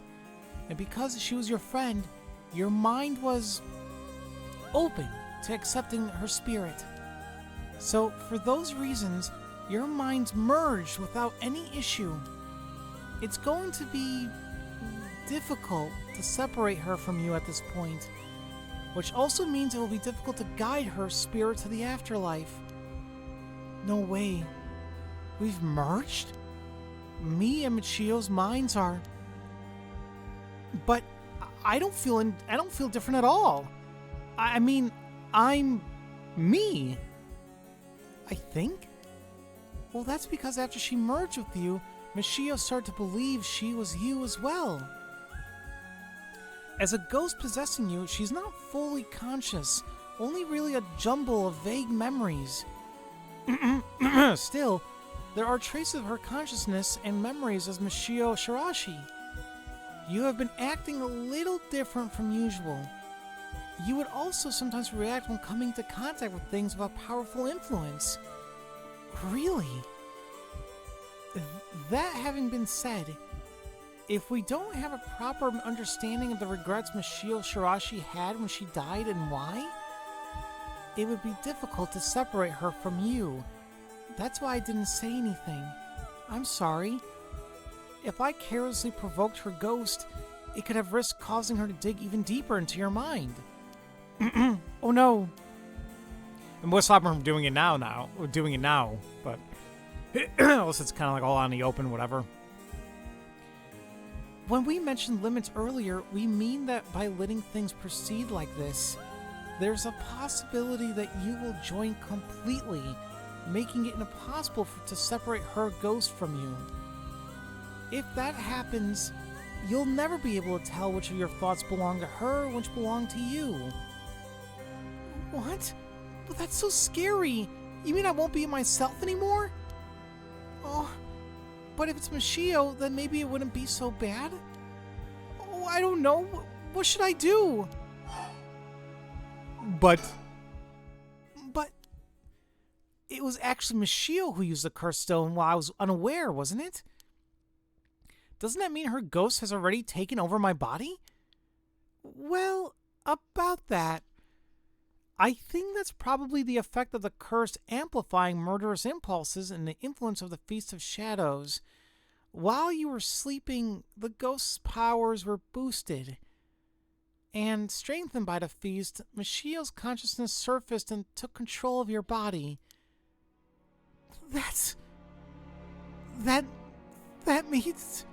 And because she was your friend, your mind was open to accepting her spirit. So, for those reasons, your minds merged without any issue. It's going to be difficult to separate her from you at this point, which also means it will be difficult to guide her spirit to the afterlife. No way. We've merged? Me and Michio's minds are... But I don't feel different at all. I mean, I'm me. I think? Well, that's because after she merged with you, Michio started to believe she was you as well. As a ghost possessing you, she's not fully conscious, only really a jumble of vague memories. Still, there are traces of her consciousness and memories as Mashiro Shirashi. You have been acting a little different from usual. You would also sometimes react when coming into contact with things with a powerful influence. Really? That having been said, if we don't have a proper understanding of the regrets Mashiro Shirashi had when she died and why, it would be difficult to separate her from you. That's why I didn't say anything. I'm sorry. If I carelessly provoked her ghost, it could have risked causing her to dig even deeper into your mind. Oh no. And what's stopping her from doing it now, but unless it's kind of like all on the open, whatever. When we mentioned limits earlier, we mean that by letting things proceed like this, there's a possibility that you will join completely, making it impossible to separate her ghost from you. If that happens, you'll never be able to tell which of your thoughts belong to her and which belong to you. What? But that's so scary. You mean I won't be myself anymore? Oh, but if it's Mashio, then maybe it wouldn't be so bad? Oh, I don't know. What should I do? But it was actually Mashio who used the cursed stone while I was unaware, wasn't it? Doesn't that mean her ghost has already taken over my body? Well, about that, I think that's probably the effect of the curse amplifying murderous impulses and the influence of the Feast of Shadows. While you were sleeping, the ghost's powers were boosted. And strengthened by the feast, Mashio's consciousness surfaced and took control of your body. That means...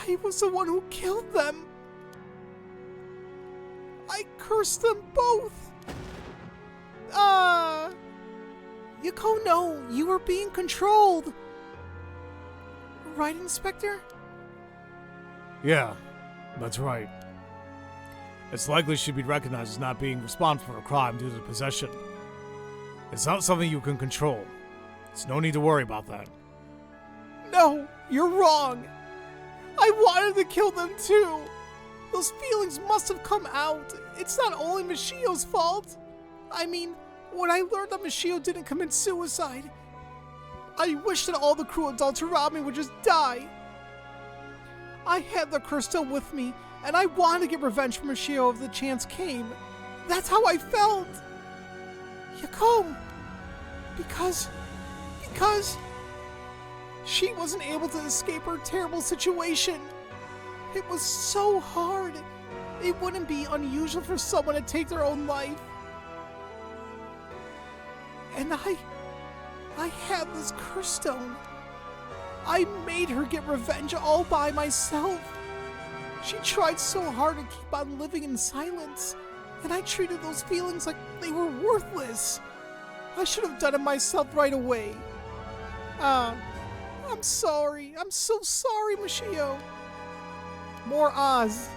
I was the one who killed them. I cursed them both. Yako, no, you were being controlled. Right, Inspector? Yeah, that's right. It's likely she'd be recognized as not being responsible for a crime due to possession. It's not something you can control. There's no need to worry about that. No, you're wrong. I wanted to kill them too. Those feelings must have come out. It's not only Mashio's fault. I mean, when I learned that Mashio didn't commit suicide, I wish that all the crew adults around me would just die. I had the curse stone with me, and I wanted to get revenge for Michio if the chance came. That's how I felt. Yako, because she wasn't able to escape her terrible situation. It was so hard. It wouldn't be unusual for someone to take their own life. And I had this curse stone. I made her get revenge all by myself. She tried so hard to keep on living in silence, and I treated those feelings like they were worthless. I should have done it myself right away. I'm sorry. I'm so sorry, Michio. More Oz.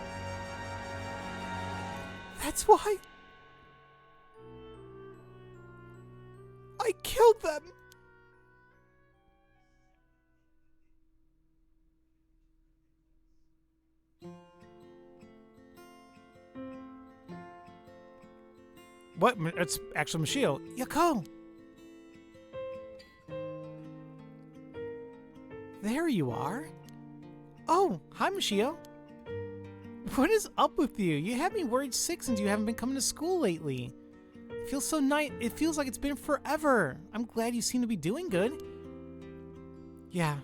That's why I killed them. What? It's actually Michio. Yako! There you are. Oh, hi, Michio. What is up with you? You have me worried sick since you haven't been coming to school lately. It feels so nice. It feels like it's been forever. I'm glad you seem to be doing good. Yeah.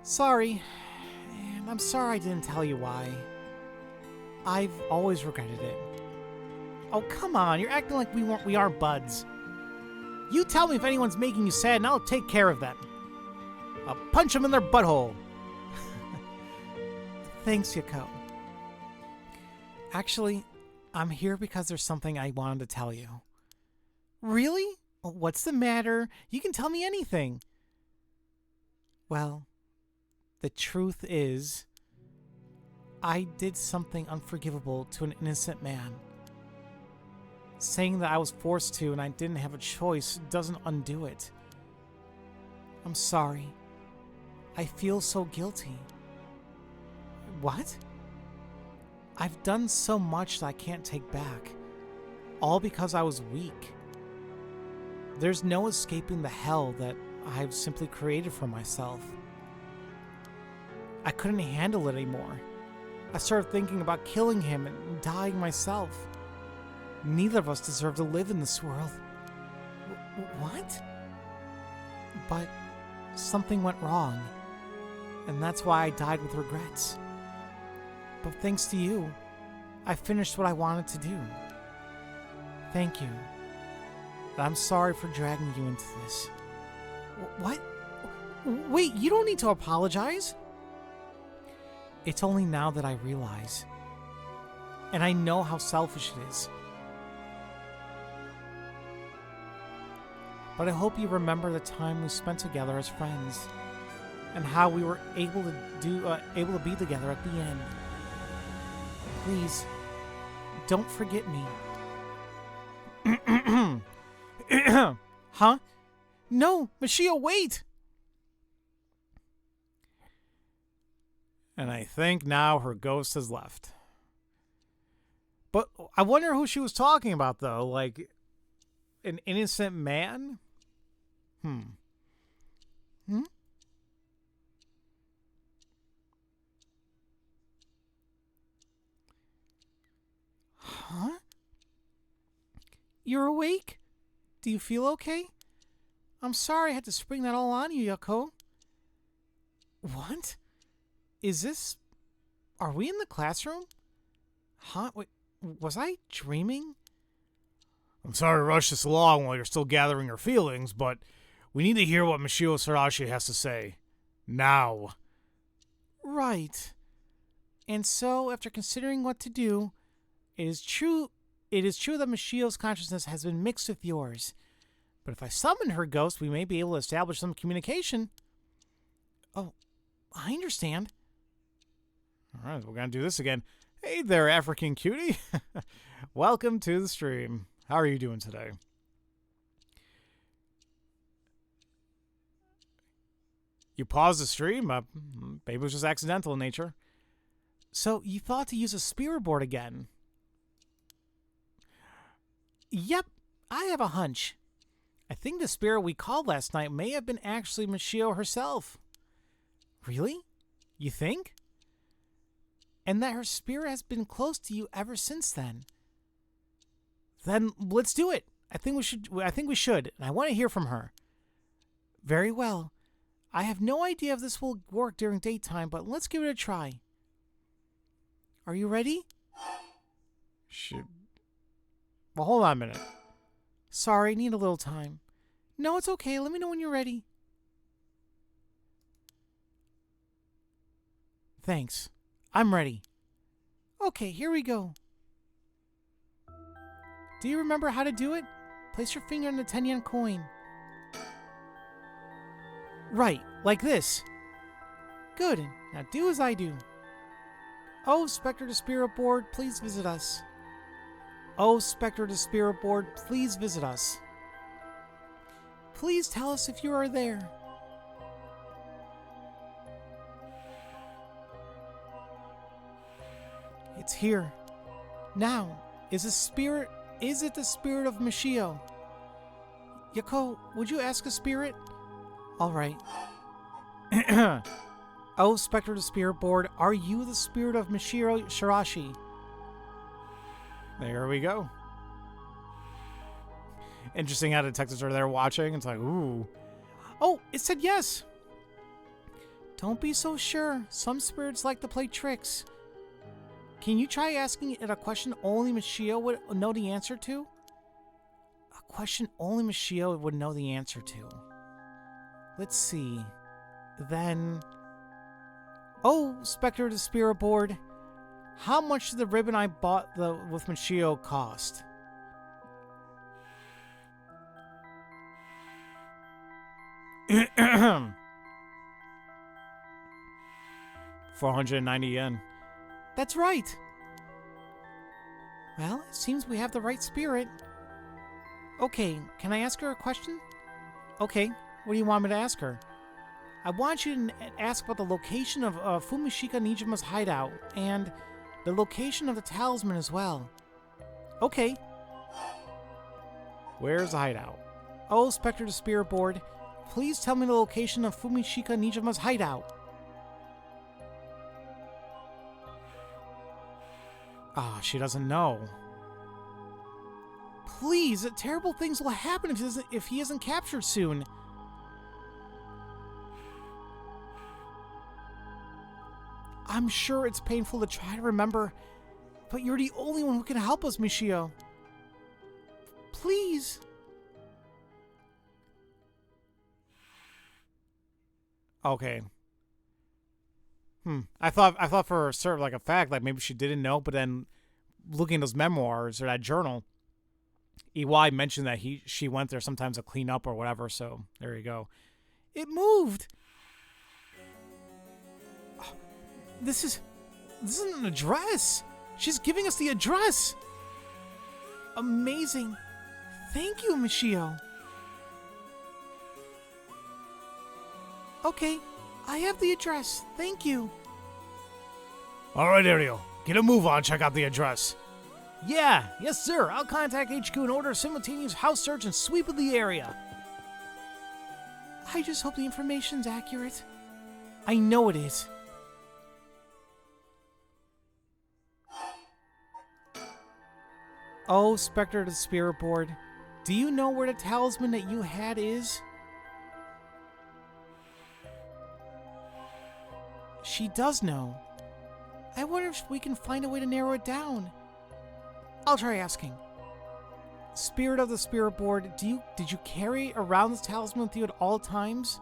Sorry. And I'm sorry I didn't tell you why. I've always regretted it. Oh, come on. You're acting like we aren't buds. You tell me if anyone's making you sad and I'll take care of them. I'll punch them in their butthole. Thanks, Yako. Actually, I'm here because there's something I wanted to tell you. Really? What's the matter? You can tell me anything. Well, the truth is, I did something unforgivable to an innocent man. Saying that I was forced to and I didn't have a choice doesn't undo it. I'm sorry. I feel so guilty. What? I've done so much that I can't take back. All because I was weak. There's no escaping the hell that I've simply created for myself. I couldn't handle it anymore. I started thinking about killing him and dying myself. Neither of us deserve to live in this world. What? But something went wrong, and that's why I died with regrets. But thanks to you, I finished what I wanted to do. Thank you. But I'm sorry for dragging you into this. What? Wait, you don't need to apologize. It's only now that I realize. And I know how selfish it is. But I hope you remember the time we spent together as friends, and how we were able to be together at the end. Please, don't forget me. Huh? No, Michio, wait! And I think now her ghost has left. But I wonder who she was talking about, though. Like, an innocent man? Hmm? Huh? You're awake? Do you feel okay? I'm sorry I had to spring that all on you, Yako. What? Is this... Are we in the classroom? Huh? Wait, was I dreaming? I'm sorry to rush this along while you're still gathering your feelings, but we need to hear what Michio Sarashi has to say. Now. Right. And so, after considering what to do, it is true that Michio's consciousness has been mixed with yours. But if I summon her ghost, we may be able to establish some communication. Oh, I understand. All right, we're going to do this again. Hey there, African cutie. Welcome to the stream. How are you doing today? You paused the stream? Maybe it was just accidental in nature. So, you thought to use a spirit board again? Yep, I have a hunch. I think the spirit we called last night may have been actually Michio herself. Really? You think? And that her spirit has been close to you ever since then. Then let's do it. I think we should. And I want to hear from her. Very well. I have no idea if this will work during daytime, but let's give it a try. Are you ready? Well, hold on a minute. Sorry, need a little time. No, it's okay. Let me know when you're ready. Thanks. I'm ready. Okay, here we go. Do you remember how to do it? Place your finger on the 10-yen coin. Right, like this. Good. Now do as I do. Oh, Spectre to Spirit Board, please visit us. Oh, Spectre to Spirit Board, please visit us. Please tell us if you are there. It's here. Now, is it the spirit of Michio? Yako, would you ask a spirit? All right. Oh, Spectre to Spirit Board, are you the spirit of Michio Shirashi? There we go. Interesting how detectives are there watching. It's like, ooh. Oh, it said yes. Don't be so sure. Some spirits like to play tricks. Can you try asking it a question only Michio would know the answer to? A question only Michio would know the answer to. Let's see. Then... Oh, Spectre to Spirit Board. How much did the ribbon I bought with Michio cost? $490. That's right. Well, it seems we have the right spirit. Okay, can I ask her a question? Okay, what do you want me to ask her? I want you to ask about the location of Fumishika Nijima's hideout and the location of the talisman as well. Okay. Where's the hideout? Oh, Spectre to Spirit Board, please tell me the location of Fumishika Nijima's hideout. Ah, she doesn't know. Please, terrible things will happen if he isn't captured soon. I'm sure it's painful to try to remember, but you're the only one who can help us, Michio. Please. Okay. I thought for sort of like a fact, like maybe she didn't know, but then looking at those memoirs or that journal, EY mentioned that she went there sometimes to clean up or whatever. So there you go. It moved. Oh, this isn't an address. She's giving us the address. Amazing. Thank you, Michio. Okay, I have the address. Thank you. All right, Ariel. Get a move on. Check out the address. Yeah, yes, sir. I'll contact HQ and order a simultaneous house search and sweep of the area. I just hope the information's accurate. I know it is. Oh, Spectre to the Spirit Board, do you know where the talisman that you had is? She does know. I wonder if we can find a way to narrow it down. I'll try asking. Spirit of the Spirit Board, did you carry around this talisman with you at all times?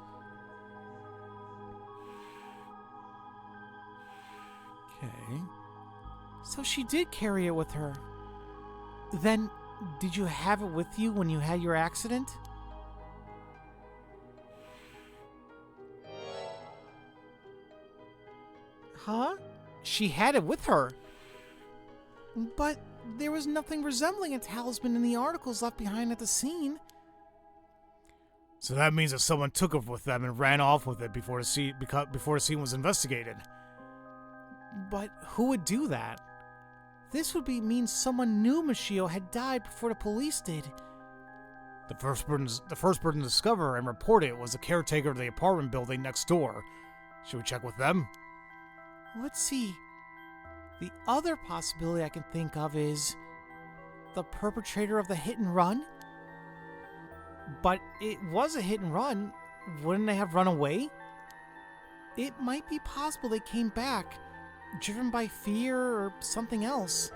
Okay. So she did carry it with her. Then, did you have it with you when you had your accident? Huh? She had it with her. But there was nothing resembling a talisman in the articles left behind at the scene. So that means that someone took it with them and ran off with it before the scene was investigated. But who would do that? This would mean someone knew Michio had died before the police did. The first person to discover and report it was the caretaker of the apartment building next door. Should we check with them? Let's see. The other possibility I can think of is the perpetrator of the hit and run. But it was a hit and run. Wouldn't they have run away? It might be possible they came back, driven by fear or something else.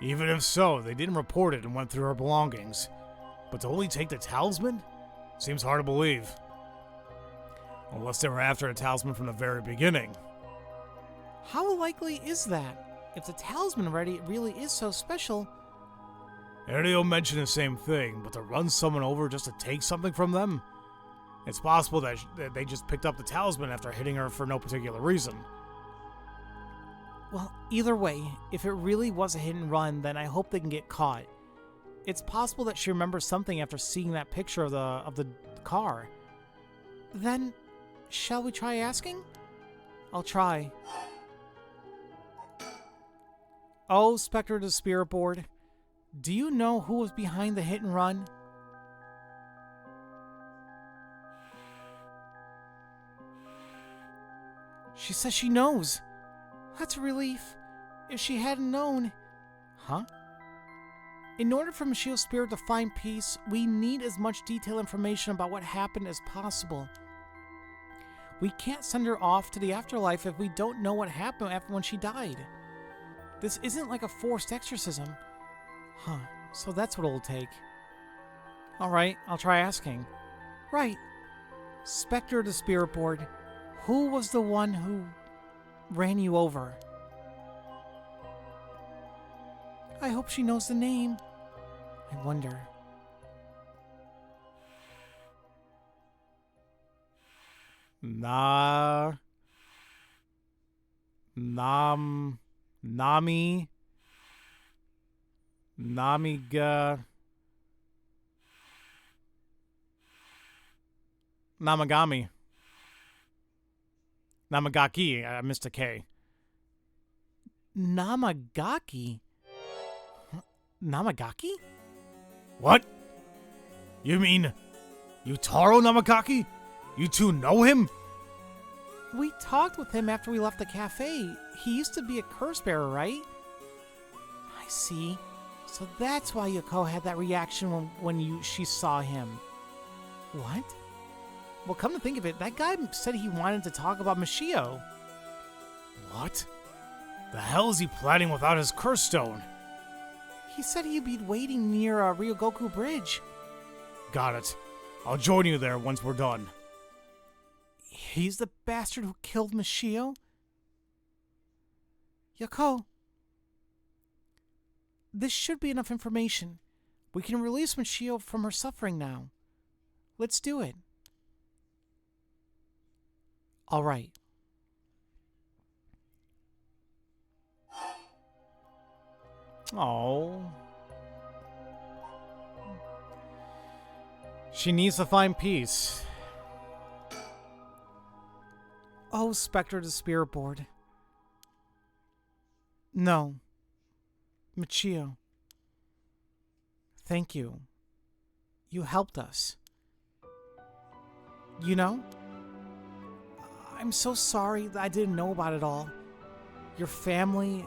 Even if so, they didn't report it and went through her belongings. But to only take the talisman? Seems hard to believe. Unless they were after a talisman from the very beginning. How likely is that? If the talisman really is so special... Erdio mentioned the same thing, but to run someone over just to take something from them? It's possible that they just picked up the talisman after hitting her for no particular reason. Well, either way, if it really was a hit and run, then I hope they can get caught. It's possible that she remembers something after seeing that picture of the car. Then, shall we try asking? I'll try. Oh, Spectre of the Spirit Board, do you know who was behind the hit and run? She says she knows. That's a relief. If she hadn't known... Huh? In order for Michio's spirit to find peace, we need as much detailed information about what happened as possible. We can't send her off to the afterlife if we don't know what happened after when she died. This isn't like a forced exorcism. Huh, so that's what it'll take. Alright, I'll try asking. Right. Spectre of the Spirit Board, who was the one who ran you over? I hope she knows the name. I wonder. Nami. Namiga. Namagami. Namagaki. I missed a K. Namagaki? Namagaki? What? You mean Yutaro Namagaki? You two know him? We talked with him after we left the cafe. He used to be a curse bearer, right? I see. So that's why Yoko had that reaction when she saw him. What? Well, come to think of it, that guy said he wanted to talk about Michio. What? The hell is he planning without his curse stone? He said he'd be waiting near Ryogoku Bridge. Got it. I'll join you there once we're done. He's the bastard who killed Michio? Yoko. This should be enough information. We can release Michio from her suffering now. Let's do it. All right. Oh. She needs to find peace. Oh, Spectre of the Spirit Board. No. Michio. Thank you. You helped us. You know, I'm so sorry that I didn't know about it all. Your family,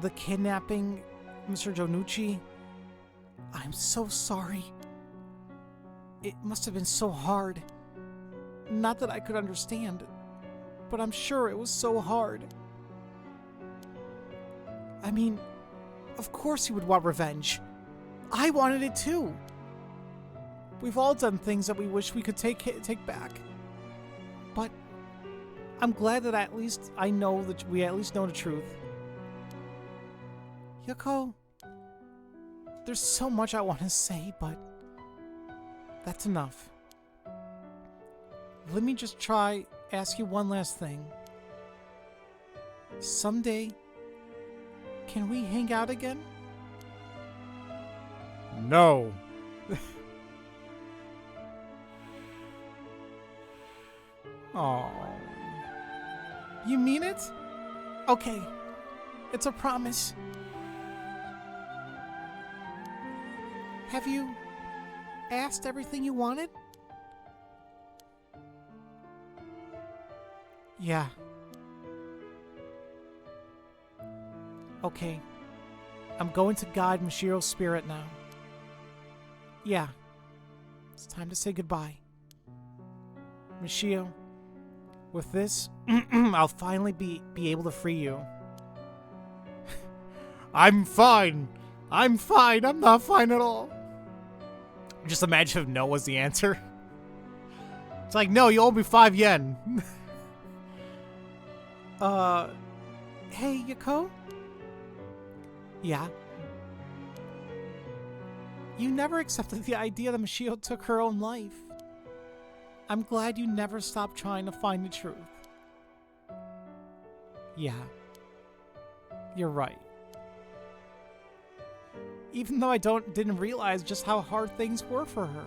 the kidnapping, Mr. Jonucci. I'm so sorry. It must have been so hard. Not that I could understand, but I'm sure it was so hard. I mean, of course you would want revenge. I wanted it too. We've all done things that we wish we could take back. But I'm glad that at least I know that we at least know the truth. Yoko, there's so much I want to say, but that's enough. Let me just ask you one last thing. Someday, can we hang out again? No. Oh. You mean it? Okay. It's a promise. Have you asked everything you wanted? Yeah. Okay. I'm going to guide Mashiro's spirit now. Yeah. It's time to say goodbye. Mashio, with this, I'll finally be able to free you. I'm fine. I'm fine. I'm not fine at all. Just imagine if no was the answer. It's like, no, you owe me 5 yen. Hey, Yako? Yeah? You never accepted the idea that Mashio took her own life. I'm glad you never stopped trying to find the truth. Yeah. You're right. Even though I didn't realize just how hard things were for her.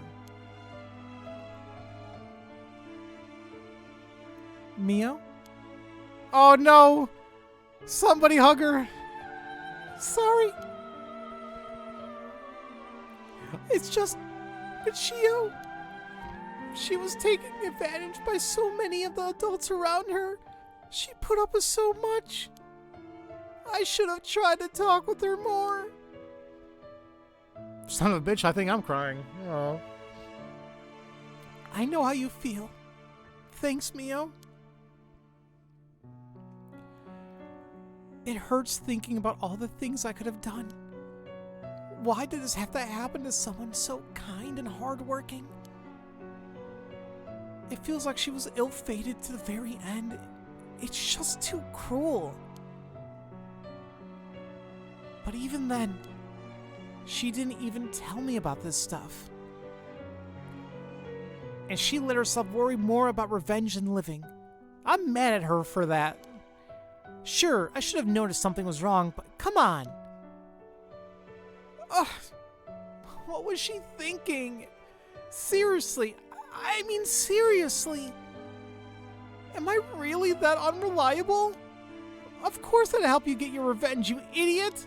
Mio? Oh no! Somebody hug her! Sorry. It's just Mashio. She was taken advantage by so many of the adults around her. She put up with so much. I should have tried to talk with her more. Son of a bitch, I think I'm crying. Oh. I know how you feel. Thanks, Mio. It hurts thinking about all the things I could have done. Why did this have to happen to someone so kind and hardworking? It feels like she was ill-fated to the very end. It's just too cruel. But even then, she didn't even tell me about this stuff. And she let herself worry more about revenge than living. I'm mad at her for that. Sure, I should have noticed something was wrong, but come on. Ugh. What was she thinking? Seriously, I mean seriously. Am I really that unreliable? Of course I'd help you get your revenge, you idiot.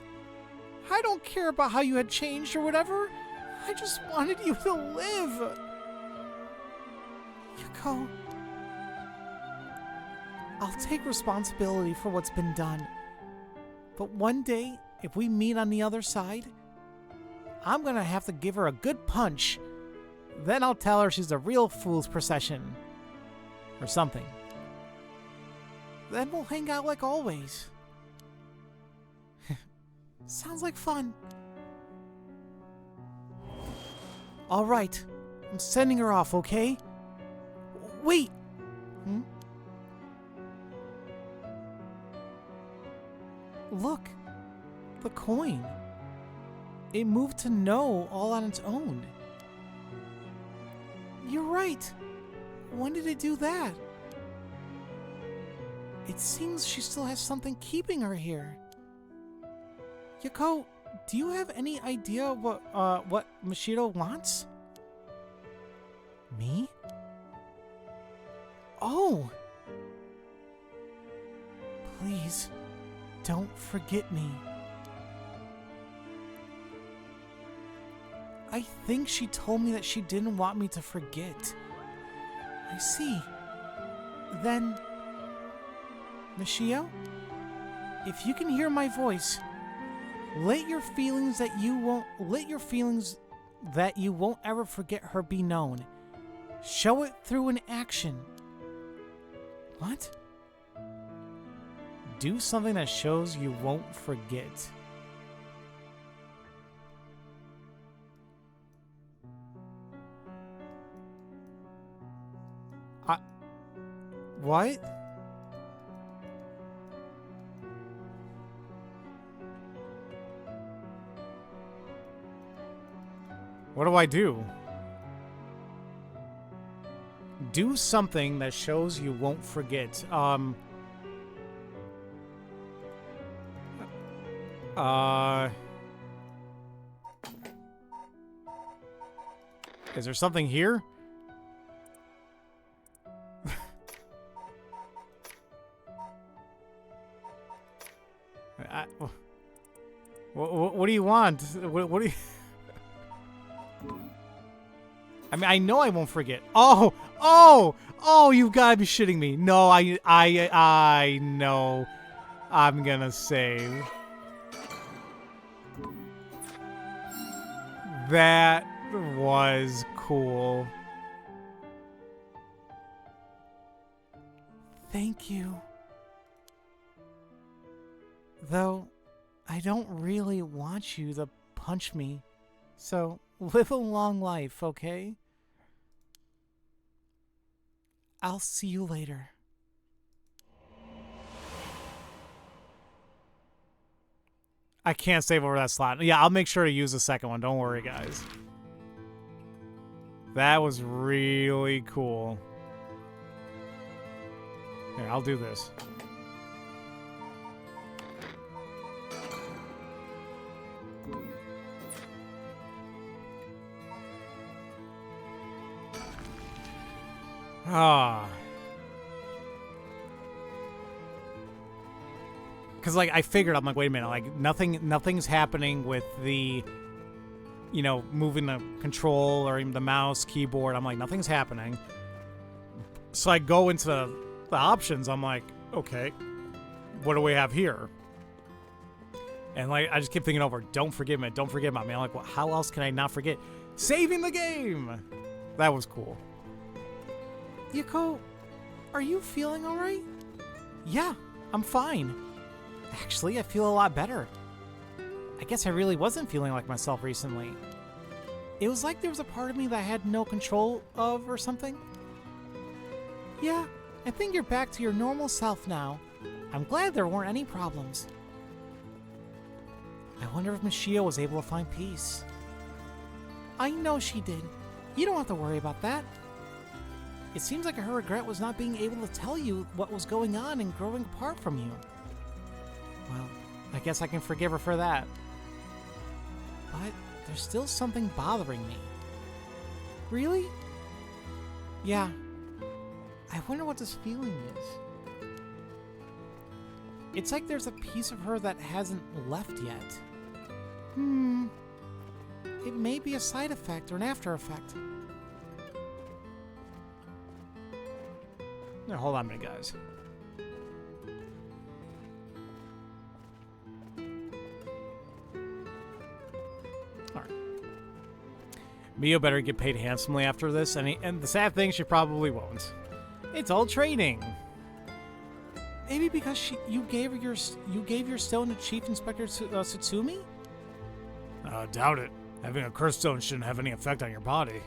I don't care about how you had changed or whatever. I just wanted you to live. Yuko, I'll take responsibility for what's been done. But one day, if we meet on the other side, I'm gonna have to give her a good punch. Then I'll tell her she's a real fool's procession. Or something. Then we'll hang out like always. Sounds like fun. Alright, I'm sending her off, okay? Wait! Look, the coin. It moved to no all on its own. You're right. When did it do that? It seems she still has something keeping her here. Yako, do you have any idea what Mashiro wants? Me? Oh! Please, don't forget me. I think she told me that she didn't want me to forget. I see. Then, Mashio, if you can hear my voice, let your feelings that you won't ever forget her be known. Show it through an action. What? Do something that shows you won't forget. What? What do I do? Do something that shows you won't forget. Is there something here? What do you want? What do you... I mean, I know I won't forget. Oh, you've got to be shitting me. No, I know. I'm gonna save. That was cool. Thank you. Though, I don't really want you to punch me. So, live a long life, okay? I'll see you later. I can't save over that slot. Yeah, I'll make sure to use the second one. Don't worry, guys. That was really cool. Here, I'll do this. Because, like, I figured, I'm like, wait a minute, like, nothing's happening with the, you know, moving the control or even the mouse, keyboard. I'm like, nothing's happening. So I go into the options. I'm like, okay, what do we have here? And, like, I just keep thinking over, don't forget me, don't forget about me. I'm like, well, how else can I not forget? Saving the game! That was cool. Yuko, are you feeling alright? Yeah, I'm fine. Actually, I feel a lot better. I guess I really wasn't feeling like myself recently. It was like there was a part of me that I had no control of or something. Yeah, I think you're back to your normal self now. I'm glad there weren't any problems. I wonder if Mishio was able to find peace. I know she did. You don't have to worry about that. It seems like her regret was not being able to tell you what was going on and growing apart from you. Well, I guess I can forgive her for that. But there's still something bothering me. Really? Yeah. I wonder what this feeling is. It's like there's a piece of her that hasn't left yet. It may be a side effect or an after effect. Now, hold on a minute, guys. Alright. Mio better get paid handsomely after this, and the sad thing, she probably won't. It's all training. Maybe because you gave your stone to Chief Inspector Tsutsumi? Doubt it. Having a curse stone shouldn't have any effect on your body.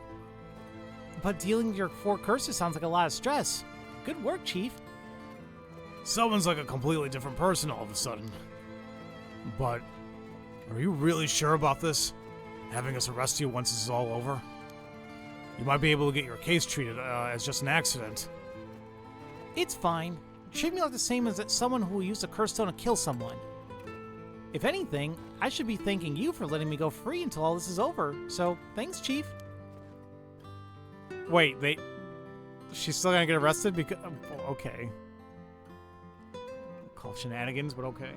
But dealing with your 4 curses sounds like a lot of stress. Good work, Chief. Someone's like a completely different person all of a sudden. But, are you really sure about this? Having us arrest you once this is all over? You might be able to get your case treated as just an accident. It's fine. Treat me like the same as someone who used a curse stone to kill someone. If anything, I should be thanking you for letting me go free until all this is over. So, thanks, Chief. Wait, she's still gonna get arrested because... okay. Call shenanigans, but okay.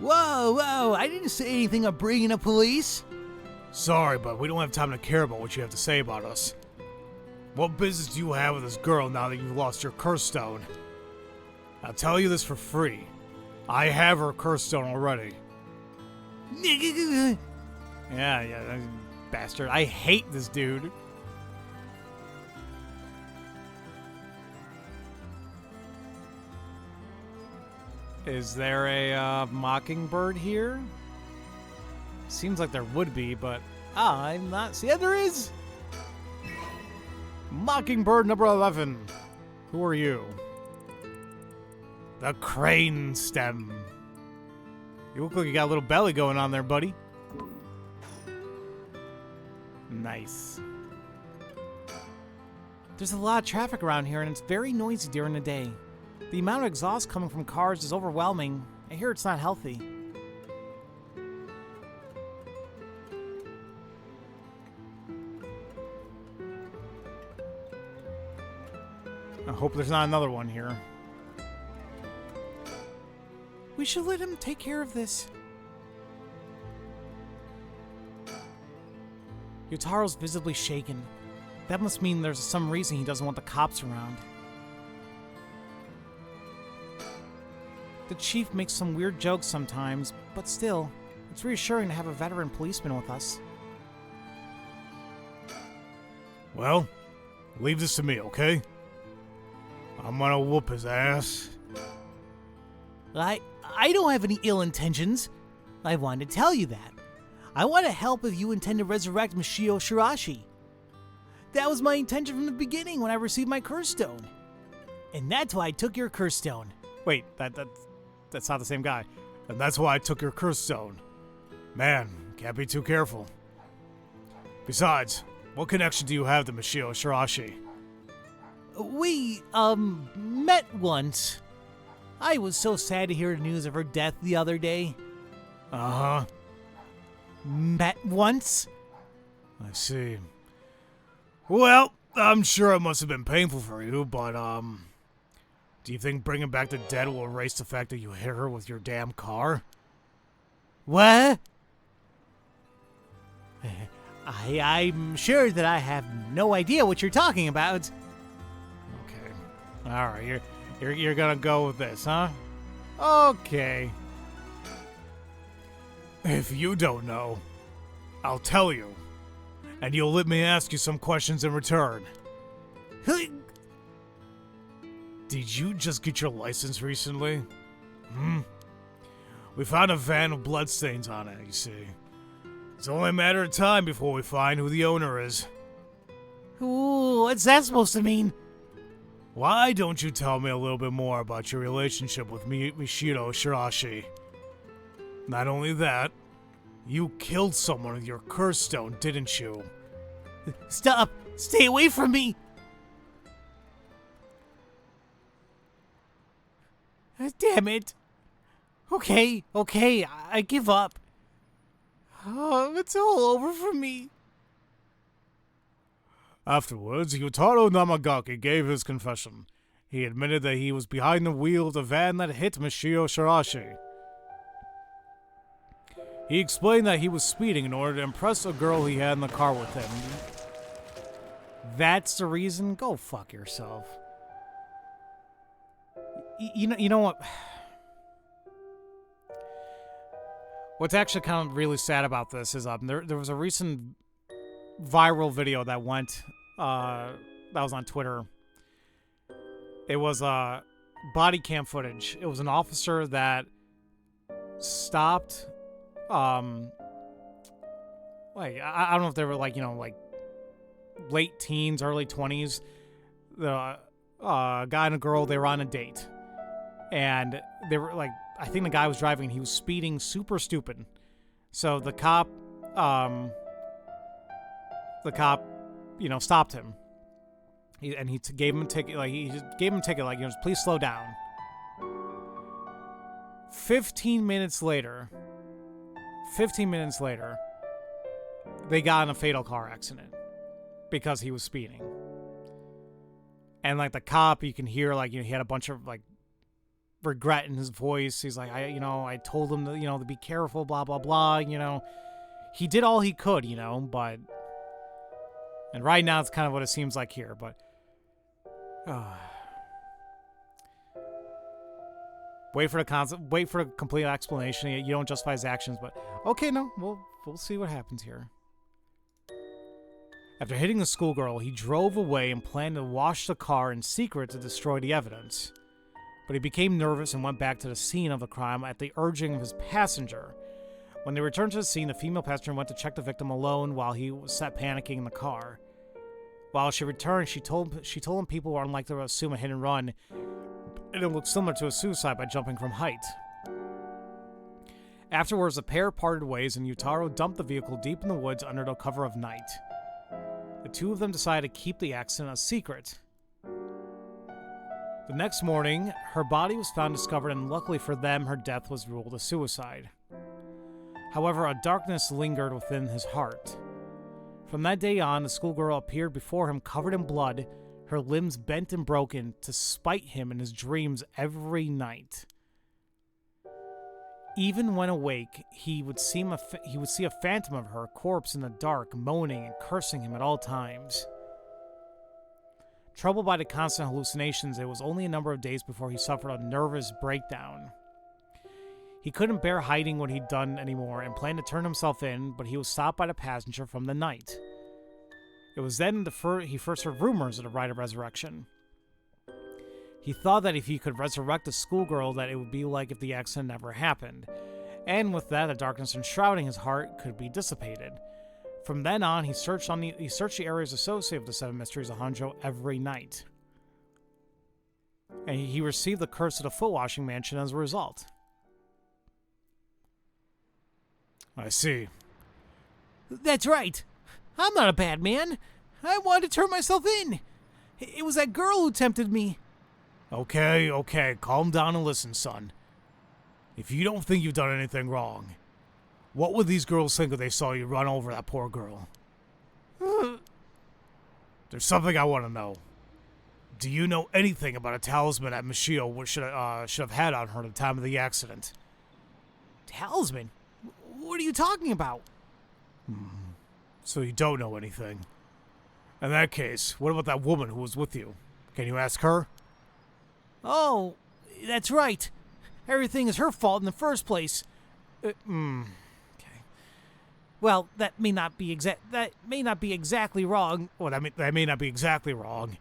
Whoa, I didn't say anything of bringing the police. Sorry, but we don't have time to care about what you have to say about us. What business do you have with this girl now that you've lost your curse stone? I'll tell you this for free. I have her curse stone already. Yeah, bastard. I hate this dude. Is there a mockingbird here? Seems like there would be, but I'm not. Yeah, there is. Mockingbird number 11. Who are you? The crane stem. You look like you got a little belly going on there, buddy. Nice. There's a lot of traffic around here, and it's very noisy during the day. The amount of exhaust coming from cars is overwhelming. I hear it's not healthy. Hope there's not another one here. We should let him take care of this. Yotaro's visibly shaken. That must mean there's some reason he doesn't want the cops around. The chief makes some weird jokes sometimes, but still, it's reassuring to have a veteran policeman with us. Well, leave this to me, okay? I'm gonna whoop his ass. I don't have any ill intentions. I wanted to tell you that. I want to help if you intend to resurrect Mishio Shirashi. That was my intention from the beginning when I received my curse stone. And that's why I took your curse stone. Wait, that's not the same guy. And that's why I took your curse stone. Man, can't be too careful. Besides, what connection do you have to Mishio Shirashi? We, met once. I was so sad to hear the news of her death the other day. Uh-huh. Met once? I see. Well, I'm sure it must have been painful for you, but, do you think bringing back the dead will erase the fact that you hit her with your damn car? What? I'm sure that I have no idea what you're talking about. Okay. Alright, you're gonna go with this, huh? Okay. If you don't know, I'll tell you. And you'll let me ask you some questions in return. Did you just get your license recently? We found a van with bloodstains on it, you see. It's only a matter of time before we find who the owner is. Ooh, what's that supposed to mean? Why don't you tell me a little bit more about your relationship with Mishiro Shirashi? Not only that, you killed someone with your curse stone, didn't you? Stop! Stay away from me! Damn it. Okay, I give up. Oh, it's all over for me. Afterwards, Yutaro Namagaki gave his confession. He admitted that he was behind the wheel of the van that hit Mishio Shirashi. He explained that he was speeding in order to impress a girl he had in the car with him. That's the reason? Go fuck yourself. You know what? What's actually kind of really sad about this is there was a recent viral video that went that was on Twitter. It was body cam footage. It was an officer that stopped like I don't know if they were like, like late teens, early 20s. The guy and a girl, they were on a date. And they were like, I think the guy was driving and he was speeding super stupid. So the cop stopped him. He gave him a ticket, just please slow down. 15 minutes later, they got in a fatal car accident because he was speeding. And like the cop, you can hear he had a bunch of like regret in his voice. He's like, I told him to, to be careful, blah blah blah. He did all he could, but. And right now, it's kind of what it seems like here, but. Wait for a complete explanation. You don't justify his actions, but okay, no, we'll see what happens here. After hitting the schoolgirl, he drove away and planned to wash the car in secret to destroy the evidence. But he became nervous and went back to the scene of the crime at the urging of his passenger. When they returned to the scene, the female passenger went to check the victim alone while he sat panicking in the car. While she returned, she told him people were unlikely to assume a hit and run, and it looked similar to a suicide by jumping from height. Afterwards, the pair parted ways, and Yutaro dumped the vehicle deep in the woods under the cover of night. The two of them decided to keep the accident a secret. The next morning, her body was found discovered, and luckily for them, her death was ruled a suicide. However, a darkness lingered within his heart. From that day on, the schoolgirl appeared before him covered in blood, her limbs bent and broken to spite him in his dreams every night. Even when awake, he would see a phantom of her corpse in the dark, moaning and cursing him at all times. Troubled by the constant hallucinations, it was only a number of days before he suffered a nervous breakdown. He couldn't bear hiding what he'd done anymore and planned to turn himself in, but he was stopped by the passenger from the night. It was then he first heard rumors of the rite of resurrection. He thought that if he could resurrect a schoolgirl, that it would be like if the accident never happened, and with that, the darkness enshrouding his heart could be dissipated. From then on, he searched the areas associated with the Seven Mysteries of Honjo every night, and he received the curse of the foot-washing mansion as a result. I see. That's right. I'm not a bad man. I wanted to turn myself in. It was that girl who tempted me. Okay, calm down and listen, son. If you don't think you've done anything wrong, what would these girls think if they saw you run over that poor girl? There's something I want to know. Do you know anything about a talisman that Michio should have had on her at the time of the accident? Talisman? What are you talking about? So you don't know anything. In that case, what about that woman who was with you? Can you ask her? Oh, that's right. Everything is her fault in the first place. Okay. Well, that may not be exactly wrong. Well, that may not be exactly wrong.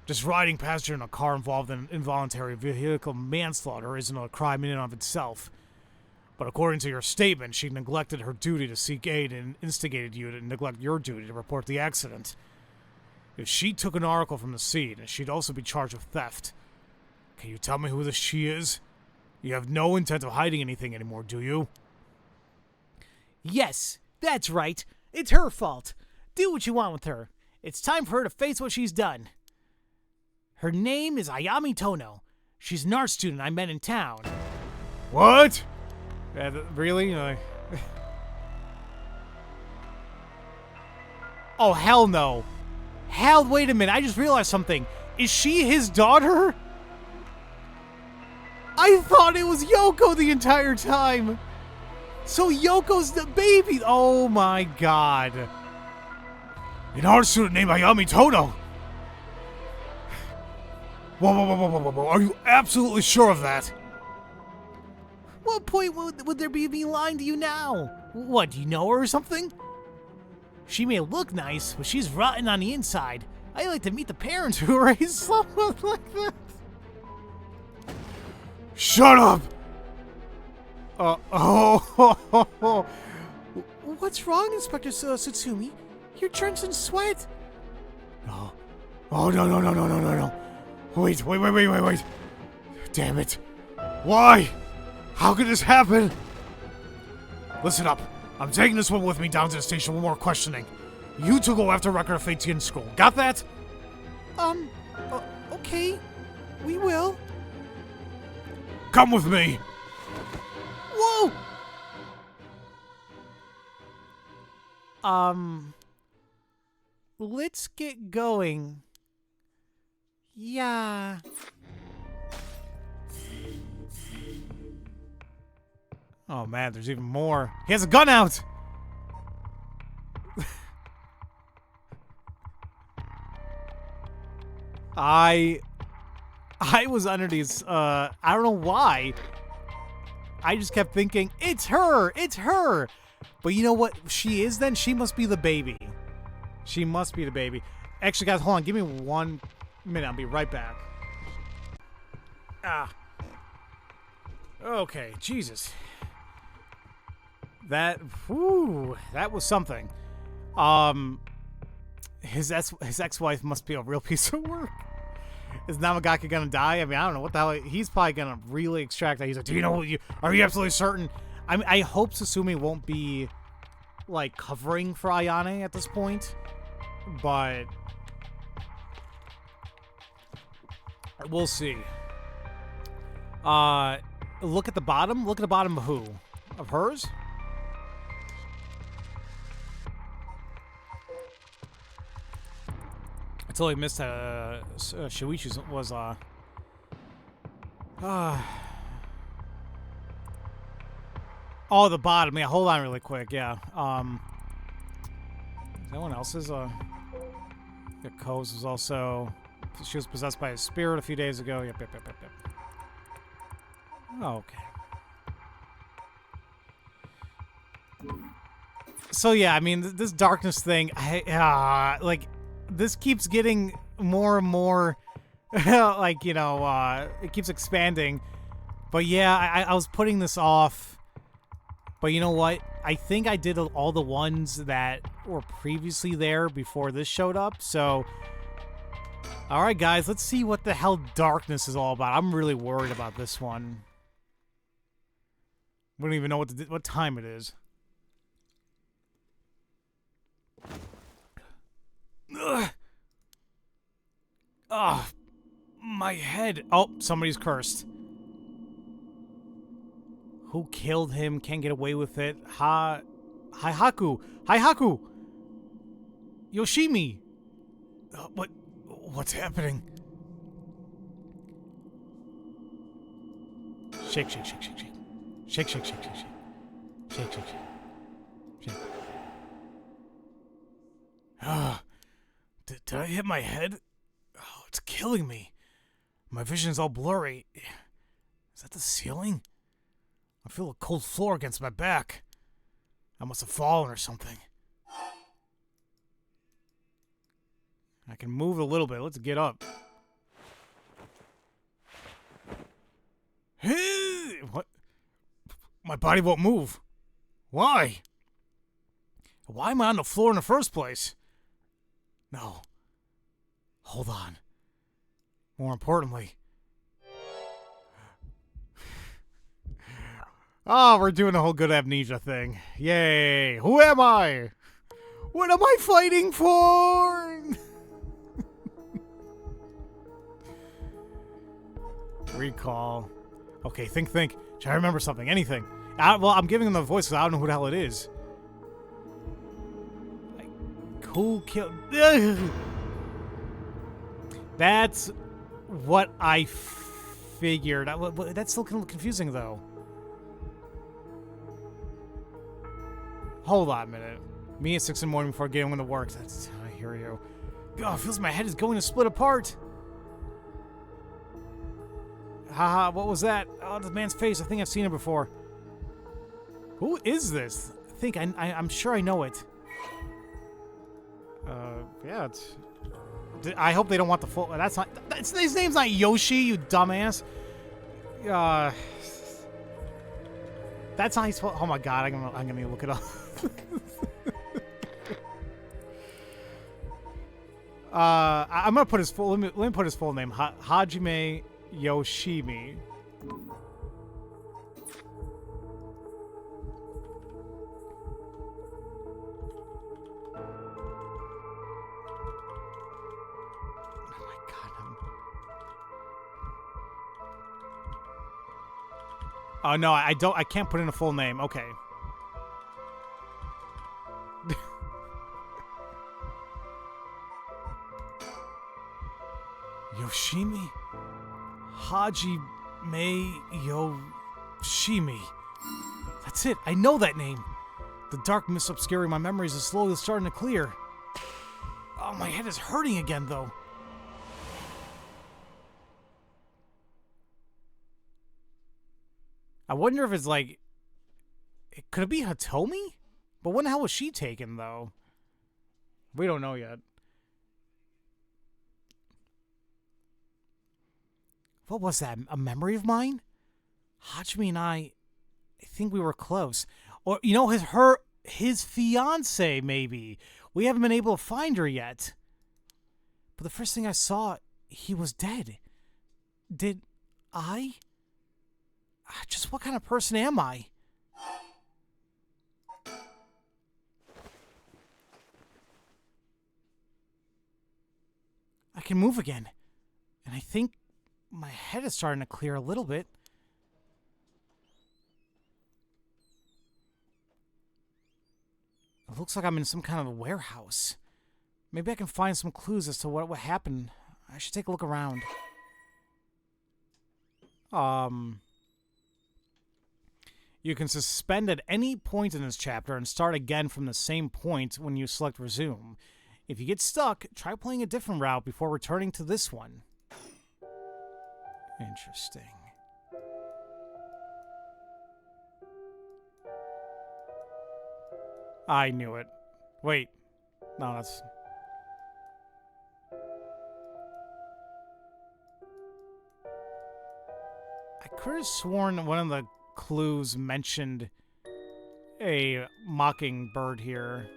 Just riding past her in a car involved in involuntary vehicle manslaughter isn't a crime in and of itself. But according to your statement, she neglected her duty to seek aid and instigated you to neglect your duty to report the accident. If she took an article from the scene, she'd also be charged with theft. Can you tell me who this she is? You have no intent of hiding anything anymore, do you? Yes, that's right. It's her fault. Do what you want with her. It's time for her to face what she's done. Her name is Ayami Tono. She's an art student I met in town. What? Really? Oh, hell no. Wait a minute, I just realized something. Is she his daughter? I thought it was Yoko the entire time. So Yoko's the baby. Oh my god. An art student named Ayami Tono? Whoa. Are you absolutely sure of that? What point would there be of me lying to you now? What, do you know her or something? She may look nice, but she's rotten on the inside. I'd like to meet the parents who raised someone like that. Shut up! What's wrong, Inspector Satsumi? You're drenched in sweat. No. Oh, no. Wait. Damn it. Why? How could this happen? Listen up. I'm taking this one with me down to the station for more questioning. You two go after Record of Fate's in school. Got that? Okay. We will. Come with me. Whoa! Let's get going. Yeah. Oh man, there's even more. He has a gun out! I was under these, I don't know why. I just kept thinking, it's her! But you know what she is then? She must be the baby. She must be the baby. Actually, guys, hold on. Give me 1 minute. I'll be right back. Okay, Jesus. That was something. His ex-wife must be a real piece of work. Is Namagaki gonna die? I mean, I don't know what the hell. He's probably gonna really extract that. He's like, do you know what are you absolutely certain? I mean, I hope Susumi won't be like covering for Ayane at this point, but we'll see. Look at the bottom. Look at the bottom of who? Of hers? totally missed that Shuichi was oh, the bottom. Yeah, hold on really quick. Yeah. Someone else's yeah, Ko's was also, she was possessed by a spirit a few days ago. Yep. Oh, okay. So yeah, I mean, this darkness thing, like, this keeps getting more and more, like, you know, it keeps expanding. But yeah, I was putting this off. But you know what? I think I did all the ones that were previously there before this showed up. So, all right, guys, let's see what the hell darkness is all about. I'm really worried about this one. We don't even know what time it is. Ugh. Oh, my head. Oh, somebody's cursed. Who killed him? Can't get away with it. Haihaku. Yoshimi. What's happening? Shake. Shake. Did I hit my head? Oh, it's killing me. My vision's all blurry. Is that the ceiling? I feel a cold floor against my back. I must have fallen or something. I can move a little bit. Let's get up. What? My body won't move. Why? Why am I on the floor in the first place? No. Hold on. More importantly. Oh, we're doing the whole good amnesia thing. Yay. Who am I? What am I fighting for? Recall. Okay, think. Should I remember something? Anything. Well, I'm giving them the voice because I don't know who the hell it is. Like, who killed... That's what I figured. That's still confusing, though. Hold on a minute. Me at 6 in the morning before getting into work. I hear you. God, it feels my head is going to split apart. Haha, what was that? Oh, the man's face. I think I've seen it before. Who is this? I'm sure I know it. Yeah, it's... I hope they don't want the full... That's not... his name's not Yoshi, you dumbass. That's not his... Oh my god, I'm gonna look it up. I'm gonna put his full... Let me put his full name. Hajime Yoshimi. Oh no, I don't. I can't put in a full name. Okay. Yoshimi Hajime Yoshimi. That's it. I know that name. The dark mist obscuring my memories is slowly starting to clear. Oh, my head is hurting again, though. I wonder if it's like... Could it be Hitomi? But when the hell was she taken, though? We don't know yet. What was that? A memory of mine? Hajime and I think we were close. Or, you know, his fiancée, maybe. We haven't been able to find her yet. But the first thing I saw, he was dead. Did I? Just what kind of person am I? I can move again. And I think my head is starting to clear a little bit. It looks like I'm in some kind of a warehouse. Maybe I can find some clues as to what happened. I should take a look around. You can suspend at any point in this chapter and start again from the same point when you select resume. If you get stuck, try playing a different route before returning to this one. Interesting. I knew it. Wait. No, that's... I could have sworn one of the clues mentioned a mockingbird here.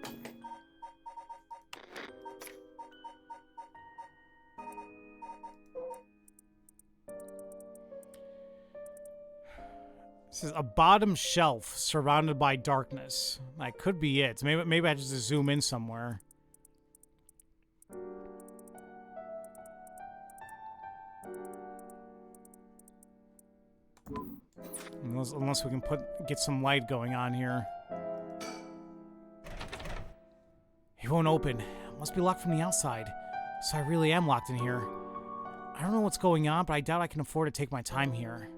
This is a bottom shelf surrounded by darkness. That could be it. Maybe I just zoom in somewhere. Unless we can get some light going on here. It won't open. It must be locked from the outside. So I really am locked in here. I don't know what's going on, but I doubt I can afford to take my time here.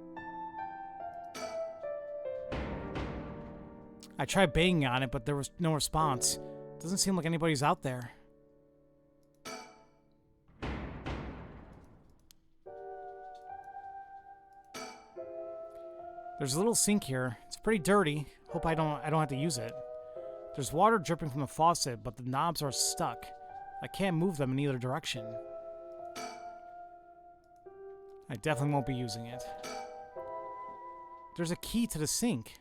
I tried banging on it, but there was no response. Doesn't seem like anybody's out there. There's a little sink here. It's pretty dirty. Hope I don't have to use it. There's water dripping from the faucet, but the knobs are stuck. I can't move them in either direction. I definitely won't be using it. There's a key to the sink.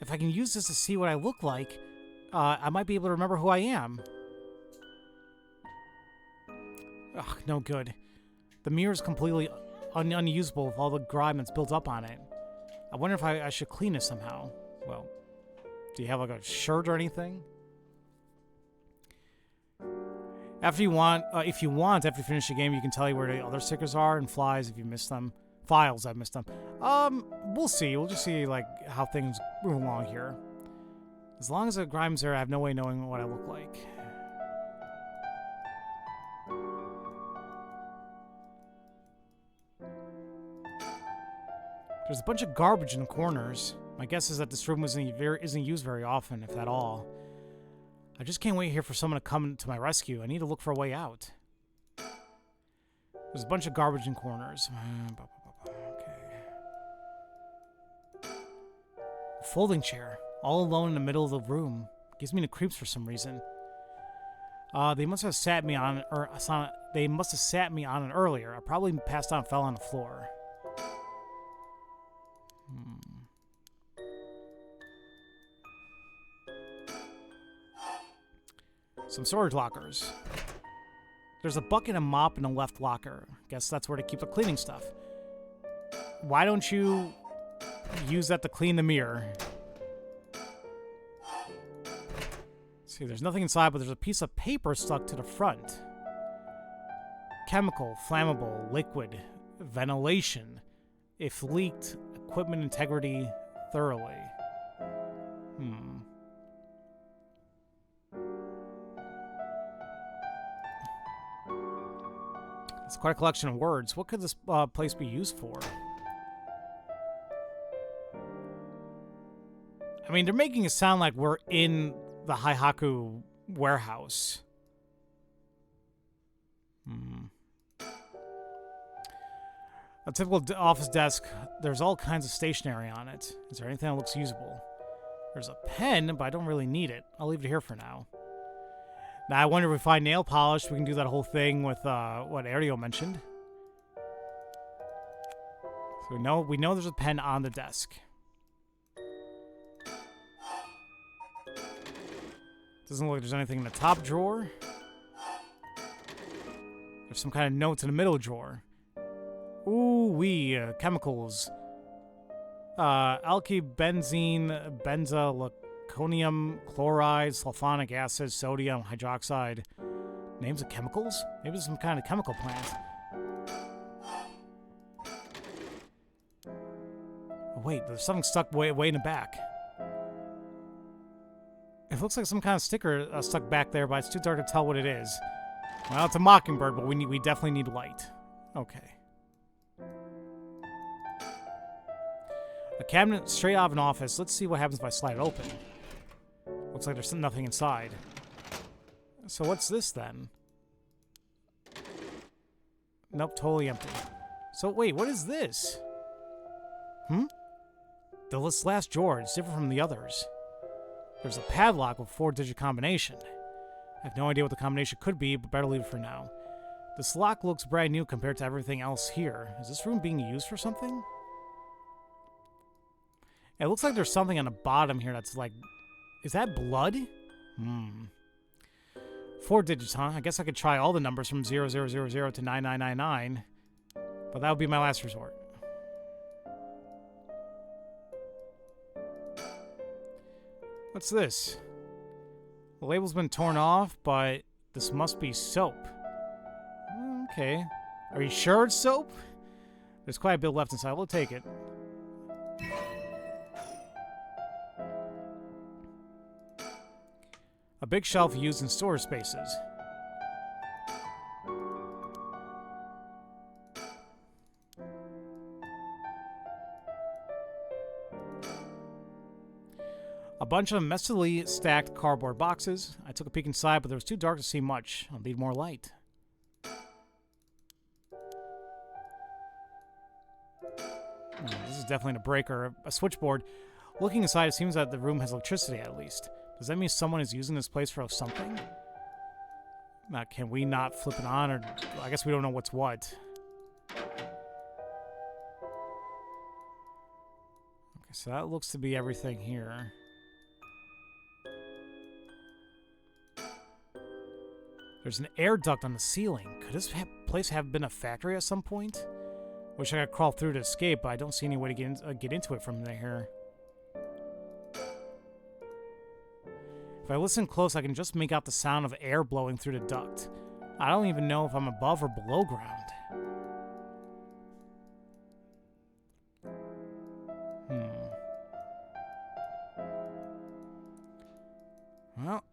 If I can use this to see what I look like, I might be able to remember who I am. Ugh, no good. The mirror is completely unusable with all the grime that's built up on it. I wonder if I should clean it somehow. Well, do you have like a shirt or anything? If you want, after you finish the game, you can tell you where the other stickers are and flies if you missed them. Files, I've missed them. We'll see. We'll just see, like, how things move along here. As long as the grime's there, I have no way of knowing what I look like. There's a bunch of garbage in the corners. My guess is that this room isn't used very often, if at all. I just can't wait here for someone to come to my rescue. I need to look for a way out. There's a bunch of garbage in corners. Okay. A folding chair, all alone in the middle of the room. Gives me the creeps for some reason. They must have sat me on it earlier. I probably passed out and fell on the floor. Some storage lockers. There's a bucket and mop in the left locker. Guess that's where to keep the cleaning stuff. Why don't you use that to clean the mirror? See, there's nothing inside, but there's a piece of paper stuck to the front. Chemical, flammable, liquid, ventilation. If leaked, equipment integrity thoroughly. It's quite a collection of words. What could this place be used for? I mean, they're making it sound like we're in the Haihaku warehouse. A typical office desk. There's all kinds of stationery on it. Is there anything that looks usable? There's a pen, but I don't really need it. I'll leave it here for now. Now, I wonder if we find nail polish, we can do that whole thing with what Ariel mentioned. So we know there's a pen on the desk. Doesn't look like there's anything in the top drawer. There's some kind of notes in the middle drawer. Ooh, chemicals. Alkybenzene, benzalaconium, chloride, sulfonic acid, sodium hydroxide. Names of chemicals? Maybe it's some kind of chemical plant. Oh, wait, there's something stuck way in the back. It looks like some kind of sticker stuck back there, but it's too dark to tell what it is. Well, it's a mockingbird, but we definitely need light. Okay. A cabinet straight out of an office. Let's see what happens if I slide it open. Looks like there's nothing inside. So what's this then? Nope, totally empty. So wait, what is this? The last drawer is different from the others. There's a padlock with a 4-digit combination. I have no idea what the combination could be, but better leave it for now. This lock looks brand new compared to everything else here. Is this room being used for something? It looks like there's something on the bottom here that's like... Is that blood? 4 digits, huh? I guess I could try all the numbers from 0000 to 9999. But that would be my last resort. What's this? The label's been torn off, but this must be soap. Okay. Are you sure it's soap? There's quite a bit left inside. We'll take it. A big shelf used in storage spaces. A bunch of messily stacked cardboard boxes. I took a peek inside, but there was too dark to see much. I'll need more light. This is definitely a breaker. A switchboard. Looking inside, it seems that the room has electricity at least. Does that mean someone is using this place for something? Now, can we not flip it on, or I guess we don't know what's what. Okay, so that looks to be everything here. There's an air duct on the ceiling. Could this place have been a factory at some point? Wish I could crawl through to escape, but I don't see any way to get into it from here. If I listen close, I can just make out the sound of air blowing through the duct. I don't even know if I'm above or below ground. Well,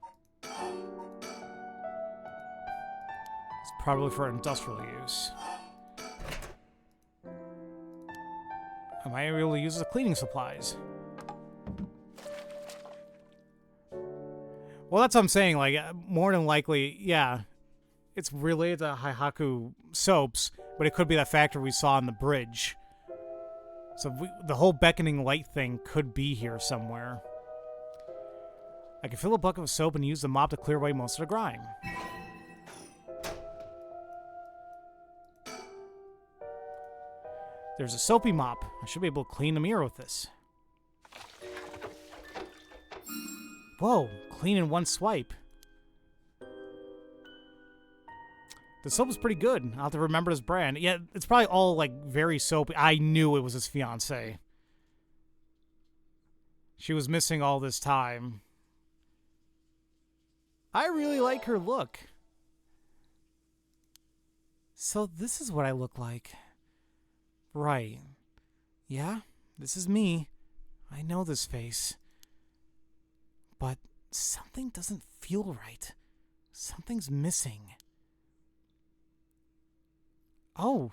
it's probably for industrial use. I might be able to use it as cleaning supplies. Well, that's what I'm saying. Like, more than likely, yeah, it's related to Haihaku soaps, but it could be that factory we saw on the bridge. So the whole beckoning light thing could be here somewhere. I can fill a bucket of soap and use the mop to clear away most of the grime. There's a soapy mop. I should be able to clean the mirror with this. Whoa, clean in one swipe. The soap is pretty good. I'll have to remember this brand. Yeah, it's probably all, like, very soapy. I knew it was his fiancée. She was missing all this time. I really like her look. So this is what I look like. Right. Yeah, this is me. I know this face. But something doesn't feel right. Something's missing. Oh,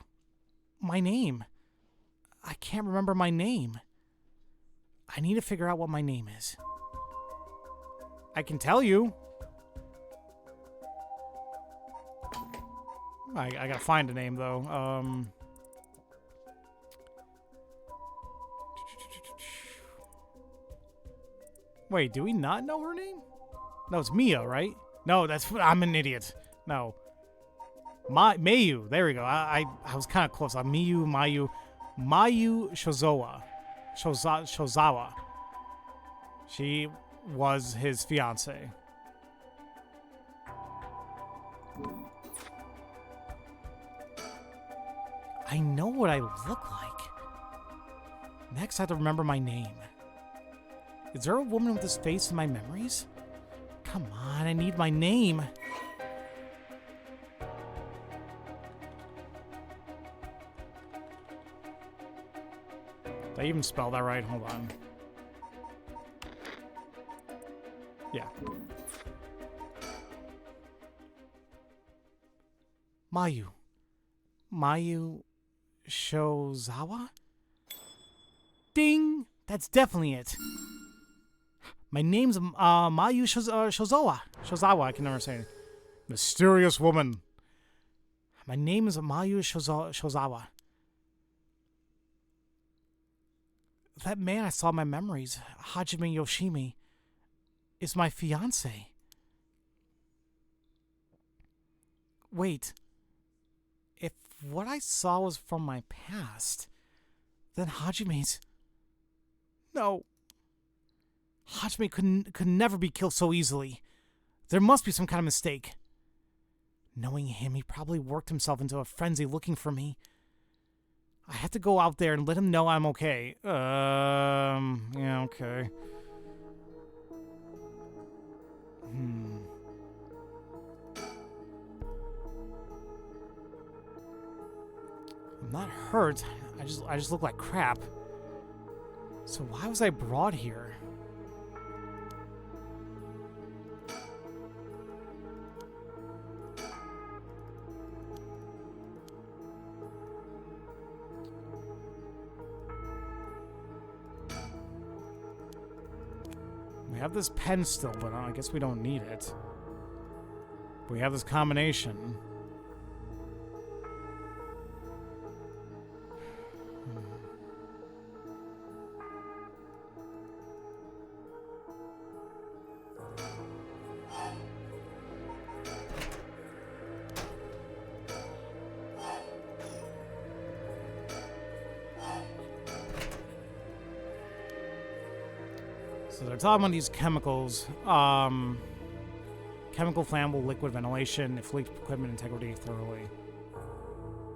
my name. I can't remember my name. I need to figure out what my name is. I can tell you. I gotta find a name, though. Wait, do we not know her name? No, it's Mia, right? No, I'm an idiot. No. Mayu. There we go. I was kind of close. Mayu Shozawa. Shozawa. She was his fiancée. I know what I look like. Next, I have to remember my name. Is there a woman with this face in my memories? Come on, I need my name. Did I even spell that right? Hold on. Yeah. Mayu. Mayu Shozawa? Ding! That's definitely it. My name's Mayu Shozawa. Shozawa, I can never say it. Mysterious woman. My name is Mayu Shozawa. That man I saw in my memories, Hajime Yoshimi, is my fiancé. Wait. If what I saw was from my past, then Hajime's... No. Hajime could never be killed so easily. There must be some kind of mistake. Knowing him, he probably worked himself into a frenzy looking for me. I have to go out there and let him know I'm okay. Yeah, okay. I'm not hurt. I just look like crap. So why was I brought here? We have this pen still, but I guess we don't need it. We have this combination. So they're talking about these chemicals. Chemical, flammable, liquid, ventilation, if leaks equipment integrity thoroughly.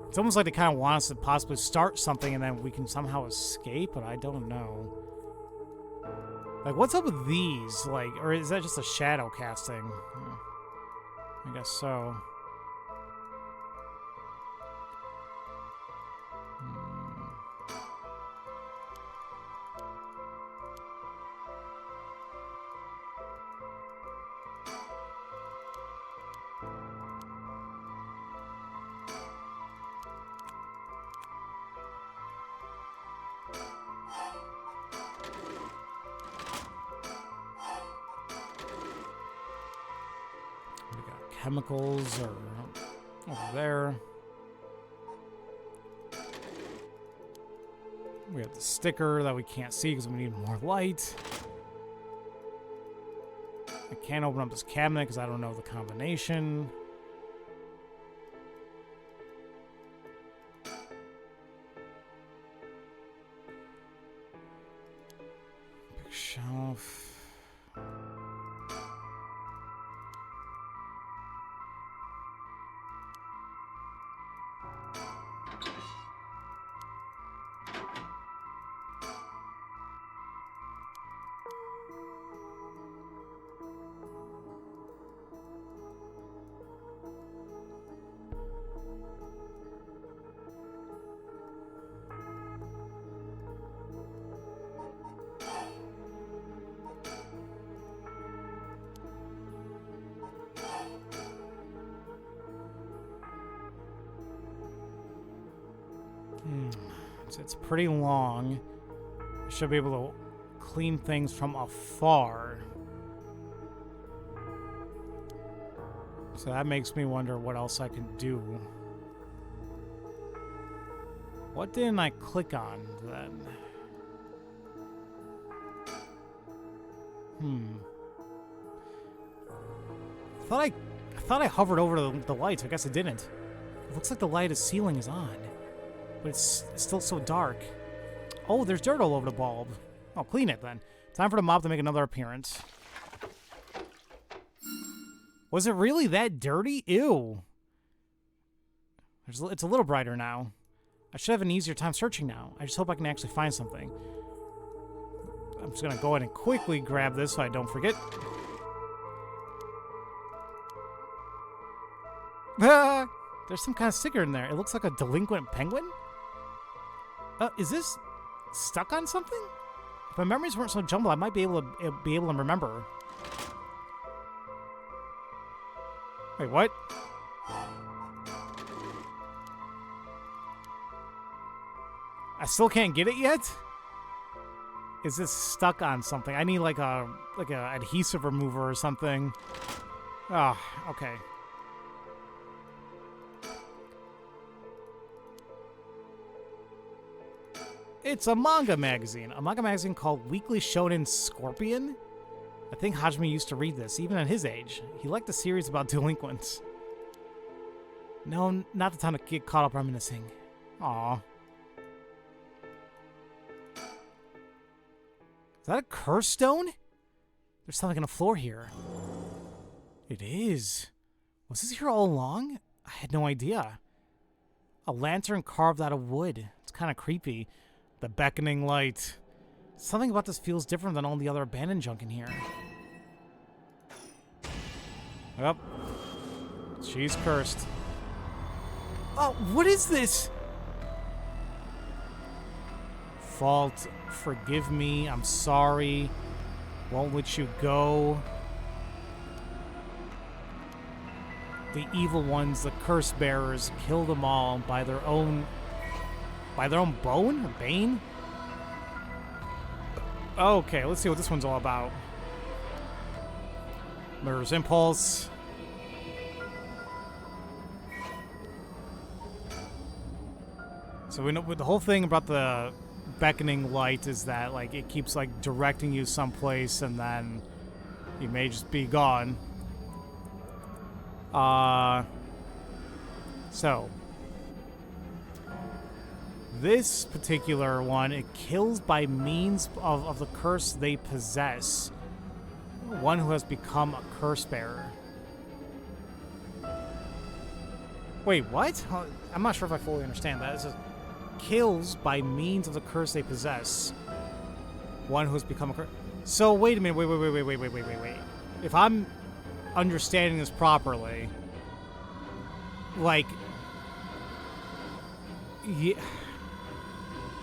It's almost like they kind of want us to possibly start something and then we can somehow escape, but I don't know. Like, what's up with these? Like, or is that just a shadow casting? I guess so. Chemicals are over there. We have the sticker that we can't see because we need more light. I can't open up this cabinet because I don't know the combination. Big shelf. It's pretty long. I should be able to clean things from afar. So that makes me wonder what else I can do. What didn't I click on then? I thought I hovered over the lights. I guess I didn't. It looks like the light is ceiling is on. But it's still so dark. Oh, there's dirt all over the bulb. I'll clean it then. Time for the mop to make another appearance. Was it really that dirty? Ew. It's a little brighter now. I should have an easier time searching now. I just hope I can actually find something. I'm just going to go ahead and quickly grab this so I don't forget. There's some kind of sticker in there. It looks like a delinquent penguin. Is this stuck on something? If my memories weren't so jumbled, I might be able to remember. Wait, what? I still can't get it yet? Is this stuck on something? I need like a adhesive remover or something. Oh, okay. It's a manga magazine called Weekly Shonen Scorpion. I think Hajime used to read this, even at his age. He liked the series about delinquents. No, not the time to get caught up reminiscing. Aw. Is that a curse stone? There's something on the floor here. It is. Was this here all along? I had no idea. A lantern carved out of wood. It's kind of creepy. The beckoning light. Something about this feels different than all the other abandoned junk in here. Yep. She's cursed. Oh, what is this? Fault, forgive me, I'm sorry. Won't let you go. The evil ones, the curse bearers, kill them all by their own bane? Okay, let's see what this one's all about. Murderous impulse. So we know the whole thing about the beckoning light is that like it keeps like directing you someplace and then you may just be gone. So this particular one, it kills by means of the curse they possess. One who has become a curse bearer. Wait, what? I'm not sure if I fully understand that. It says kills by means of the curse they possess. One who has become a curse. So wait a minute. Wait. If I'm understanding this properly, like, yeah.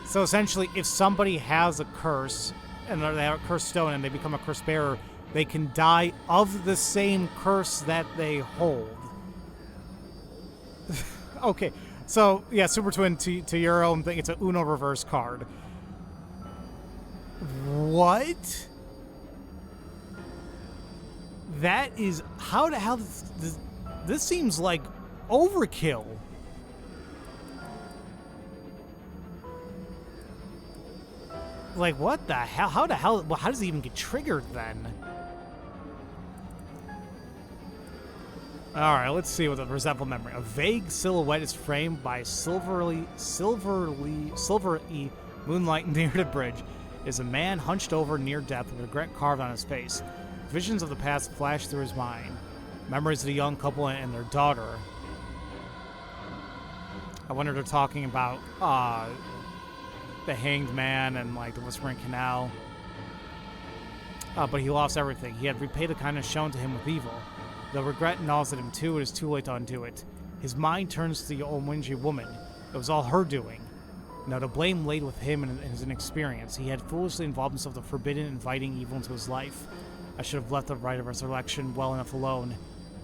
So essentially, if somebody has a curse and they have a cursed stone and they become a curse bearer, they can die of the same curse that they hold. Okay, so yeah, Super Twin, to your own thing, it's a Uno reverse card. What? That is, how the hell, this seems like overkill. Like, what the hell? How does it even get triggered then? Alright, let's see what the resentful memory. A vague silhouette is framed by silvery moonlight near the bridge. Is a man hunched over near death with regret carved on his face. Visions of the past flash through his mind. Memories of the young couple and their daughter. I wonder if they're talking about the hanged man and like the Whispering Canal. But he lost everything. He had repaid the kindness shown to him with evil. The regret gnaws at him too. It is too late to undo it. His mind turns to the Omonji woman. It was all her doing. Now the blame laid with him and his inexperience. He had foolishly involved himself in the forbidden, inviting evil into his life. I should have left the right of resurrection well enough alone.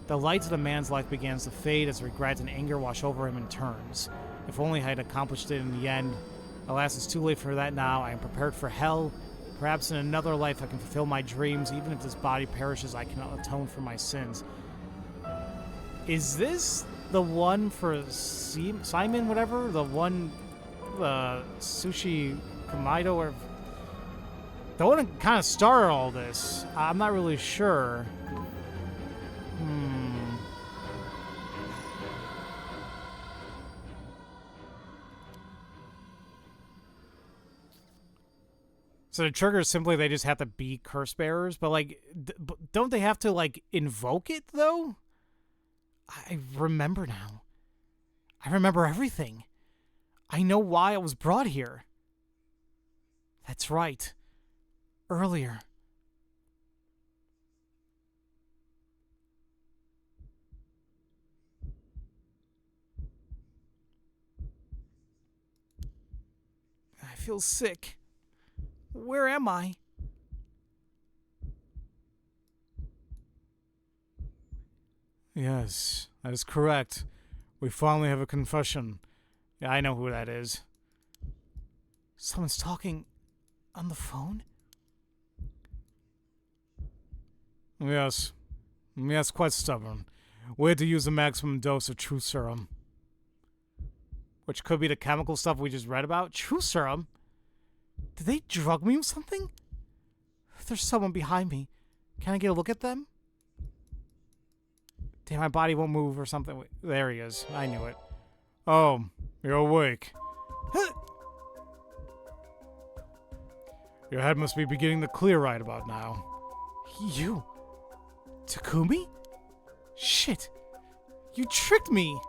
The light of the man's life begins to fade as regret and anger wash over him in turns. If only I had accomplished it in the end. Alas, it's too late for that now. I am prepared for hell. Perhaps in another life I can fulfill my dreams. Even if this body perishes, I cannot atone for my sins. Is this the one for Simon, whatever? The one, Sushi Kamaido, or the one that kind of started all this? I'm not really sure. So the trigger is simply they just have to be curse bearers, but like, don't they have to like invoke it though? I remember now. I remember everything. I know why I was brought here. That's right. Earlier. I feel sick. Where am I? Yes, that is correct. We finally have a confession. Yeah, I know who that is. Someone's talking on the phone? Yes. Yes, quite stubborn. We had to use a maximum dose of truth serum. Which could be the chemical stuff we just read about? Truth serum? Did they drug me with something? There's someone behind me. Can I get a look at them? Damn, my body won't move or something. There he is. I knew it. Oh, you're awake. Your head must be beginning to clear right about now. You? Takumi? Shit. You tricked me.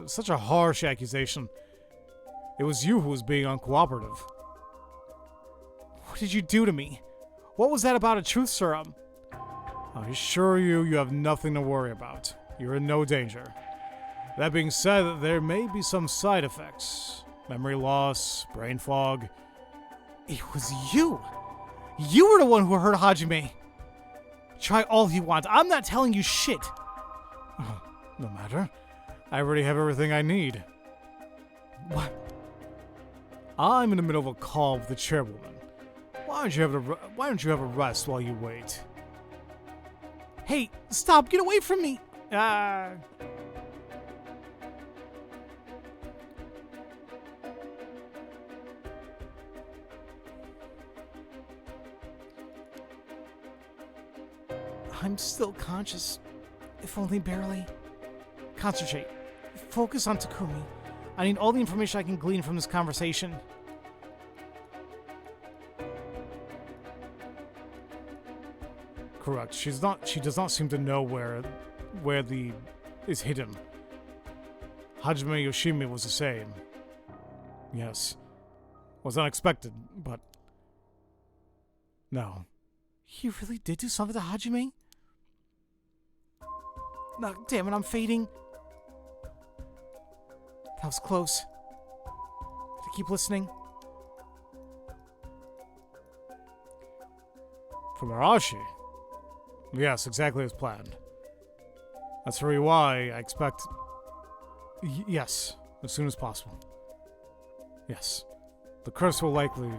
Such a harsh accusation. It was you who was being uncooperative. What did you do to me? What was that about a truth serum? I assure you, you have nothing to worry about. You're in no danger. That being said, there may be some side effects. Memory loss, brain fog. It was you. You were the one who hurt Hajime. Try all you want. I'm not telling you shit. No matter. I already have everything I need. What? I'm in the middle of a call with the chairwoman. Why don't you have a rest while you wait? Hey, stop. Get away from me. I'm still conscious, if only barely. Concentrate. Focus on Takumi. I need all the information I can glean from this conversation. Correct. She does not seem to know where the is hidden. Hajime Yoshimi was the same. Yes. Was unexpected, but no. You really did do something to Hajime? No, damn it, I'm fading. That was close. To keep listening. From Arashi? Yes, exactly as planned. That's for why I expect... yes, as soon as possible. Yes. The curse will likely...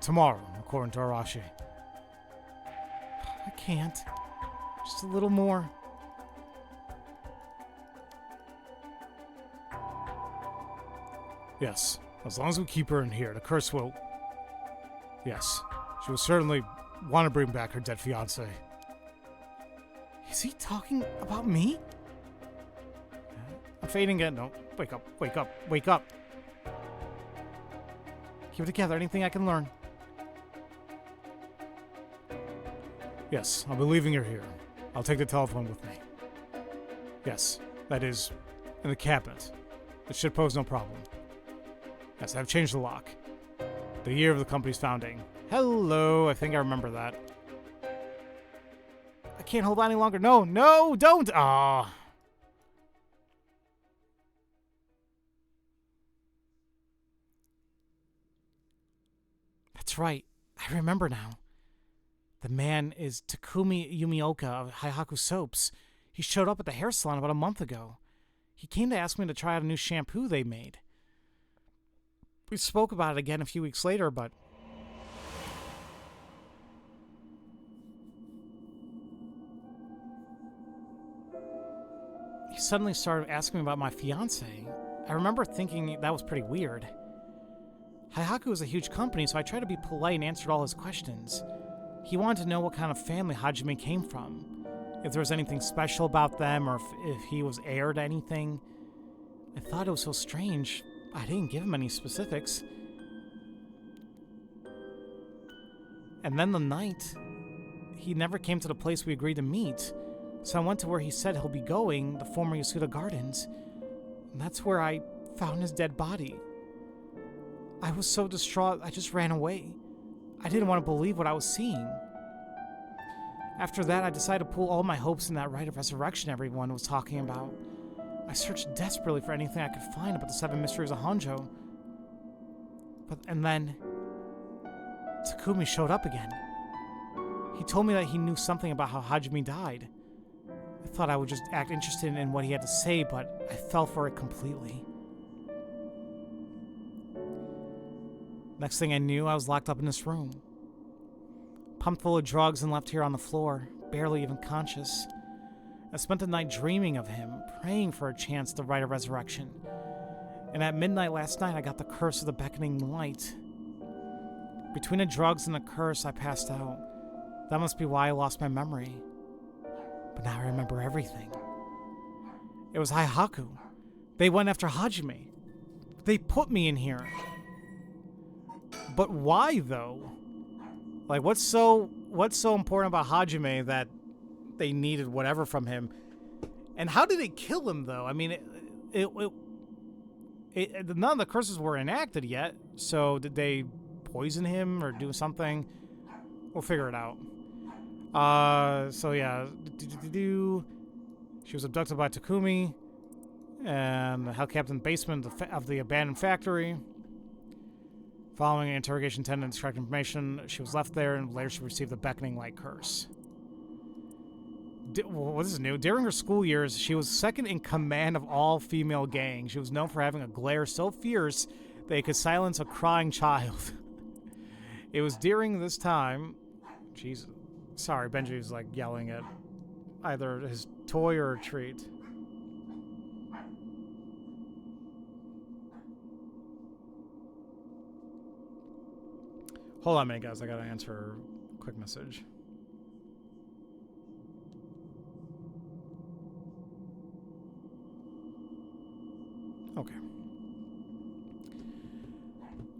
tomorrow, according to Arashi. I can't. Just a little more. Yes, as long as we keep her in here, the curse will... yes, she will certainly want to bring back her dead fiancé. Is he talking about me? I'm fading again. No, wake up, wake up, wake up. Keep it together, anything I can learn. Yes, I'll be leaving her here. I'll take the telephone with me. Yes, that is, in the cabinet. It should pose no problem. Yes, I've changed the lock. The year of the company's founding. Hello, I think I remember that. I can't hold on any longer. No, no, don't! Ah. That's right. I remember now. The man is Takumi Yumioka of Haihaku Soaps. He showed up at the hair salon about a month ago. He came to ask me to try out a new shampoo they made. We spoke about it again a few weeks later, but... he suddenly started asking me about my fiancé. I remember thinking that was pretty weird. Haihaku is a huge company, so I tried to be polite and answered all his questions. He wanted to know what kind of family Hajime came from, if there was anything special about them, or if he was heir to anything. I thought it was so strange. I didn't give him any specifics. And then the night, he never came to the place we agreed to meet, so I went to where he said he'll be going, the former Yasuda Gardens, and that's where I found his dead body. I was so distraught, I just ran away. I didn't want to believe what I was seeing. After that, I decided to pull all my hopes in that rite of resurrection everyone was talking about. I searched desperately for anything I could find about the Seven Mysteries of Honjo. And then... Takumi showed up again. He told me that he knew something about how Hajime died. I thought I would just act interested in what he had to say, but I fell for it completely. Next thing I knew, I was locked up in this room. Pumped full of drugs and left here on the floor, barely even conscious. I spent the night dreaming of him, praying for a chance to write a resurrection. And at midnight last night, I got the curse of the beckoning light. Between the drugs and the curse, I passed out. That must be why I lost my memory. But now I remember everything. It was Haihaku. They went after Hajime. They put me in here. But why, though? Like, what's so important about Hajime that they needed whatever from him? And how did they kill him, though? I mean, none of the curses were enacted yet. So did they poison him or do something? We'll figure it out. So yeah, she was abducted by Takumi and held captive in the basement of the abandoned factory. Following an interrogation attendant extract information, she was left there, and later she received the beckoning light curse. What is new? During her school years, she was second in command of all female gangs. She was known for having a glare so fierce that it could silence a crying child. It was during this time, Jesus. Sorry, Benji's like yelling at either his toy or a treat. Hold on a minute, guys. I gotta answer a quick message. Okay.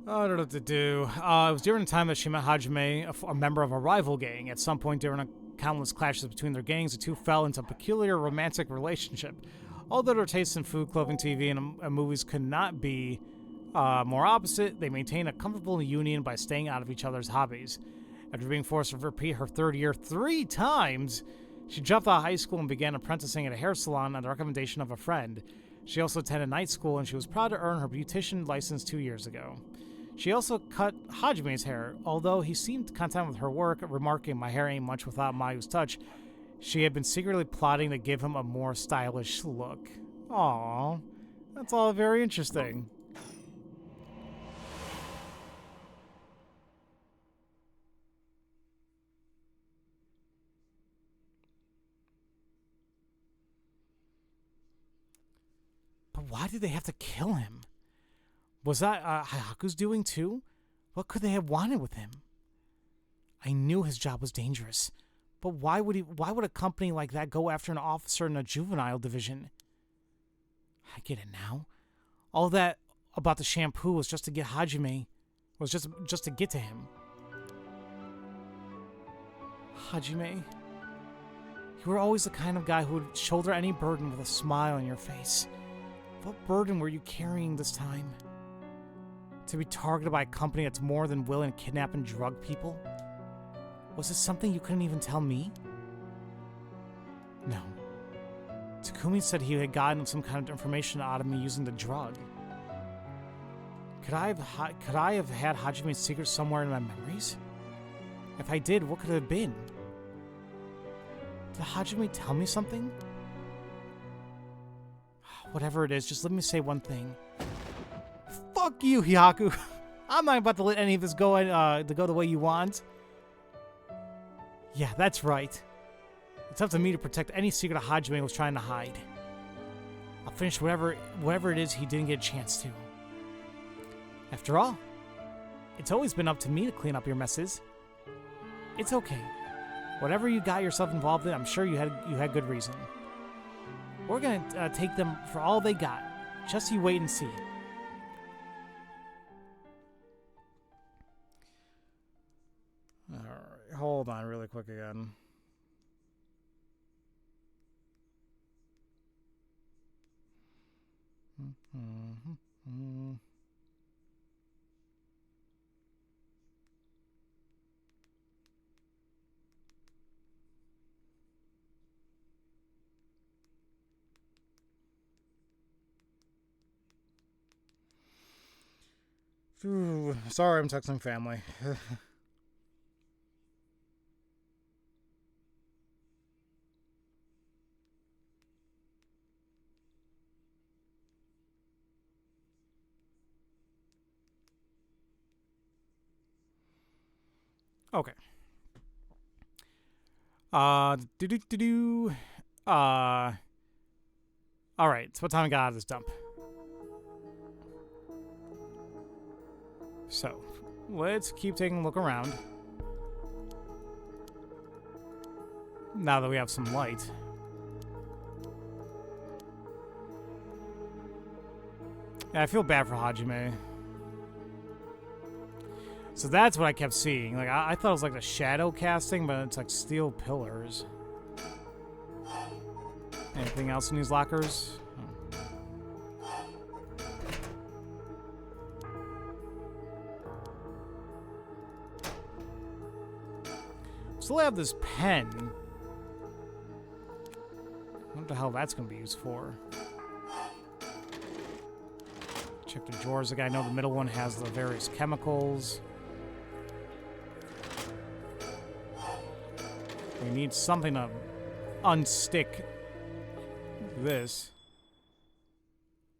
I don't know what to do. It was during the time that she met Hajime, a member of a rival gang. At some point during countless clashes between their gangs, the two fell into a peculiar romantic relationship. Although their tastes in food, clothing, TV, and movies could not be more opposite, they maintained a comfortable union by staying out of each other's hobbies. After being forced to repeat her third year 3 times, she dropped out of high school and began apprenticing at a hair salon on the recommendation of a friend. She also attended night school, and she was proud to earn her beautician license 2 years ago. She also cut Hajime's hair, although he seemed content with her work, remarking, "My hair ain't much without Mayu's touch." She had been secretly plotting to give him a more stylish look. Aww, that's all very interesting. But why did they have to kill him? Was that Hayaku's doing too? What could they have wanted with him? I knew his job was dangerous, but why would a company like that go after an officer in a juvenile division? I get it now. All that about the shampoo was just to get Hajime, was just to get to him. Hajime, you were always the kind of guy who would shoulder any burden with a smile on your face. What burden were you carrying this time? To be targeted by a company that's more than willing to kidnap and drug people? Was it something you couldn't even tell me? No. Takumi said he had gotten some kind of information out of me using the drug. Could I have had Hajime's secret somewhere in my memories? If I did, what could it have been? Did Hajime tell me something? Whatever it is, just let me say one thing. Fuck you, Hyaku. I'm not about to let any of this go the way you want. Yeah, that's right. It's up to me to protect any secret Hajime was trying to hide. I'll finish whatever it is he didn't get a chance to. After all, it's always been up to me to clean up your messes. It's okay. Whatever you got yourself involved in, I'm sure you had good reason. We're gonna take them for all they got. Just you wait and see. Alright, hold on really quick again. Ooh, sorry, I'm texting family. Okay. All right, so what time I got out of this dump? So, let's keep taking a look around. Now that we have some light. Yeah, I feel bad for Hajime. So that's what I kept seeing. Like, I thought it was like the shadow casting, but it's like steel pillars. Anything else in these lockers? Still have this pen. What the hell that's going to be used for? Check the drawers. Like, I know the middle one has the various chemicals. We need something to unstick this.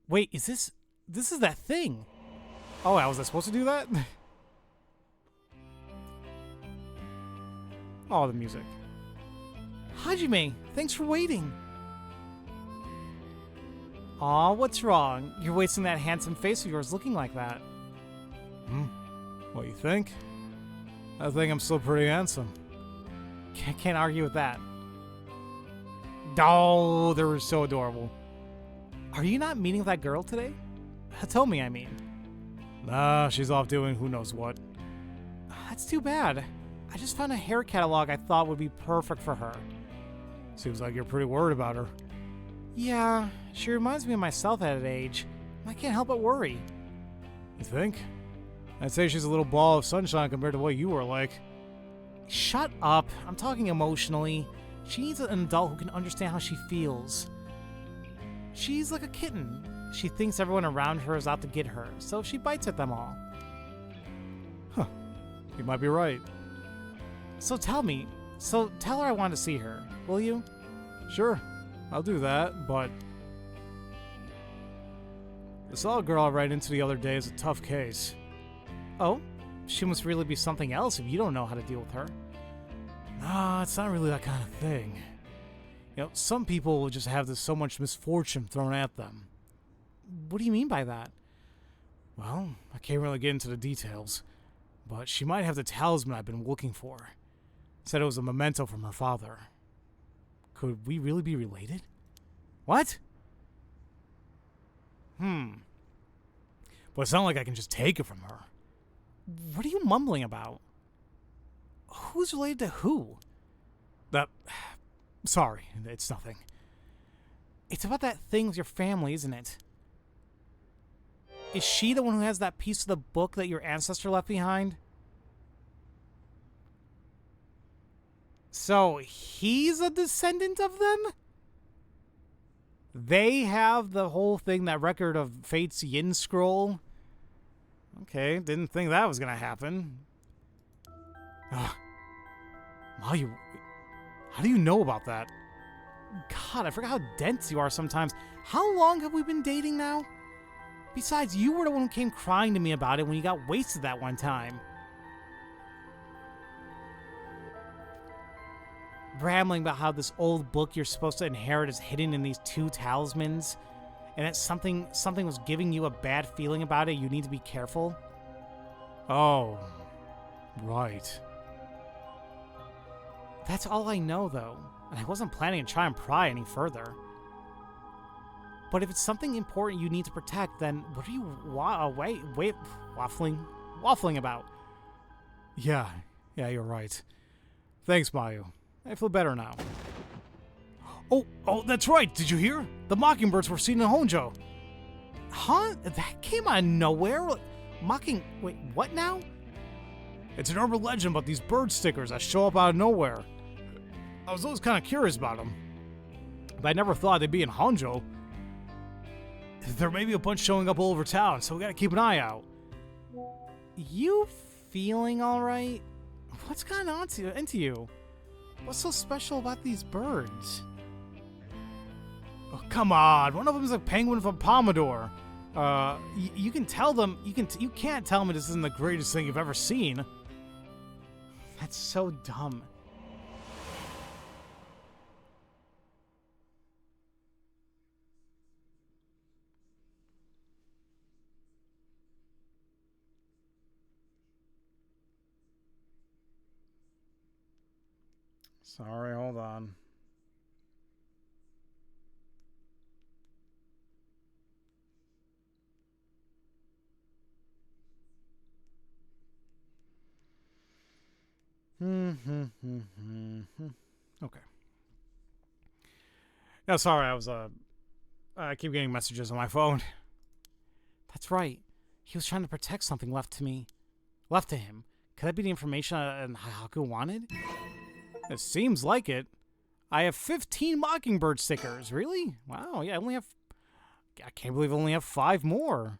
Wait, is this... This is that thing. Oh, was I supposed to do that? Oh, the music. Hajime, thanks for waiting. Aw, what's wrong? You're wasting that handsome face of yours looking like that. What, you think? I think I'm still pretty handsome. Can't argue with that. Oh, they were so adorable. Are you not meeting with that girl today? Hitomi, I mean. Nah, she's off doing who knows what. That's too bad. I just found a hair catalog I thought would be perfect for her. Seems like you're pretty worried about her. Yeah, she reminds me of myself at that age. I can't help but worry. You think? I'd say she's a little ball of sunshine compared to what you were like. Shut up. I'm talking emotionally. She needs an adult who can understand how she feels. She's like a kitten. She thinks everyone around her is out to get her, so she bites at them all. Huh. You might be right. So tell her I want to see her, will you? Sure, I'll do that, but... The solid girl I ran into the other day is a tough case. Oh? She must really be something else if you don't know how to deal with her. Nah, it's not really that kind of thing. You know, some people will just have so much misfortune thrown at them. What do you mean by that? Well, I can't really get into the details, but she might have the talisman I've been looking for. Said it was a memento from her father. Could we really be related? What? But it's not like I can just take it from her. What are you mumbling about? Who's related to who? Sorry, it's nothing. It's about that thing with your family, isn't it? Is she the one who has that piece of the book that your ancestor left behind? So, he's a descendant of them? They have the whole thing, that record of Fate's Yin Scroll? Okay, didn't think that was gonna happen. Mayu, how do you know about that? God, I forgot how dense you are sometimes. How long have we been dating now? Besides, you were the one who came crying to me about it when you got wasted that one time. Rambling about how this old book you're supposed to inherit is hidden in these 2 talismans, and that something was giving you a bad feeling about it. You need to be careful. Oh, right. That's all I know, though, and I wasn't planning to try and pry any further. But if it's something important you need to protect, then what are you waffling about? Yeah, you're right. Thanks, Mayu. I feel better now. Oh, that's right. Did you hear? The mockingbirds were seen in Honjo. Huh? That came out of nowhere? Wait, what now? It's an urban legend about these bird stickers that show up out of nowhere. I was always kind of curious about them, but I never thought they'd be in Honjo. There may be a bunch showing up all over town, so we gotta keep an eye out. You feeling alright? What's going on into you? What's so special about these birds? Oh, come on, one of them is a penguin from Pomodoro. You can tell them. You can't tell me this isn't the greatest thing you've ever seen. That's so dumb. Sorry, hold on. Okay. No, sorry, I keep getting messages on my phone. That's right. He was trying to protect something left to him. Could that be the information Hayaku wanted? It seems like it. I have 15 Mockingbird stickers. Really? Wow, yeah, I can't believe I only have 5 more.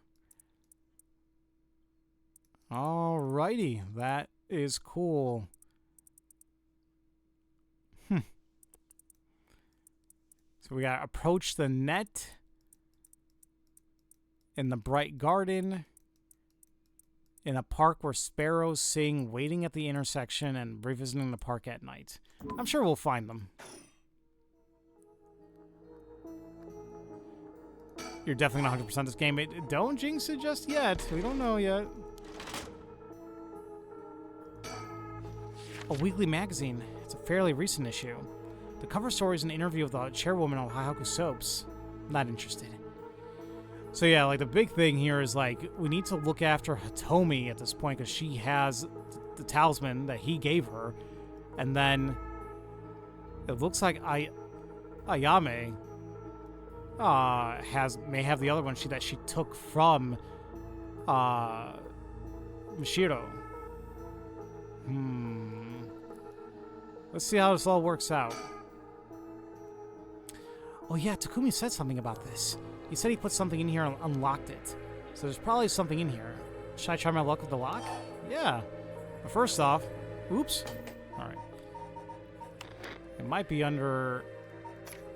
Alrighty, that is cool. So we got approach the net in the bright garden, in a park where sparrows sing, waiting at the intersection, and revisiting the park at night. I'm sure we'll find them. You're definitely not 100% this game. Don't jinx it just yet. We don't know yet. A weekly magazine. It's a fairly recent issue. The cover story is an interview with the chairwoman of Hayaku Soaps. Not interested. So yeah, like the big thing here is like we need to look after Hitomi at this point because she has the talisman that he gave her, and then it looks like Ayame may have the other one that she took from Mishiro. Let's see how this all works out. Oh yeah, Takumi said something about this. He said he put something in here and unlocked it. So there's probably something in here. Should I try my luck with the lock? Yeah. But first off, oops. All right. It might be under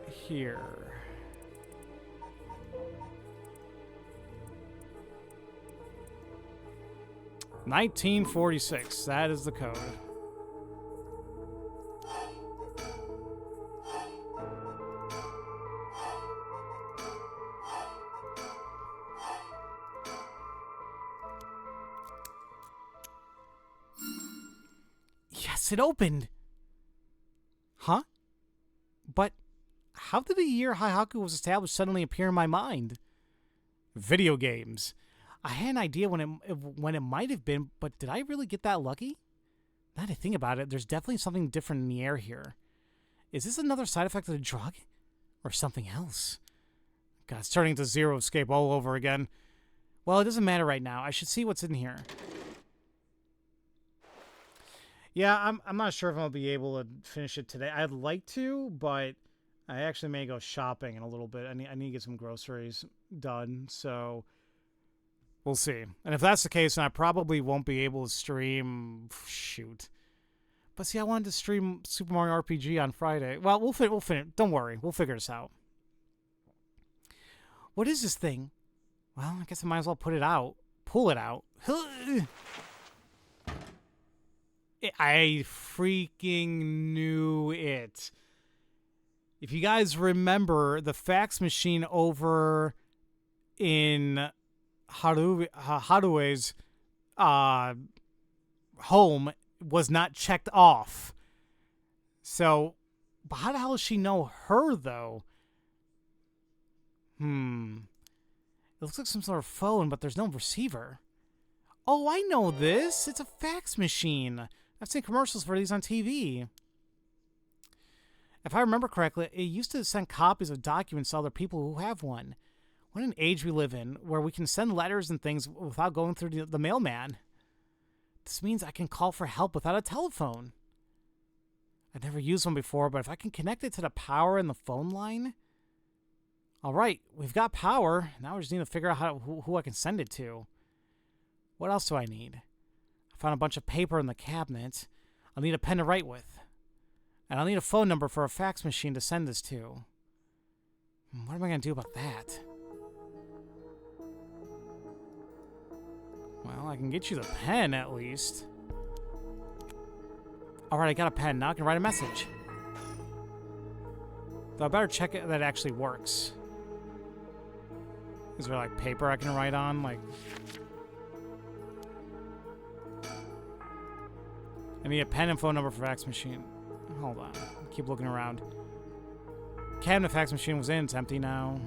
here. $19.46. That is the code. Yes, it opened. Huh? But how did the year Hayaku was established suddenly appear in my mind? Video games. I had an idea when it might have been, but did I really get that lucky? Now that I think about it, there's definitely something different in the air here. Is this another side effect of the drug? Or something else? God, it's turning to Zero Escape all over again. Well, it doesn't matter right now. I should see what's in here. Yeah, I'm not sure if I'll be able to finish it today. I'd like to, but I actually may go shopping in a little bit. I need to get some groceries done, so we'll see. And if that's the case, then I probably won't be able to stream. Shoot. But see, I wanted to stream Super Mario RPG on Friday. Well, we'll finish. Don't worry, we'll figure this out. What is this thing? Well, I guess I might as well pull it out. I freaking knew it. If you guys remember, the fax machine over in Harue's home was not checked off. So, but how the hell does she know her, though? It looks like some sort of phone, but there's no receiver. Oh, I know this. It's a fax machine. I've seen commercials for these on TV. If I remember correctly, it used to send copies of documents to other people who have one. What an age we live in, where we can send letters and things without going through the mailman. This means I can call for help without a telephone. I've never used one before, but if I can connect it to the power in the phone line... Alright, we've got power. Now we just need to figure out who I can send it to. What else do I need? I found a bunch of paper in the cabinet. I'll need a pen to write with. And I'll need a phone number for a fax machine to send this to. What am I going to do about that? Well, I can get you the pen, at least. Alright, I got a pen. Now I can write a message. Though I better check it that it actually works. Is there like paper I can write on? Like, I need a pen and phone number for fax machine. Hold on. Keep looking around. Cabinet fax machine was in. It's empty now.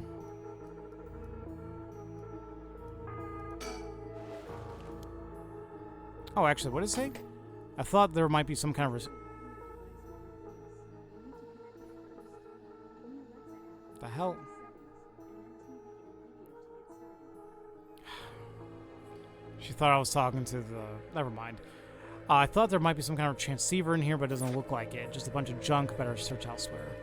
Oh, actually, what did it say? I thought there might be some kind of... the hell? She thought I was talking to the... Never mind. I thought there might be some kind of transceiver in here, but it doesn't look like it. Just a bunch of junk. Better search elsewhere.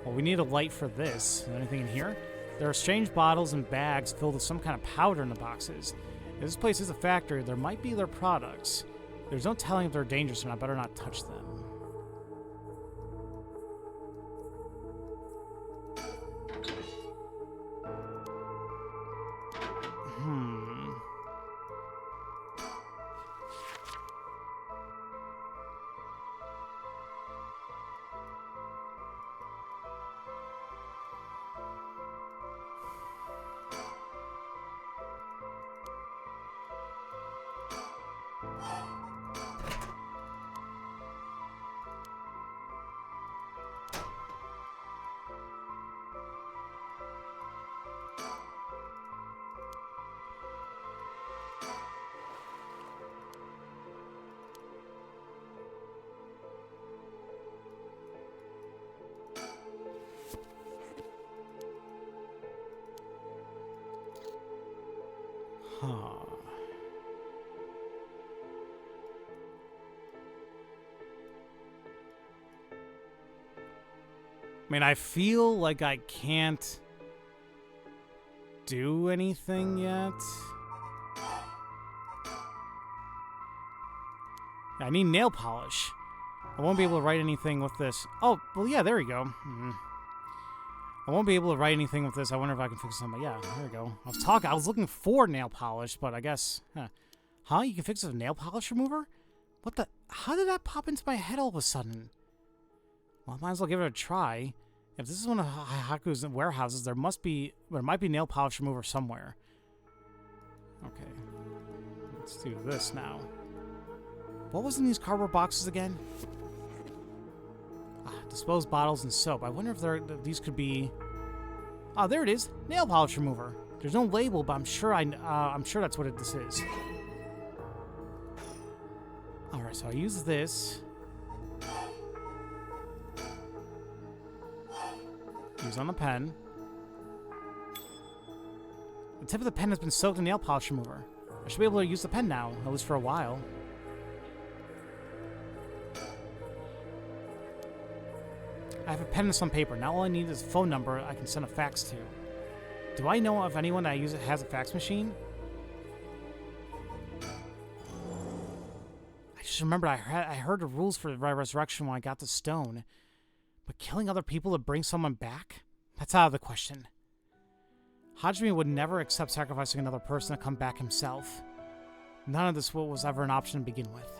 Well, we need a light for this. Is there anything in here? There are strange bottles and bags filled with some kind of powder in the boxes. If this place is a factory, there might be their products. There's no telling if they're dangerous, and I better not touch them. I mean, I feel like I can't do anything yet. I need nail polish. I won't be able to write anything with this. Oh, well, yeah, there we go. I won't be able to write anything with this. I wonder if I can fix something. Yeah, there we go. I was looking for nail polish, but I guess... Huh? You can fix it with a nail polish remover? What the... How did that pop into my head all of a sudden? Well, I might as well give it a try. If this is one of Haku's warehouses, there might be nail polish remover somewhere. Okay. Let's do this now. What was in these cardboard boxes again? Disposed bottles and soap. I wonder if these could be... Oh, there it is. Nail polish remover. There's no label, but I'm sure that's what this is. Alright, so I use this. Use on the pen. The tip of the pen has been soaked in nail polish remover. I should be able to use the pen now, at least for a while. I have a pen and some paper. Now all I need is a phone number I can send a fax to. Do I know of anyone that has a fax machine? I just remembered I heard the rules for resurrection when I got the stone. But killing other people to bring someone back? That's out of the question. Hajime would never accept sacrificing another person to come back himself. None of this was ever an option to begin with.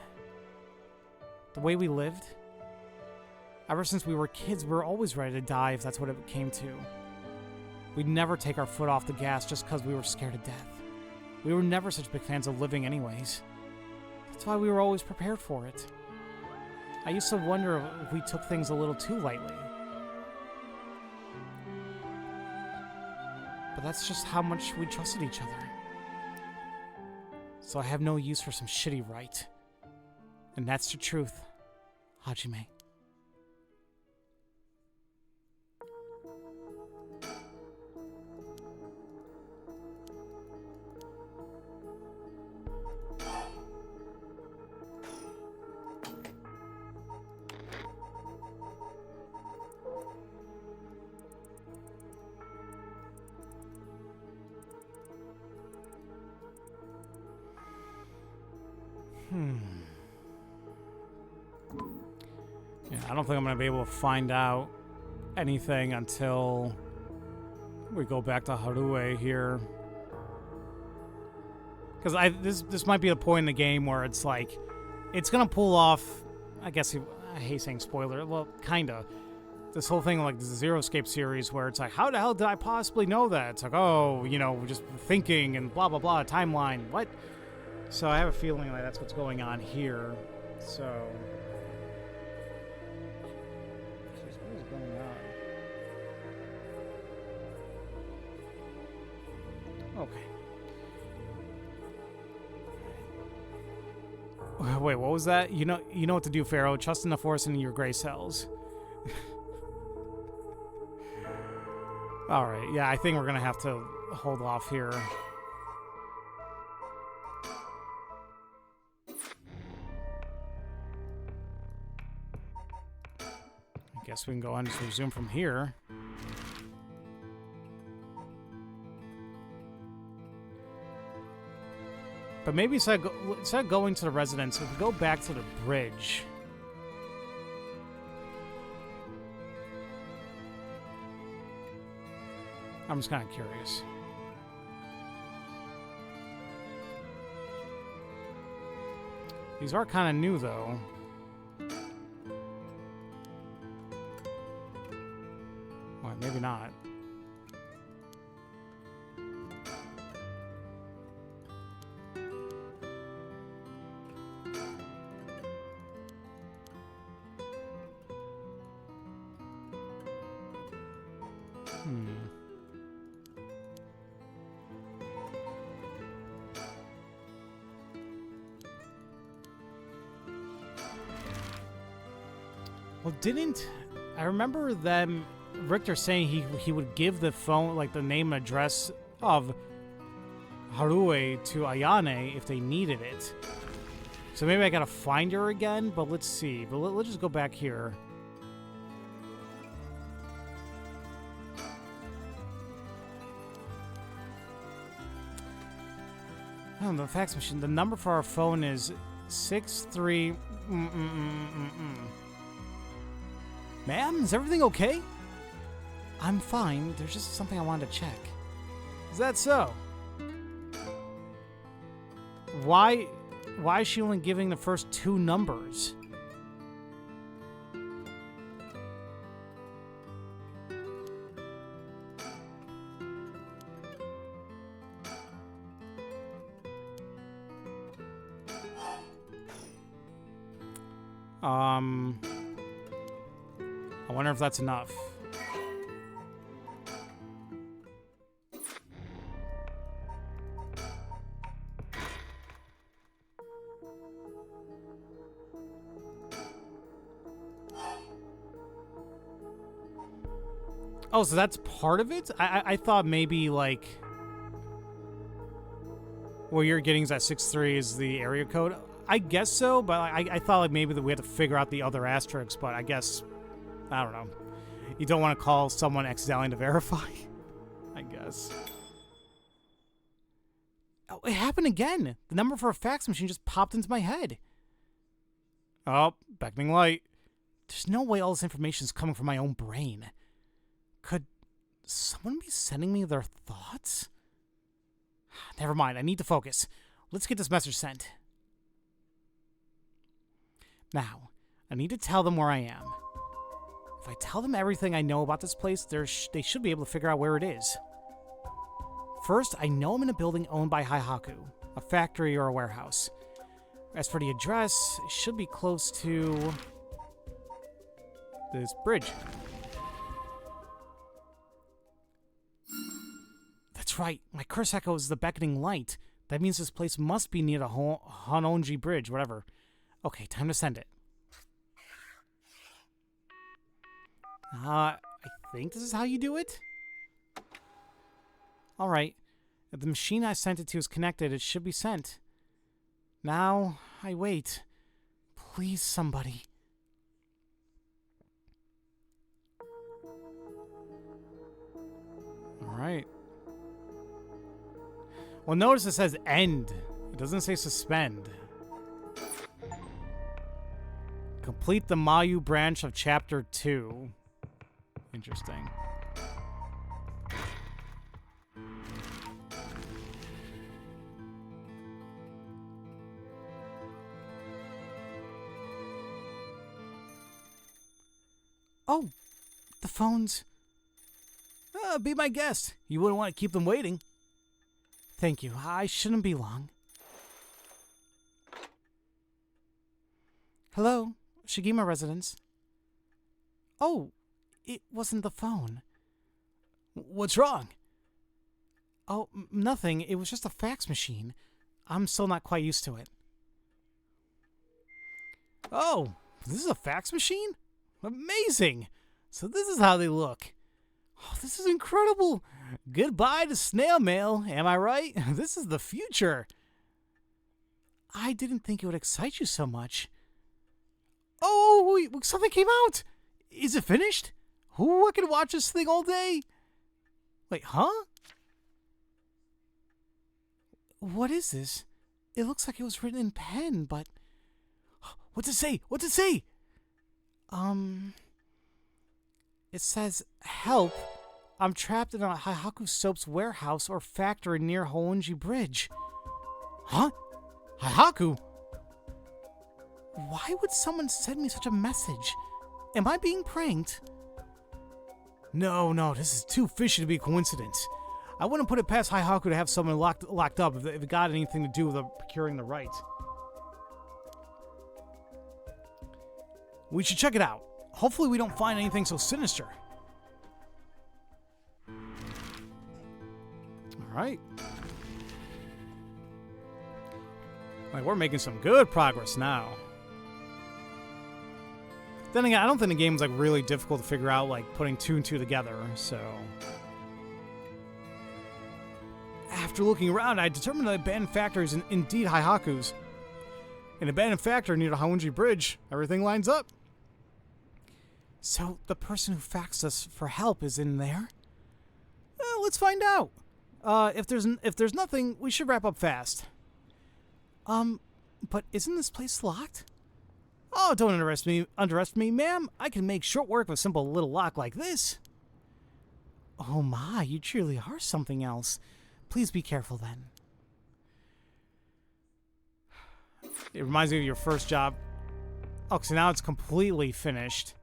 The way we lived... Ever since we were kids, we were always ready to die if that's what it came to. We'd never take our foot off the gas just because we were scared of death. We were never such big fans of living anyways. That's why we were always prepared for it. I used to wonder if we took things a little too lightly. But that's just how much we trusted each other. So I have no use for some shitty right. And that's the truth, Hajime. Yeah, I don't think I'm going to be able to find out anything until we go back to Harue here. Because this might be a point in the game where it's like, it's going to pull off I guess I hate saying spoiler. Well, kinda. This whole thing, like the Zero Escape series, where it's like, how the hell did I possibly know that? It's like, oh, you know, just thinking and blah, blah, blah, timeline, what? So I have a feeling like that's what's going on here. So... Jeez, what is going on? Okay. Wait, what was that? You know what to do, Pharaoh. Trust in the Force and in your gray cells. Alright, yeah, I think we're gonna have to hold off here. I guess we can go on and just resume from here. But maybe instead of going to the residence, if we go back to the bridge... I'm just kind of curious. These are kind of new, though. Well, maybe not. Well, I remember Richter saying he would give the phone, like the name and address of Haruo to Ayane if they needed it. So maybe I gotta find her again, but let's see. But let's just go back here. Oh, the fax machine. The number for our phone is 63... Ma'am, is everything okay? I'm fine. There's just something I wanted to check. Is that so? Why is she only giving the first two numbers? I wonder if that's enough. Oh, so that's part of it? I thought maybe, like... What you're getting is that 63 is the area code. I guess so, but I thought like maybe that we had to figure out the other asterisks, but I guess... I don't know. You don't want to call someone accidentally to verify? I guess. Oh, it happened again! The number for a fax machine just popped into my head. Oh, beckoning light. There's no way all this information is coming from my own brain. Could someone be sending me their thoughts? Never mind, I need to focus. Let's get this message sent. Now, I need to tell them where I am. If I tell them everything I know about this place, they should be able to figure out where it is. First, I know I'm in a building owned by Haihaku, a factory or a warehouse. As for the address, it should be close to this bridge. That's right, my curse echo is the beckoning light. That means this place must be near the Hononji Bridge, whatever. Okay, time to send it. I think this is how you do it? Alright. If the machine I sent it to is connected, it should be sent. Now, I wait. Please, somebody. Alright. Well, notice it says end. It doesn't say suspend. Complete the Mayu branch of Chapter 2. Interesting. Oh, the phones. Be my guest. You wouldn't want to keep them waiting. Thank you. I shouldn't be long. Hello, Shigima residence. Oh, it wasn't the phone. What's wrong? Oh, nothing. It was just a fax machine. I'm still not quite used to it. Oh, this is a fax machine? Amazing! So this is how they look. Oh, this is incredible. Goodbye to snail mail, am I right? This is the future. I didn't think it would excite you so much. Oh, wait, something came out. Is it finished? Who can watch this thing all day? Wait, huh? What is this? It looks like it was written in pen, but... What's it say? What's it say? It says, help. I'm trapped in a Haihaku soap's warehouse or factory near Honji Bridge. Huh? Haihaku? Why would someone send me such a message? Am I being pranked? No, this is too fishy to be a coincidence. I wouldn't put it past Haihaku to have someone locked up if it got anything to do with procuring the right. We should check it out. Hopefully we don't find anything so sinister. Alright. Like, we're making some good progress now. Then again, I don't think the game's like really difficult to figure out, like putting 2 and 2 together, so... After looking around, I determined that abandoned factory is indeed Haihaku's. An abandoned factory near the Honji Bridge. Everything lines up. So, the person who faxed us for help is in there? Let's find out. If there's nothing, we should wrap up fast. But isn't this place locked? Oh, don't underestimate me, ma'am. I can make short work of a simple little lock like this. Oh my, you truly are something else. Please be careful then. It reminds me of your first job. Oh, so now it's completely finished.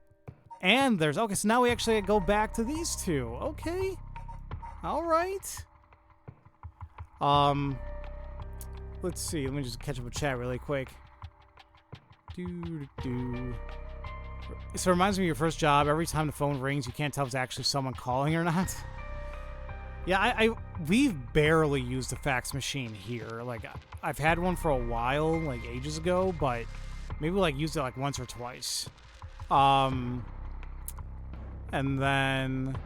And there's... Okay, so now we actually go back to these two. Okay. Alright. Let's see. Let me just catch up with chat really quick. So it reminds me of your first job. Every time the phone rings, you can't tell if it's actually someone calling or not. Yeah, we've barely used a fax machine here. Like, I've had one for a while, like ages ago, but maybe like used it like once or twice. And then,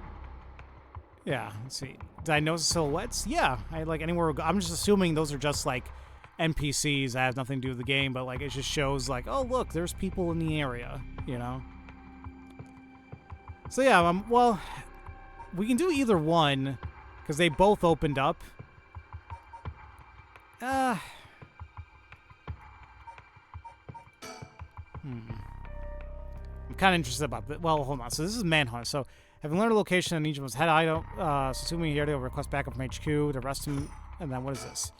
yeah, let's see. Did I notice silhouettes? Yeah, I like anywhere. I'm just assuming those are just like NPCs that have nothing to do with the game, but like it just shows like, oh look, there's people in the area, you know. So yeah, well, we can do either one because they both opened up. I'm kind of interested about that. Well, hold on. So this is Manhunt. So having learned a location in each of us head item, assuming here to request backup from HQ to arrest him. And then what is this?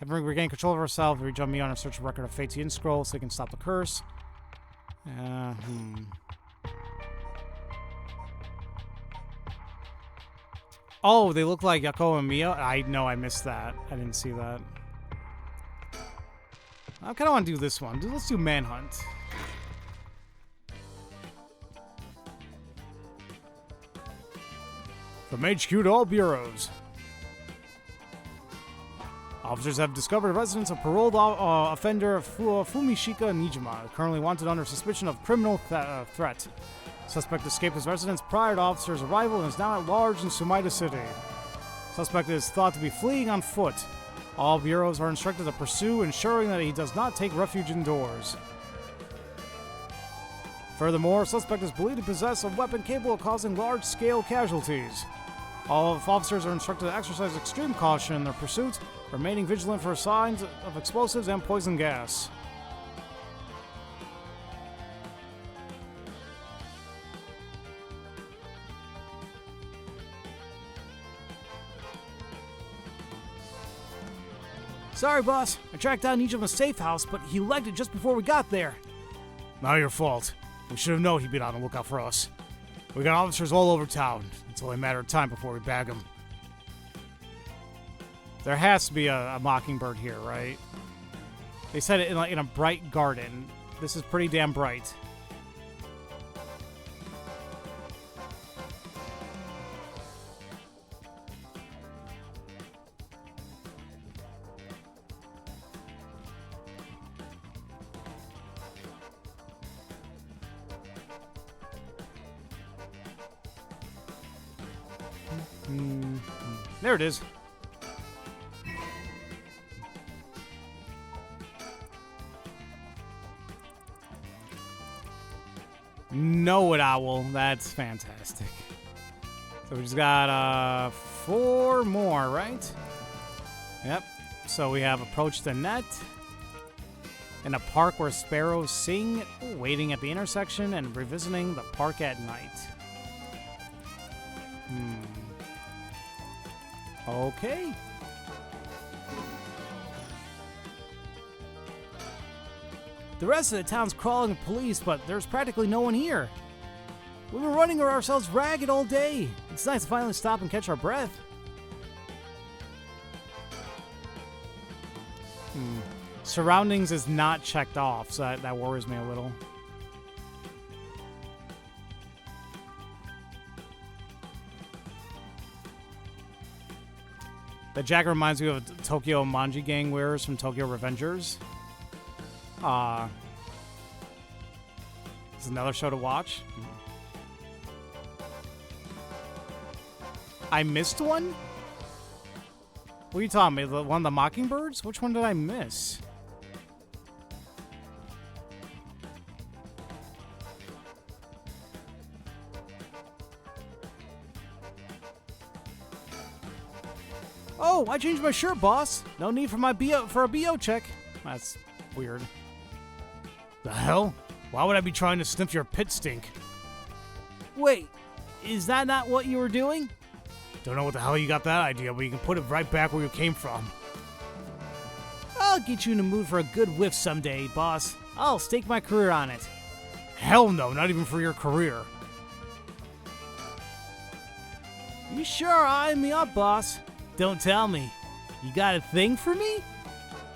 Having regained control of ourselves, we jump me on a search record of Fate's Yin scroll so they can stop the curse. Oh, they look like Yako and Mia. I know I missed that. I didn't see that. I kind of want to do this one. Let's do Manhunt. From HQ to all bureaus. Officers have discovered residence of paroled offender Fumishika Nijima, currently wanted under suspicion of criminal threat. Suspect escaped his residence prior to officers' arrival and is now at large in Sumaida City. Suspect is thought to be fleeing on foot. All bureaus are instructed to pursue, ensuring that he does not take refuge indoors. Furthermore, suspect is believed to possess a weapon capable of causing large-scale casualties. All officers are instructed to exercise extreme caution in their pursuit, remaining vigilant for signs of explosives and poison gas. Sorry, boss. I tracked down Nijima's safe house, but he legged it just before we got there. Not your fault. We should have known he'd be on the lookout for us. We got officers all over town. It's only a matter of time before we bag them. There has to be a mockingbird here, right? They said it in a bright garden. This is pretty damn bright. There it is. Know it, owl. That's fantastic. So we just got 4 more, right? Yep. So we have approached the net. In a park where sparrows sing, waiting at the intersection, and revisiting the park at night. Okay. The rest of the town's crawling with police, but there's practically no one here. We've been running ourselves ragged all day. It's nice to finally stop and catch our breath. Surroundings is not checked off, so that worries me a little. The jacket reminds me of Tokyo Manji gang wearers from Tokyo Revengers. It's another show to watch. I missed one? What are you talking about? The one of the Mockingbirds? Which one did I miss? Oh, I changed my shirt, boss. No need for a BO check. That's weird. The hell? Why would I be trying to sniff your pit stink? Wait, is that not what you were doing? Don't know what the hell you got that idea, but you can put it right back where you came from. I'll get you in the mood for a good whiff someday, boss. I'll stake my career on it. Hell no, not even for your career. You sure are eyeing me up, boss. Don't tell me. You got a thing for me?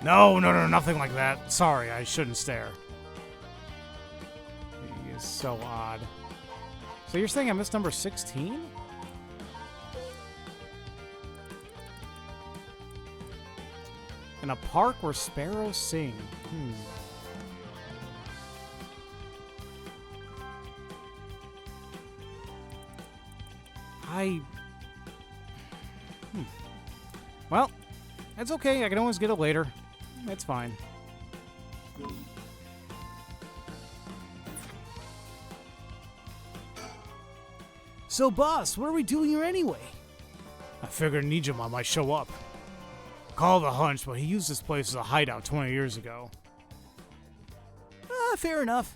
No, nothing like that. Sorry, I shouldn't stare. He is so odd. So you're saying I missed number 16? In a park where sparrows sing. Well, that's okay. I can always get it later. That's fine. So, boss, what are we doing here anyway? I figured Nijima might show up. Call the hunch, but he used this place as a hideout 20 years ago. Fair enough.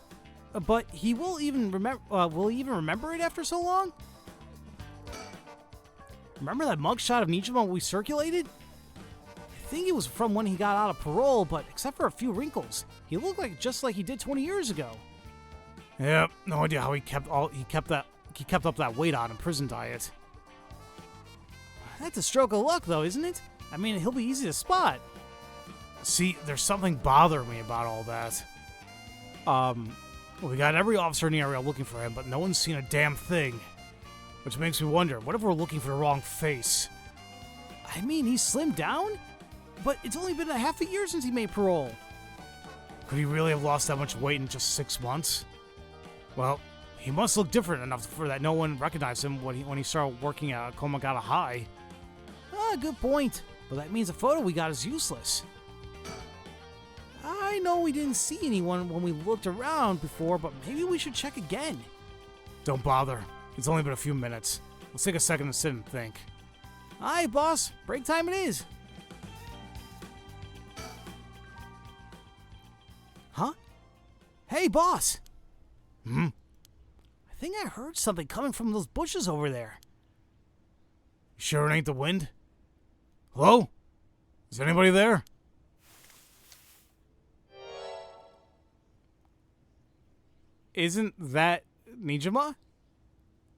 But he will even remember it after so long? Remember that mugshot of Nijima we circulated? I think it was from when he got out of parole, but except for a few wrinkles, he looked just like he did 20 years ago. Yep, no idea how he kept up that weight on in prison diet. That's a stroke of luck, though, isn't it? I mean, he'll be easy to spot. See, there's something bothering me about all that. We got every officer in the area looking for him, but no one's seen a damn thing. Which makes me wonder, what if we're looking for the wrong face? I mean, he's slimmed down? But it's only been a half a year since he made parole. Could he really have lost that much weight in just 6 months? Well, he must look different enough for that no one recognized him when he started working at Komagata High. Good point. But that means the photo we got is useless. I know we didn't see anyone when we looked around before, but maybe we should check again. Don't bother. It's only been a few minutes. Let's take a second to sit and think. Aye, boss. Break time it is. Huh? Hey, boss. I think I heard something coming from those bushes over there. Sure it ain't the wind? Hello? Is anybody there? Isn't that Nijima?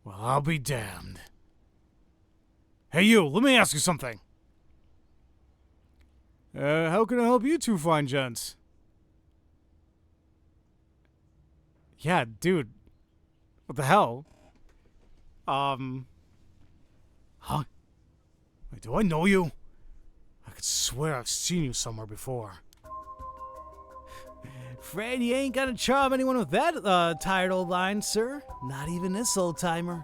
Well, I'll be damned. Hey, you, let me ask you something. How can I help you two fine gents? Yeah, dude. What the hell? Huh? Wait, do I know you? I could swear I've seen you somewhere before. Fred, you ain't gonna charm anyone with that tired old line, sir. Not even this old-timer.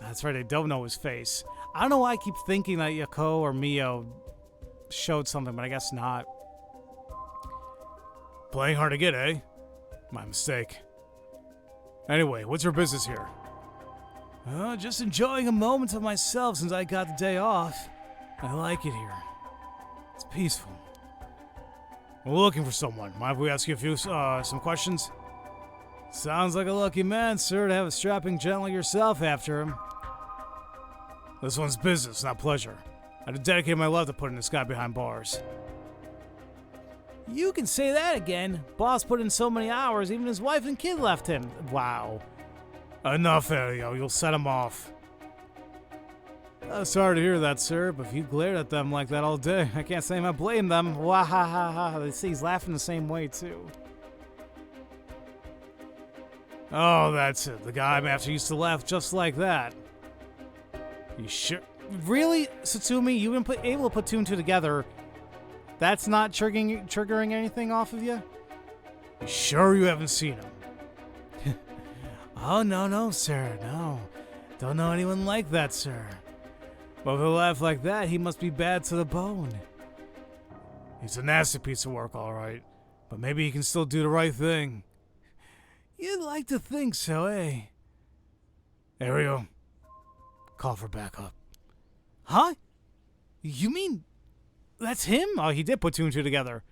That's right, I don't know his face. I don't know why I keep thinking that Yako or Mio showed something, but I guess not. Playing hard to get, eh? My mistake. Anyway, what's your business here? Just enjoying a moment of myself since I got the day off. I like it here. It's peaceful. We're looking for someone. Mind if we ask you a few, some questions? Sounds like a lucky man, sir, to have a strapping gent like yourself after him. This one's business, not pleasure. I'd dedicate my life to putting this guy behind bars. You can say that again. Boss put in so many hours, even his wife and kid left him. Wow. Enough, Elio. You'll set him off. Sorry to hear that, sir, but if you glared at them like that all day, I can't say I blame them. Wahahaha. They say he's laughing the same way, too. Oh, that's it. The guy I'm after used to laugh just like that. You sure? Really, Satsumi? You've been able to put two and two together. That's not triggering anything off of you? You sure you haven't seen him? Oh, no, sir, no. Don't know anyone like that, sir. But if he laugh like that, he must be bad to the bone. He's a nasty piece of work, all right. But maybe he can still do the right thing. You'd like to think so, eh? Ariel, call for backup. Huh? You mean that's him? Oh, he did put two and two together.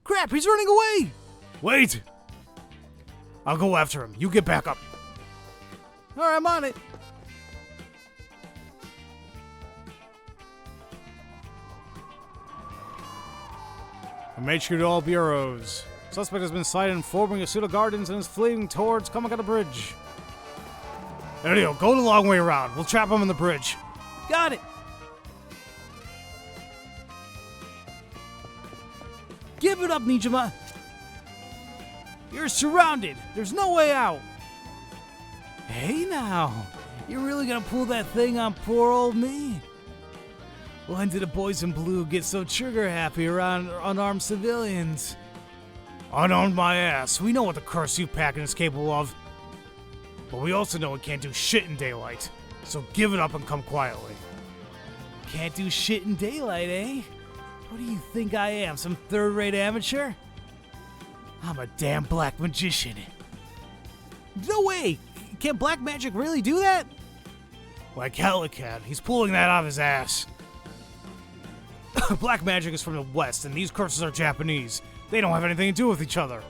Crap, he's running away! Wait! I'll go after him. You get back up. All right, I'm on it. I made sure to all bureaus. Suspect has been sighted informing Yasuda Gardens and is fleeing towards Kamakata Bridge. Ariel, go the long way around. We'll trap him on the bridge. Got it. Give it up, Nijima. You're surrounded. There's no way out. Hey now, you're really gonna pull that thing on poor old me? When did the boys in blue get so trigger happy around unarmed civilians? Unarmed my ass. We know what the curse you packing is capable of. But we also know it can't do shit in daylight. So give it up and come quietly. Can't do shit in daylight, eh? What do you think I am, some third-rate amateur? I'm a damn black magician. No way! Can black magic really do that? Like hell it can. He's pulling that out of his ass. Black magic is from the West, and these curses are Japanese. They don't have anything to do with each other.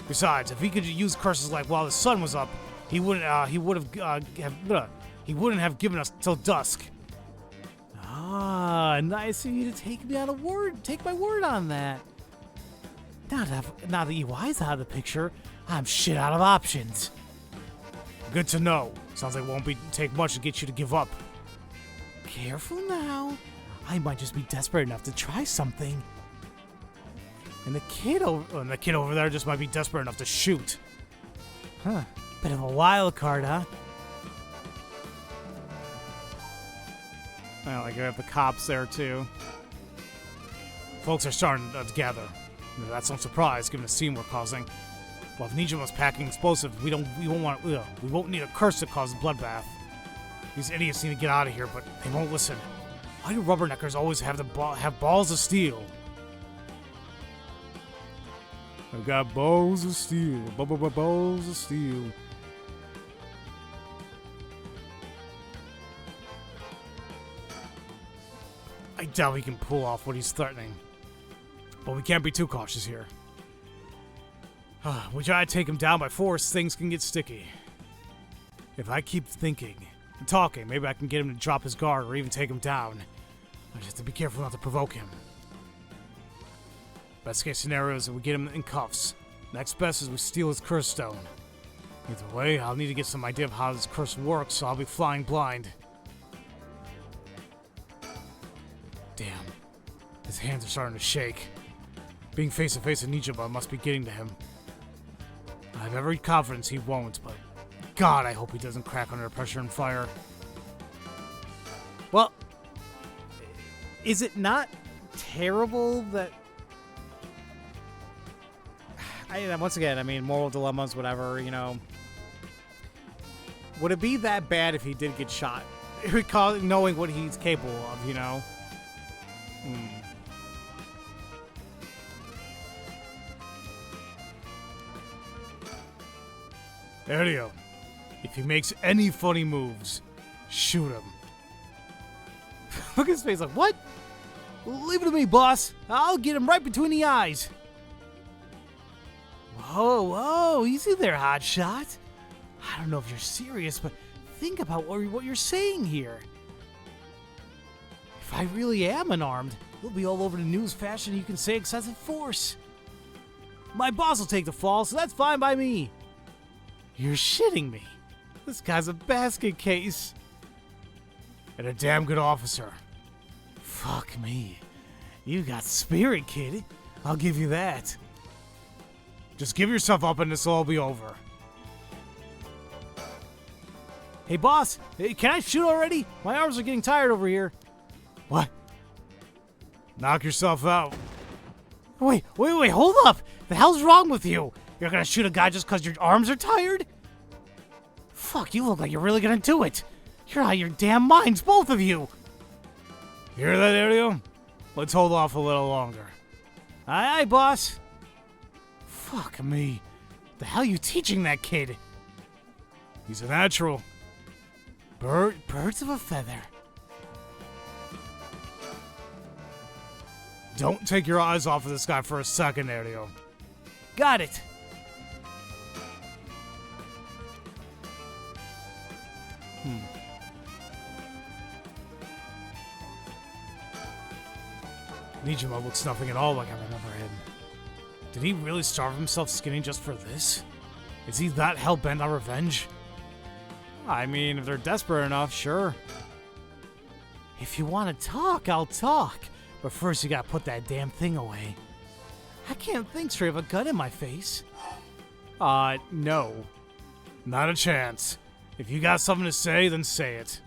Besides, if he could use curses like while the sun was up, he wouldn't have given us till dusk. Ah, nice of you to take me on a word. Take my word on that. Now that EY's out of the picture, I'm shit out of options. Good to know. Sounds like it won't take much to get you to give up. Careful now. I might just be desperate enough to try something. And the kid over there just might be desperate enough to shoot. Huh. Bit of a wild card, huh? I like you have the cops there too. Folks are starting to gather. That's no surprise given the scene we're causing. Well, if Nijima's packing explosives, we won't need a curse to cause a bloodbath. These idiots need to get out of here, but they won't listen. Why do rubberneckers always have have balls of steel? I've got balls of steel, balls of steel. I doubt he can pull off what he's threatening. But we can't be too cautious here. We try to take him down by force, things can get sticky. If I keep thinking and talking, maybe I can get him to drop his guard or even take him down. I just have to be careful not to provoke him. Best case scenario is that we get him in cuffs. Next best is we steal his curse stone. Either way, I'll need to get some idea of how this curse works, so I'll be flying blind. Damn. His hands are starting to shake. Being face to face with Nijiba must be getting to him. I have every confidence he won't, but God, I hope he doesn't crack under pressure and fire. Well, is it not terrible that... once again, I mean, moral dilemmas, whatever, you know. Would it be that bad if he did get shot? Knowing what he's capable of, you know? Aereo, if he makes any funny moves, shoot him. Look at his face like, what? Leave it to me, boss. I'll get him right between the eyes. Whoa, whoa, easy there, hotshot. I don't know if you're serious, but think about what you're saying here. If I really am unarmed, it'll be all over the news faster than you can say excessive force. My boss will take the fall, so that's fine by me. You're shitting me. This guy's a basket case. And a damn good officer. Fuck me. You got spirit, kid. I'll give you that. Just give yourself up and this will all be over. Hey, boss. Hey, can I shoot already? My arms are getting tired over here. What? Knock yourself out. Wait, hold up. The hell's wrong with you? You're gonna shoot a guy just because your arms are tired? Fuck, you look like you're really gonna do it. You're out of your damn minds, both of you. Hear that, Aereo? Let's hold off a little longer. Aye, aye, boss. Fuck me. The hell you teaching that kid? He's a natural. Birds of a feather. Don't take your eyes off of this guy for a second, Aereo. Got it. Nijima looks nothing at all like I remember him. Did he really starve himself skinny just for this? Is he that hell-bent on revenge? I mean, if they're desperate enough, sure. If you want to talk, I'll talk. But first you gotta put that damn thing away. I can't think straight with a gun in my face. No. Not a chance. If you got something to say, then say it.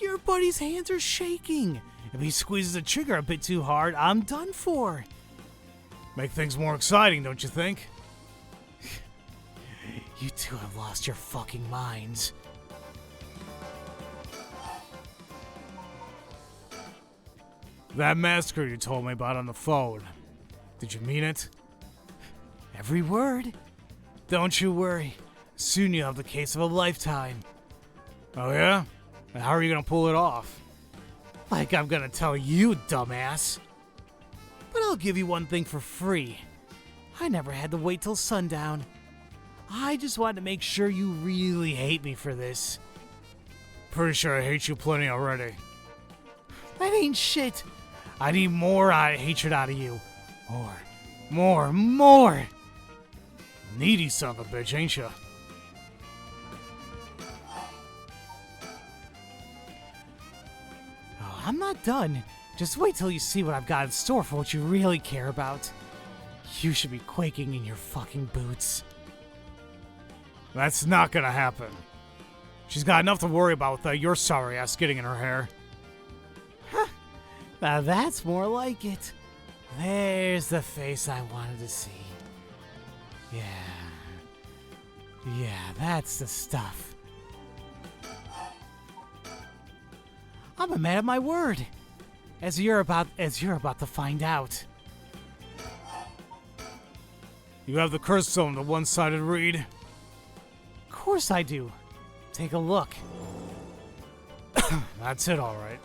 Your buddy's hands are shaking. If he squeezes the trigger a bit too hard, I'm done for. Make things more exciting, don't you think? You two have lost your fucking minds. That massacre you told me about on the phone. Did you mean it? Every word. Don't you worry. Soon you'll have the case of a lifetime. Oh yeah? And how are you gonna pull it off? Like I'm gonna tell you, dumbass. But I'll give you one thing for free. I never had to wait till sundown. I just wanted to make sure you really hate me for this. Pretty sure I hate you plenty already. That ain't shit. I need more hatred out of you. More. Needy son of a bitch, ain't ya? Oh, I'm not done. Just wait till you see what I've got in store for what you really care about. You should be quaking in your fucking boots. That's not gonna happen. She's got enough to worry about with your sorry ass getting in her hair. Huh. Now that's more like it. There's the face I wanted to see. Yeah, that's the stuff. I'm a man of my word. As you're about to find out. You have the curse stone, the one-sided read? Of course I do. Take a look. That's it, all right.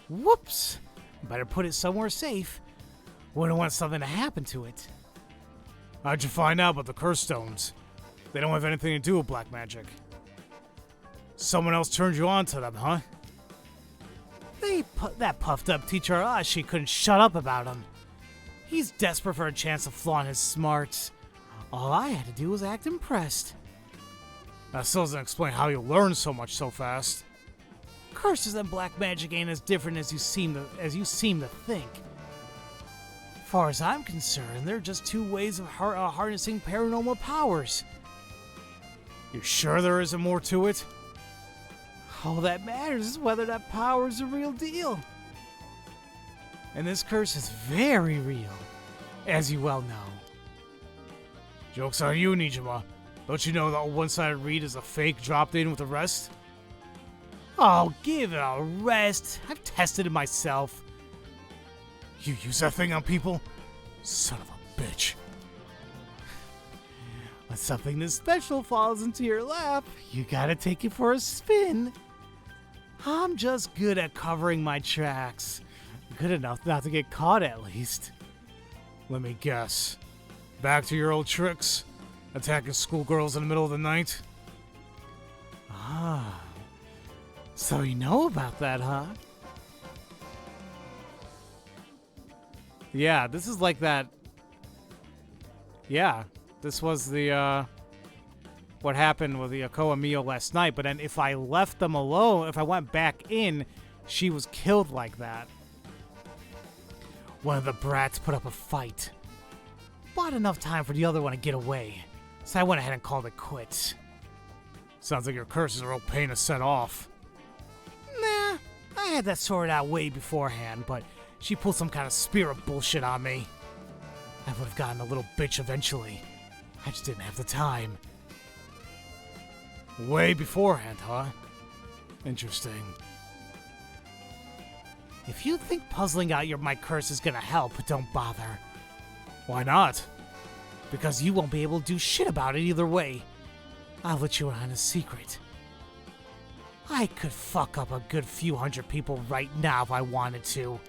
Whoops. Better put it somewhere safe. Wouldn't want something to happen to it. How'd you find out about the curse stones? They don't have anything to do with black magic. Someone else turned you on to them, huh? That puffed up teacher she couldn't shut up about them. He's desperate for a chance to flaunt his smarts. All I had to do was act impressed. That still doesn't explain how you learned so much so fast. Curses and black magic ain't as different as you seem to think. Far as I'm concerned, they're just two ways of harnessing paranormal powers. You sure there isn't more to it? All that matters is whether that power is a real deal. And this curse is very real, as you well know. Joke's on you, Nijima. Don't you know that one-sided read is a fake dropped in with the rest? Oh, give it a rest. I've tested it myself. You use that thing on people? Son of a bitch. When something this special falls into your lap, you gotta take it for a spin. I'm just good at covering my tracks. Good enough not to get caught, at least. Let me guess. Back to your old tricks? Attacking schoolgirls in the middle of the night? Ah. So you know about that, huh? Yeah, this is like that. Yeah, this was the, what happened with the Akoa Mio last night, but then if I left them alone, if I went back in, she was killed like that. One of the brats put up a fight. Bought enough time for the other one to get away, so I went ahead and called it quits. Sounds like your curse is a real pain to set off. Nah, I had that sorted out way beforehand, but she pulled some kind of spirit bullshit on me. I would have gotten a little bitch eventually. I just didn't have the time. Way beforehand, huh? Interesting. If you think puzzling out my curse is gonna help, don't bother. Why not? Because you won't be able to do shit about it either way. I'll let you in on a secret. I could fuck up a good few hundred people right now if I wanted to.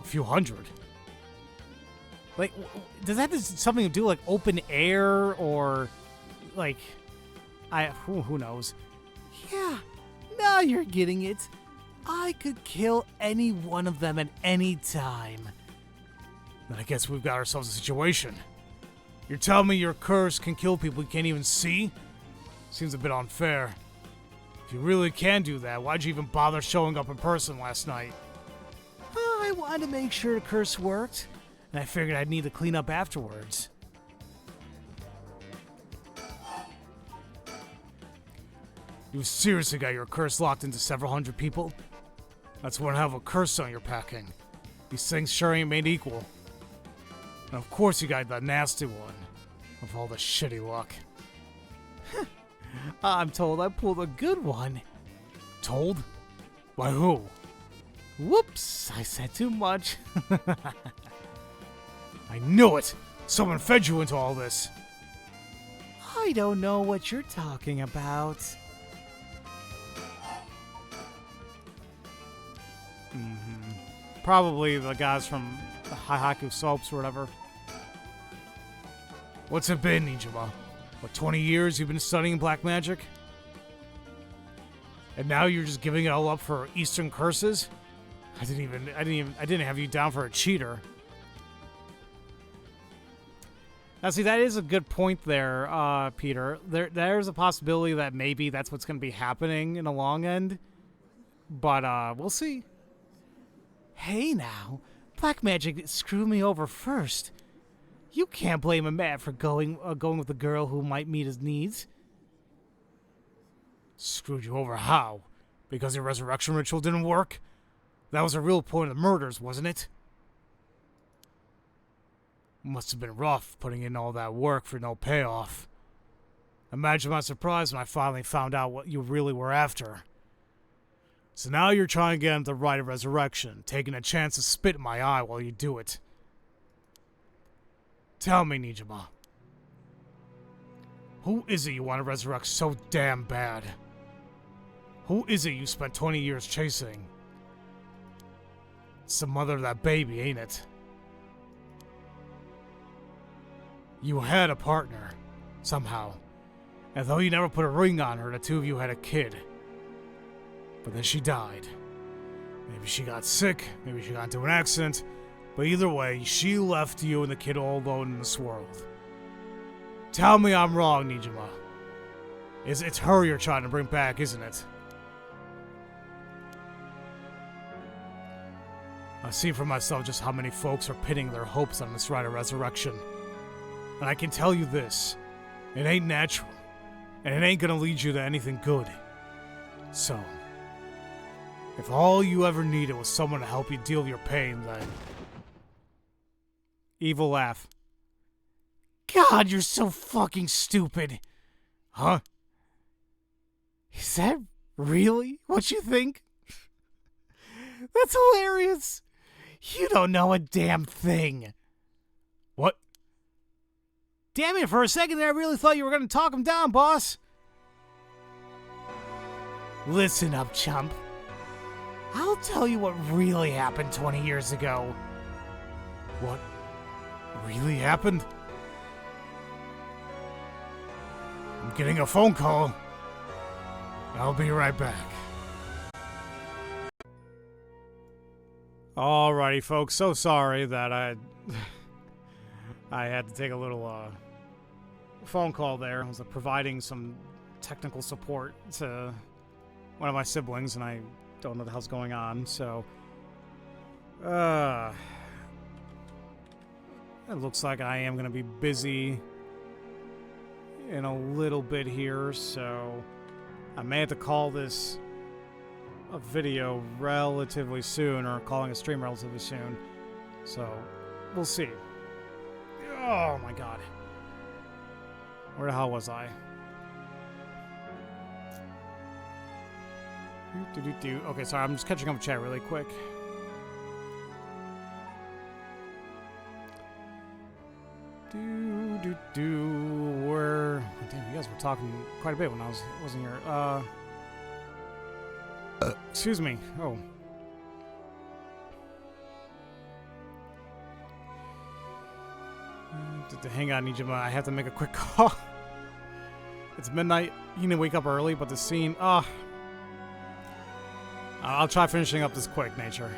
A few hundred? Like, does that have something to do like open air or like, who knows? Yeah, now you're getting it. I could kill any one of them at any time. Then I guess we've got ourselves a situation. You're telling me your curse can kill people you can't even see? Seems a bit unfair. If you really can do that, why'd you even bother showing up in person last night? I wanted to make sure the curse worked, and I figured I'd need to clean up afterwards. You seriously got your curse locked into several hundred people? That's one hell of a curse song you're packing. These things sure ain't made equal. And of course you got the nasty one. Of all the shitty luck. I'm told I pulled a good one. Told? By who? Whoops, I said too much. I knew it! Someone fed you into all this. I don't know what you're talking about. Probably the guys from the Haihaku soaps or whatever. What's it been, Nijima? What, 20 years you've been studying black magic? And now you're just giving it all up for Eastern curses? I didn't have you down for a cheater. Now see, that is a good point there, Peter. There's a possibility that maybe that's what's going to be happening in the long end. But, we'll see. Hey now, black magic screwed me over first. You can't blame a man for going with a girl who might meet his needs. Screwed you over how? Because your resurrection ritual didn't work? That was the real point of the murders, wasn't it? Must have been rough putting in all that work for no payoff. Imagine my surprise when I finally found out what you really were after. So now you're trying to get him the right of resurrection, taking a chance to spit in my eye while you do it. Tell me, Nijima. Who is it you want to resurrect so damn bad? Who is it you spent 20 years chasing? It's the mother of that baby, ain't it? You had a partner, somehow. And though you never put a ring on her, the two of you had a kid. But then she died. Maybe she got sick, maybe she got into an accident, But either way, she left you and the kid all alone in this world. Tell me I'm wrong, Nijima. It's her you're trying to bring back, isn't it? I see for myself just how many folks are pinning their hopes on this rite of resurrection. And I can tell you this, it ain't natural, and it ain't gonna lead you to anything good. So, if all you ever needed was someone to help you deal with your pain, then... Evil laugh. God, you're so fucking stupid. Huh? Is that really what you think? That's hilarious. You don't know a damn thing. What? Damn it, for a second there I really thought you were going to talk him down, boss. Listen up, chump. I'll tell you what really happened 20 years ago. What really happened? I'm getting a phone call. I'll be right back. Alrighty, folks. So sorry that I had to take a little phone call there. I was providing some technical support to one of my siblings, and I don't know the hell's going on. So, it looks like I am gonna be busy in a little bit here, so I may have to call this a video relatively soon, or calling a stream relatively soon. So, we'll see. Oh my god. Where the hell was I? Okay, sorry, I'm just catching up with chat really quick. Where... Damn, you guys were talking quite a bit when I wasn't here. Excuse me. Oh. Hang on, Nijima. I have to make a quick call. It's midnight. You need to wake up early, but the scene... I'll try finishing up this quick, nature.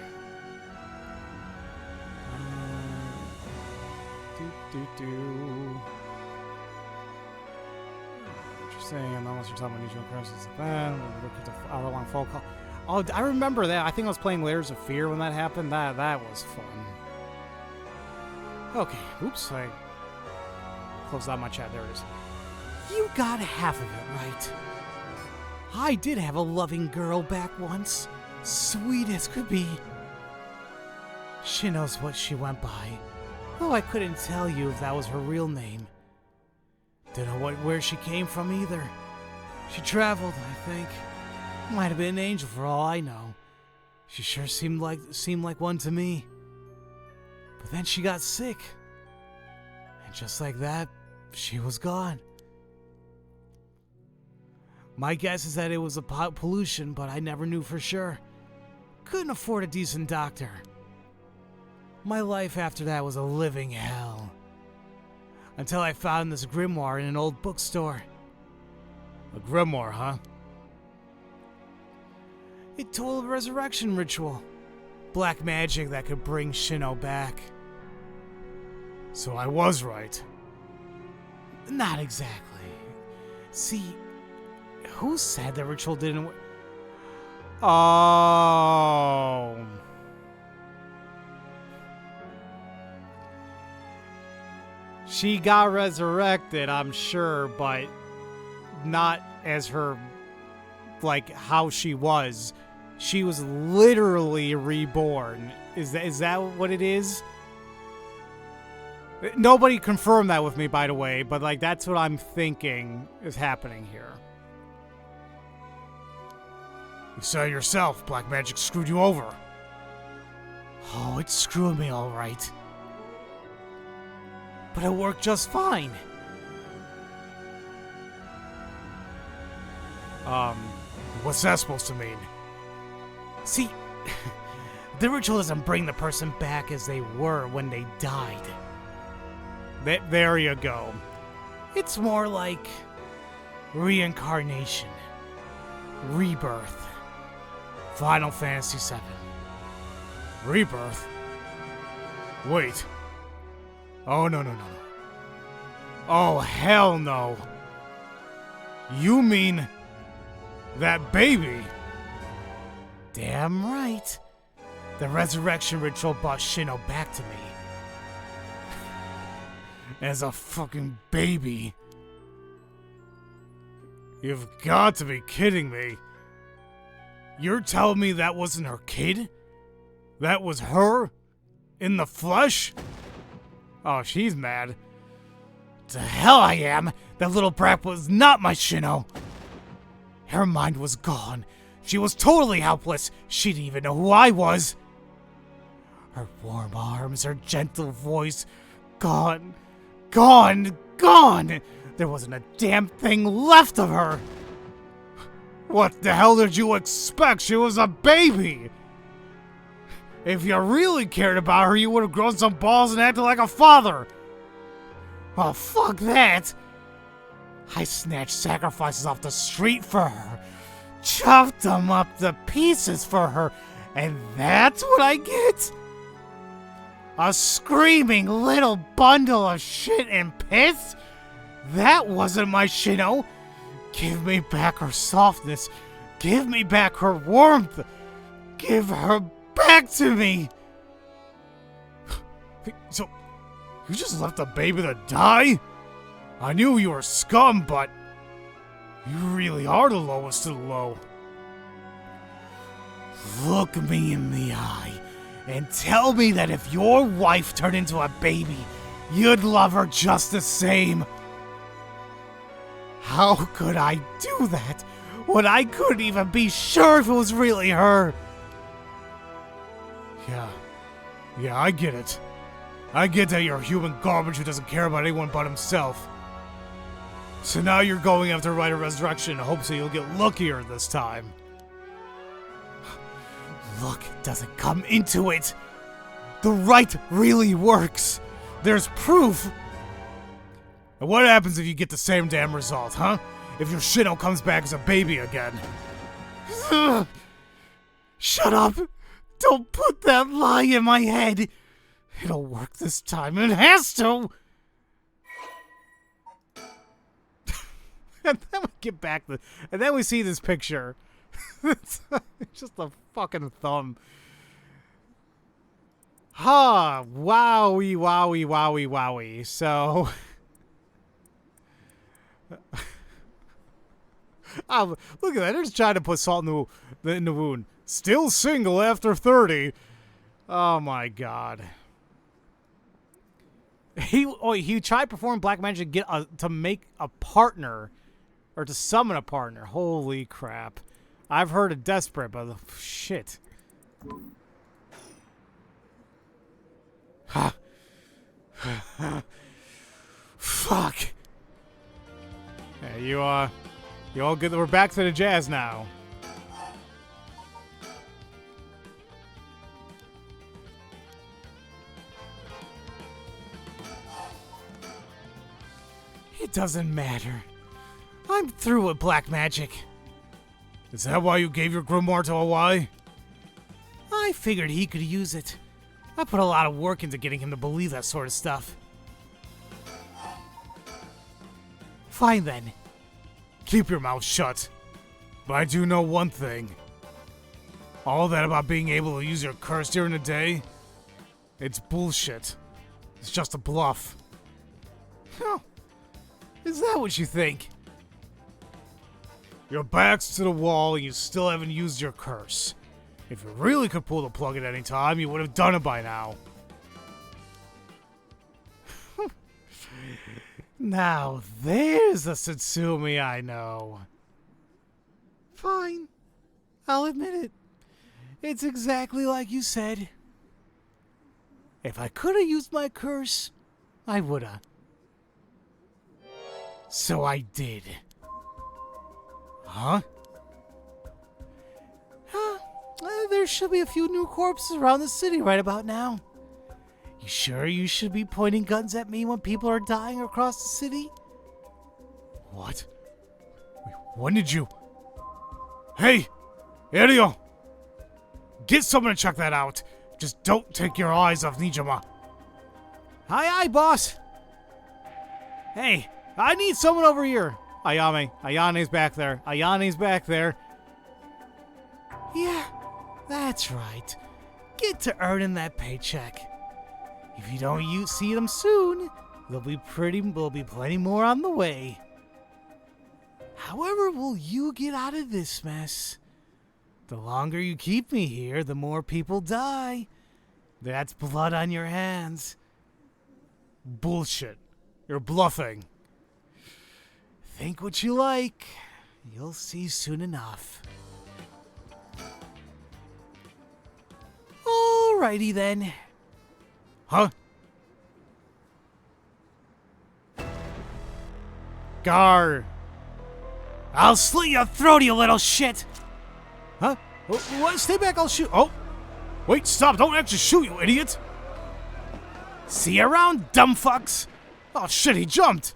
Interesting. Unless you're talking about Nijima Crisis, look at the hour-long phone call. Oh, I remember that. I think I was playing Layers of Fear when that happened. That was fun. Okay. Oops. I closed out my chat. There it is. You got half of it right. I did have a loving girl back once. Sweet as could be. She knows what she went by. Though I couldn't tell you if that was her real name. Don't know where she came from either. She traveled, I think. Might have been an angel for all I know. She sure seemed like one to me. But then she got sick. And just like that, she was gone. My guess is that it was a pollution, but I never knew for sure. Couldn't afford a decent doctor. My life after that was a living hell. Until I found this grimoire in an old bookstore. A grimoire, huh? It told a resurrection ritual. Black magic that could bring Shino back. So I was right. Not exactly. See, who said the ritual didn't work? Oh. She got resurrected, I'm sure, but not as her, like, how she was. She was literally reborn. Is that what it is? Nobody confirmed that with me, by the way, but, like, that's what I'm thinking is happening here. You said yourself, black magic screwed you over. Oh, it screwed me all right. But it worked just fine. What's that supposed to mean? See, the ritual doesn't bring the person back as they were when they died. There you go. It's more like reincarnation, rebirth. Final Fantasy VII. Rebirth? Wait. Oh, no, no, no, no. Oh, hell no. You mean that baby? Damn right. The resurrection ritual brought Shino back to me. As a fucking baby. You've got to be kidding me. You're telling me that wasn't her kid? That was her? In the flesh? Oh, she's mad. To hell I am! That little brat was not my Shino! Her mind was gone. She was totally helpless. She didn't even know who I was. Her warm arms, her gentle voice, gone. Gone! Gone! There wasn't a damn thing left of her! What the hell did you expect? She was a baby! If you really cared about her, you would have grown some balls and acted like a father! Oh, fuck that! I snatched sacrifices off the street for her, chopped them up to pieces for her, and that's what I get? A screaming little bundle of shit and piss? That wasn't my Shino! Give me back her softness. Give me back her warmth. Give her back to me! So, you just left a baby to die? I knew you were scum, but you really are the lowest of the low. Look me in the eye and tell me that if your wife turned into a baby, you'd love her just the same. How could I do that when I couldn't even be sure if it was really her? Yeah, I get it. I get that you're a human garbage who doesn't care about anyone but himself. So now you're going after Rite of Resurrection in hopes that you'll get luckier this time. Luck doesn't come into it. The rite really works. There's proof. And what happens if you get the same damn result, huh? If your Shino comes back as a baby again? Shut up! Don't put that lie in my head! It'll work this time. It has to! And then we get back and then we see this picture. It's just a fucking thumb. Ha! Wowie, wowie, wowie, wowie. So... oh, look at that. They're just trying to put salt in the wound. Still single after 30. Oh my god. He tried to perform black magic to make a partner, or to summon a partner. Holy crap. I've heard of desperate, but shit. Fuck. Yeah, you all good? We're back to the jazz now. It doesn't matter. I'm through with black magic. Is that why you gave your grimoire to Hawaii? I figured he could use it. I put a lot of work into getting him to believe that sort of stuff. Fine then. Keep your mouth shut. But I do know one thing. All that about being able to use your curse during the day, it's bullshit. It's just a bluff. Huh. Is that what you think? Your back's to the wall and you still haven't used your curse. If you really could pull the plug at any time, you would have done it by now. Now there's a Satsumi I know. Fine. I'll admit it. It's exactly like you said. If I could have used my curse, I woulda. So I did. Huh? There should be a few new corpses around the city right about now. You sure you should be pointing guns at me when people are dying across the city? What? Wait, when did you... Hey! Ario! Get someone to check that out. Just don't take your eyes off Nijima. Aye, boss. Hey, I need someone over here. Ayane's back there. Ayane's back there. Yeah, that's right. Get to earning that paycheck. If you don't see them soon, there'll be plenty more on the way. However will you get out of this mess? The longer you keep me here, the more people die. That's blood on your hands. Bullshit. You're bluffing. Think what you like. You'll see soon enough. Alrighty then. Huh? Gar! I'll slit your throat, you little shit! Huh? What? Stay back, I'll shoot. Oh! Wait, stop! Don't actually shoot, you idiot! See you around, dumb fucks! Oh shit, he jumped!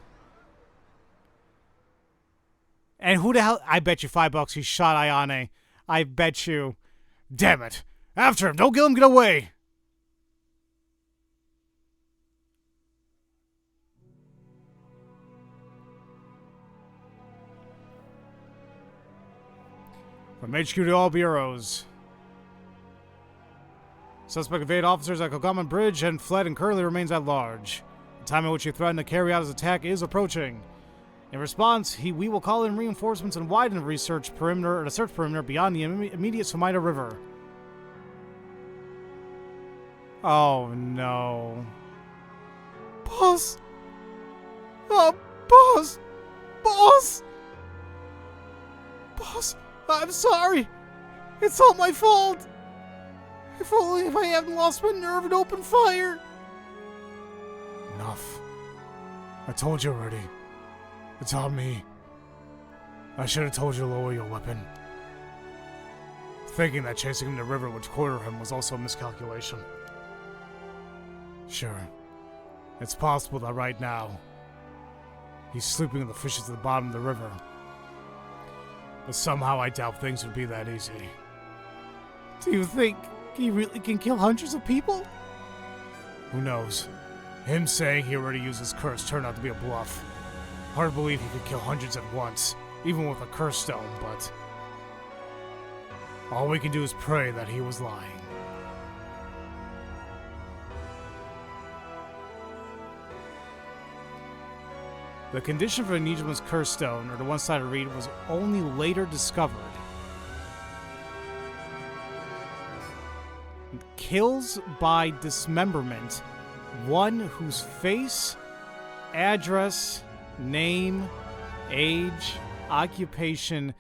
And who the hell? I bet you $5 he shot Ayane. I bet you. Damn it! After him! Don't let him get away! From HQ to all bureaus. Suspect evaded officers at Kogaman Bridge and fled and currently remains at large. The time at which he threatened to carry out his attack is approaching. In response, we will call in reinforcements and widen the search perimeter beyond the immediate Sumaida River. Oh no. Boss! Oh, boss! Boss! Boss, I'm sorry. It's all my fault. If only I hadn't lost my nerve and opened fire. Enough. I told you already. It's on me. I should have told you to lower your weapon. Thinking that chasing him to the river would corner him was also a miscalculation. Sure, it's possible that right now, he's sleeping in the fishes at the bottom of the river. But somehow I doubt things would be that easy. Do you think he really can kill hundreds of people? Who knows? Him saying he already used his curse turned out to be a bluff. Hard to believe he could kill hundreds at once, even with a curse stone, but all we can do is pray that he was lying. The condition for Nijima's curse stone, or the one-sided reed, was only later discovered. Kills by dismemberment one whose face, address, name, age, occupation,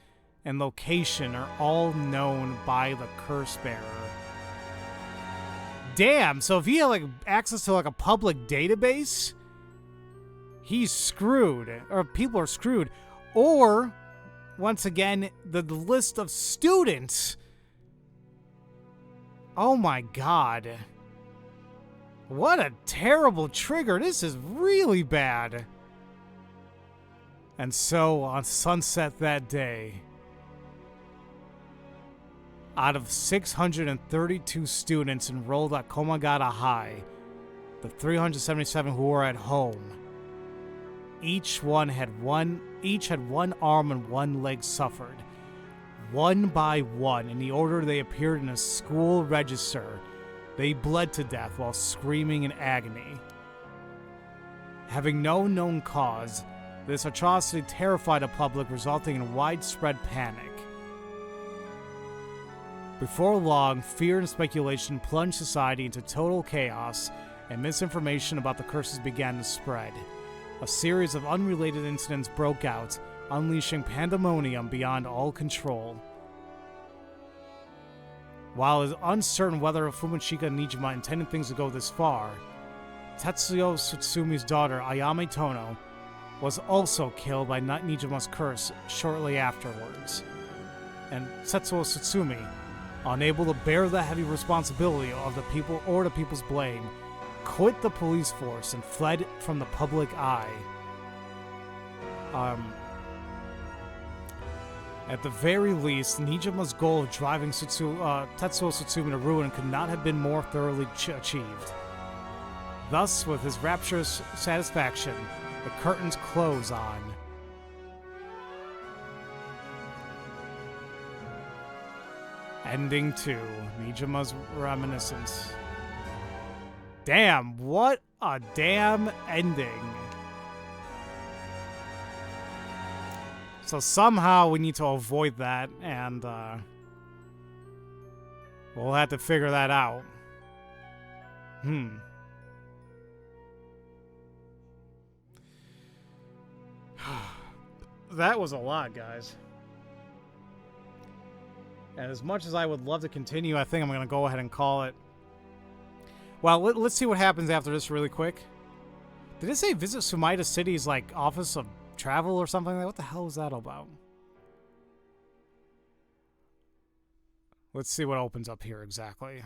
and location are all known by the curse bearer. Damn, so if he had like access to like a public database, he's screwed, or people are screwed. Or, once again, the list of students. Oh my god. What a terrible trigger. This is really bad. And so, on sunset that day, out of 632 students enrolled at Komagata High, the 377 who were at home, each had one arm and one leg suffered, one by one, in the order they appeared in a school register. They bled to death while screaming in agony. Having no known cause, this atrocity terrified the public, resulting in widespread panic. Before long, fear and speculation plunged society into total chaos, and misinformation about the curses began to spread. A series of unrelated incidents broke out, unleashing pandemonium beyond all control. While it is uncertain whether Fumichika Nijima intended things to go this far, Tetsuyo Tsutsumi daughter, Ayame Tono, was also killed by Nijima's curse shortly afterwards. And Tetsuo Tsutsumi, unable to bear the heavy responsibility of the people or the people's blame, quit the police force and fled from the public eye. At the very least, Nijima's goal of driving Tetsuo Tsutsumi to ruin could not have been more thoroughly achieved. Thus, with his rapturous satisfaction, the curtains close on. Ending 2, Nijima's Reminiscence. Damn, what a damn ending. So somehow we need to avoid that, and we'll have to figure that out. That was a lot, guys. And as much as I would love to continue, I think I'm going to go ahead and call it. Well, let's see what happens after this really quick. Did it say visit Sumaita City's, like, Office of Travel or something? What the hell was that about? Let's see what opens up here exactly.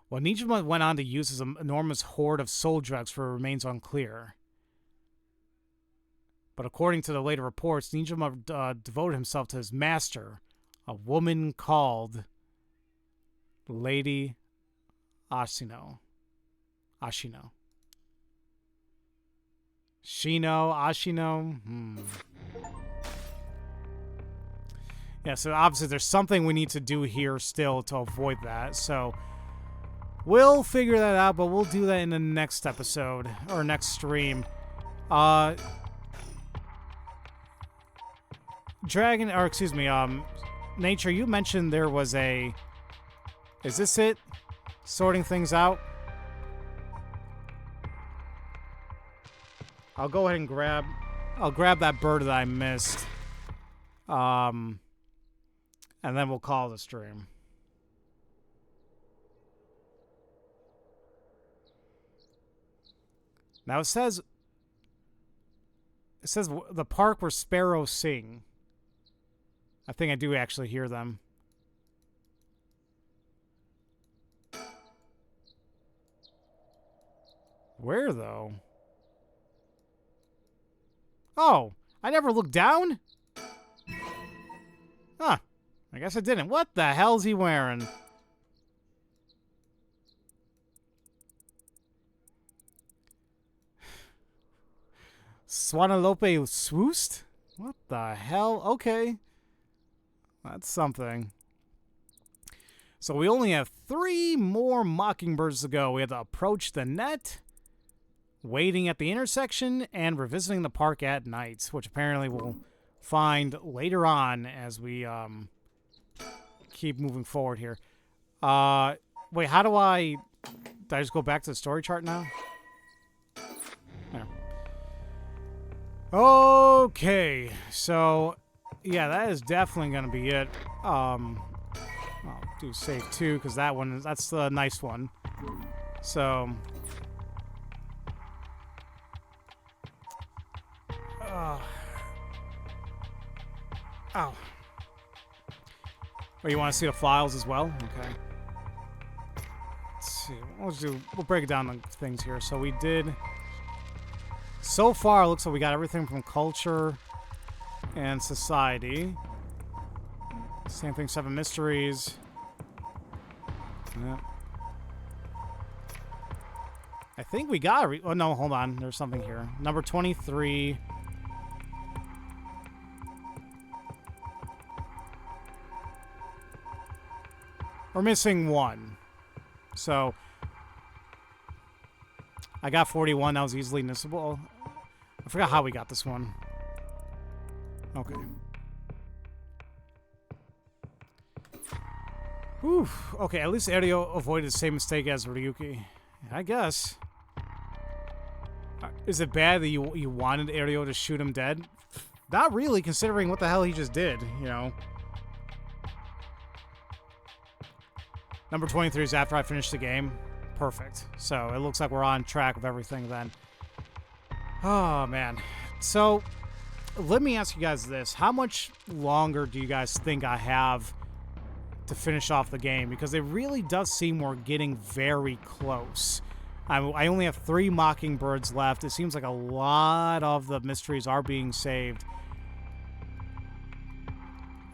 Well, Nijima went on to use his enormous hoard of soul drugs for remains unclear. But according to the later reports, Nijima devoted himself to his master, a woman called Lady Ashino. Ashino. Yeah, so obviously there's something we need to do here still to avoid that. So we'll figure that out, but we'll do that in the next episode or next stream. Nature, you mentioned there was a... Is this it? Sorting things out? I'll go ahead and grab... I'll grab that bird that I missed. And then we'll call the stream. Now it says the park where sparrows sing. I think I do actually hear them. Where, though? Oh, I never looked down? Huh. I guess I didn't. What the hell's he wearing? Swanelope swoosed? What the hell? Okay. That's something. So we only have 3 more mockingbirds to go. We have to approach the net, waiting at the intersection, and revisiting the park at night, which apparently we'll find later on as we keep moving forward here. Wait, how do I... Did I just go back to the story chart now? There. Okay, so... Yeah, that is definitely going to be it. I'll do save 2, because that's the nice one. So... Oh. Oh, you want to see the files as well? Okay. Let's see. We'll break it down on things here. So we did... So far, it looks like we got everything from culture and society. Same thing, 7 mysteries. Yeah. I think we got... Oh, no, hold on. There's something here. Number 23... We're missing 1. So, I got 41. That was easily missable. I forgot how we got this one. Okay. Whew. Okay, at least Eryo avoided the same mistake as Ryuki. I guess. Is it bad that you wanted Eryo to shoot him dead? Not really, considering what the hell he just did, you know. Number 23 is after I finish the game. Perfect. So it looks like we're on track with everything then. Oh, man. So let me ask you guys this. How much longer do you guys think I have to finish off the game? Because it really does seem we're getting very close. I only have 3 mockingbirds left. It seems like a lot of the mysteries are being saved.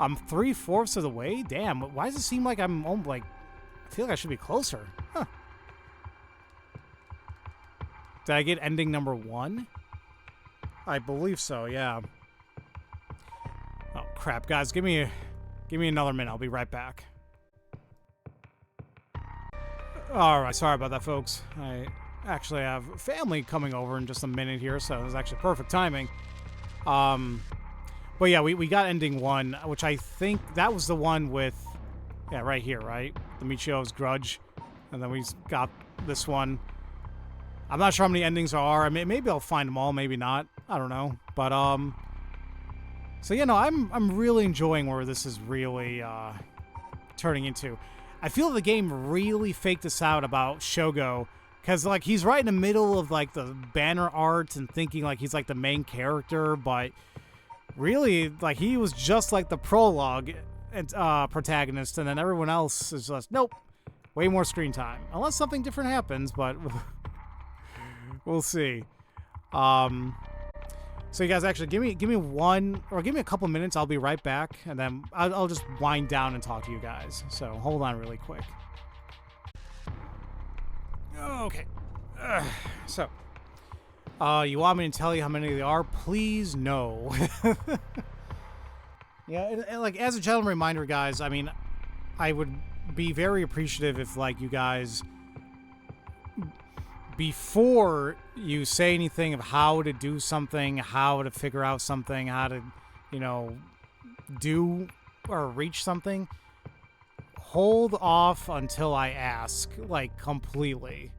I'm 3/4 of the way? Damn, why does it seem like I'm like... I feel like I should be closer. Huh. Did I get ending number 1? I believe so, yeah. Oh, crap. Guys, give me another minute. I'll be right back. Alright, sorry about that, folks. I actually have family coming over in just a minute here, so it was actually perfect timing. But yeah, we got ending 1, which I think that was the one with... Yeah, right here, right? The Michio's Grudge. And then we got this one. I'm not sure how many endings there are. I mean, maybe I'll find them all, maybe not. I don't know. But, so, yeah, no, I'm really enjoying where this is really, turning into. I feel the game really faked us out about Shogo. Because, like, he's right in the middle of, like, the banner art and thinking, like, he's, like, the main character. But really, like, he was just, like, the prologue and protagonist. And then everyone else is just, nope, way more screen time. Unless something different happens, but we'll see. So you guys actually give me a couple minutes. I'll be right back, and then I'll just wind down and talk to you guys. So hold on really quick. Okay. So, you want me to tell you how many there are? Please, no. Yeah, and like as a general reminder, guys. I mean, I would be very appreciative if like you guys, before you say anything of how to do something, how to figure out something, how to, you know, do or reach something, hold off until I ask, like, completely.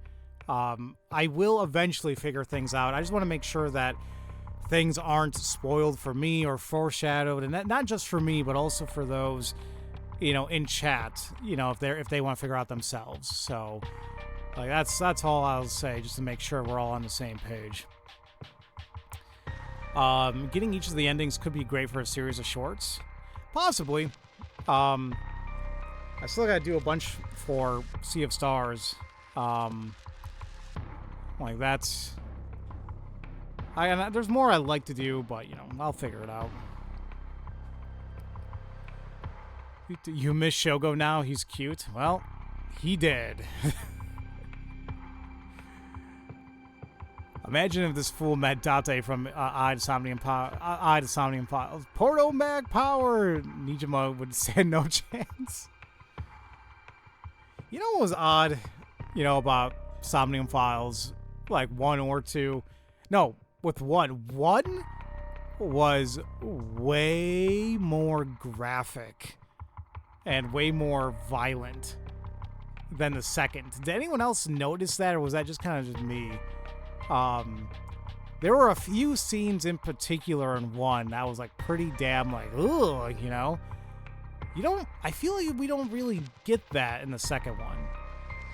I will eventually figure things out. I just want to make sure that things aren't spoiled for me or foreshadowed, and that, not just for me, but also for those, you know, in chat, you know, if they want to figure out themselves. So, like, that's all I'll say, just to make sure we're all on the same page. Getting each of the endings could be great for a series of shorts. Possibly. I still gotta do a bunch for Sea of Stars. Like, that's... there's more I'd like to do, but, you know, I'll figure it out. You miss Shogo now? He's cute? Well, he did. Imagine if this fool met Date from Eye to Somnium Files. Porto Mag Power! Nijima would stand no chance. You know what was odd, you know, about Somnium Files? Like 1 or 2. No, with 1. 1 was way more graphic and way more violent than the second. Did anyone else notice that, or was that just kind of just me? There were a few scenes in particular in 1 that was like pretty damn like, ugh, you know? I feel like we don't really get that in the second one.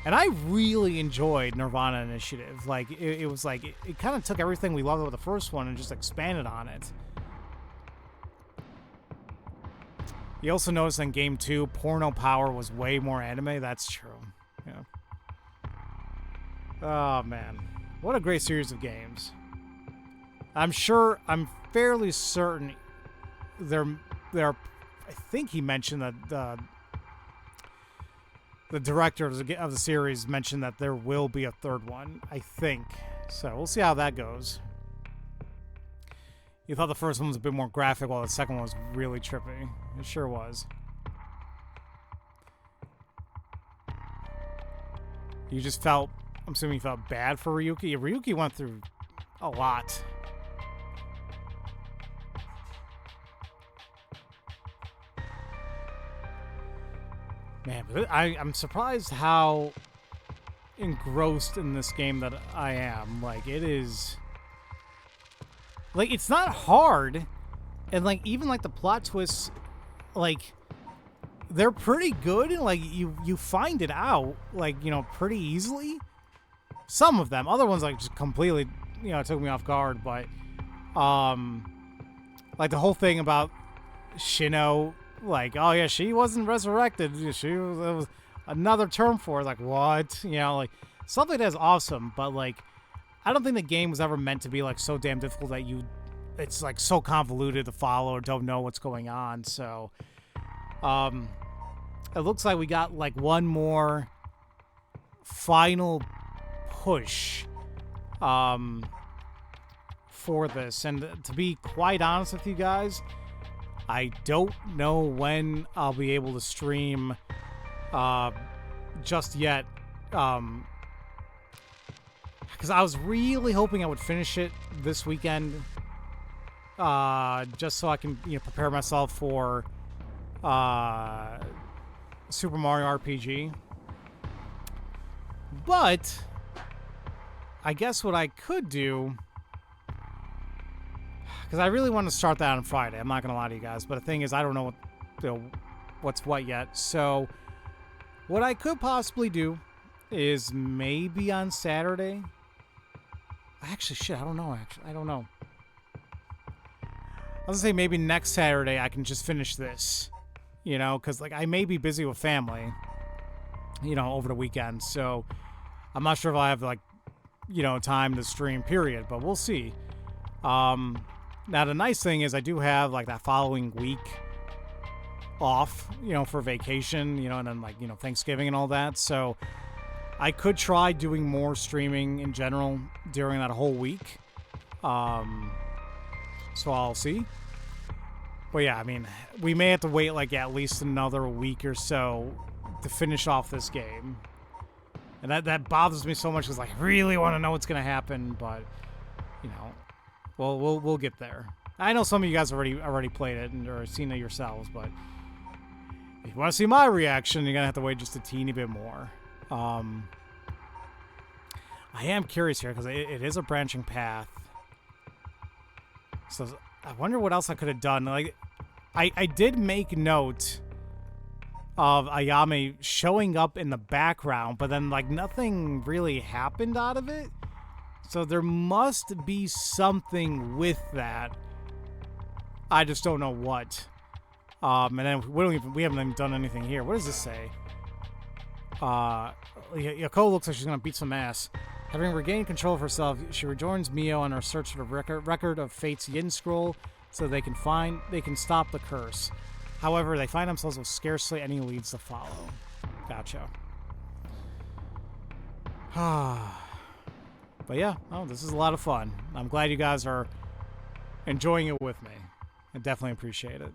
And I really enjoyed Nirvana Initiative. Like, it was like, it kind of took everything we loved about the first one and just expanded on it. You also notice in Game 2, Porno Power was way more anime. That's true. Yeah. Oh, man. What a great series of games. I'm fairly certain there I think he mentioned that the director of the series mentioned that there will be a third one, I think. So we'll see how that goes. You thought the first one was a bit more graphic, while the second one was really trippy. It sure was. You just felt... I'm assuming you felt bad for Ryuki. Yeah, Ryuki went through a lot. Man, but I'm surprised how engrossed in this game that I am. Like, it is... Like, it's not hard. And, like, even, like, the plot twists, like... They're pretty good, and, like, you find it out, like, you know, pretty easily. Some of them. Other ones, like, just completely, you know, took me off guard, but, like, the whole thing about Shino, like, oh, yeah, she wasn't resurrected. She was another term for it. Like, what? You know, like, stuff like that is awesome, but, like, I don't think the game was ever meant to be, like, so damn difficult that it's, like, so convoluted to follow or don't know what's going on, so, it looks like we got, like, one more final push for this. And to be quite honest with you guys, I don't know when I'll be able to stream just yet. Because I was really hoping I would finish it this weekend. Just so I can, prepare myself for Super Mario RPG. But I guess what I could do, because I really want to start that on Friday. I'm not gonna lie to you guys, but the thing is, I don't know what's what yet. So what I could possibly do is maybe on Saturday. Actually, shit, I don't know. I don't know. I was gonna say maybe next Saturday I can just finish this, because like I may be busy with family, over the weekend. So I'm not sure if I have like, time to stream. Period. But we'll see. Now the nice thing is I do have like that following week off, for vacation, and then like Thanksgiving and all that. So I could try doing more streaming in general during that whole week. So I'll see. But yeah, I mean, we may have to wait like at least another week or so to finish off this game. And that bothers me so much because I really want to know what's going to happen, but we'll get there. I know some of you guys already played it or seen it yourselves, but if you want to see my reaction, you're going to have to wait just a teeny bit more. I am curious here because it is a branching path. So I wonder what else I could have done. Like, I did make note of Ayame showing up in the background, but then like nothing really happened out of it. So there must be something with that. I just don't know what. And then we haven't even done anything here. What does this say? Yoko looks like she's gonna beat some ass. Having regained control of herself, she rejoins Mio on her search for the record of Fate's Yin Scroll, so they can stop the curse. However, they find themselves with scarcely any leads to follow. Gotcha. But yeah, this is a lot of fun. I'm glad you guys are enjoying it with me. I definitely appreciate it.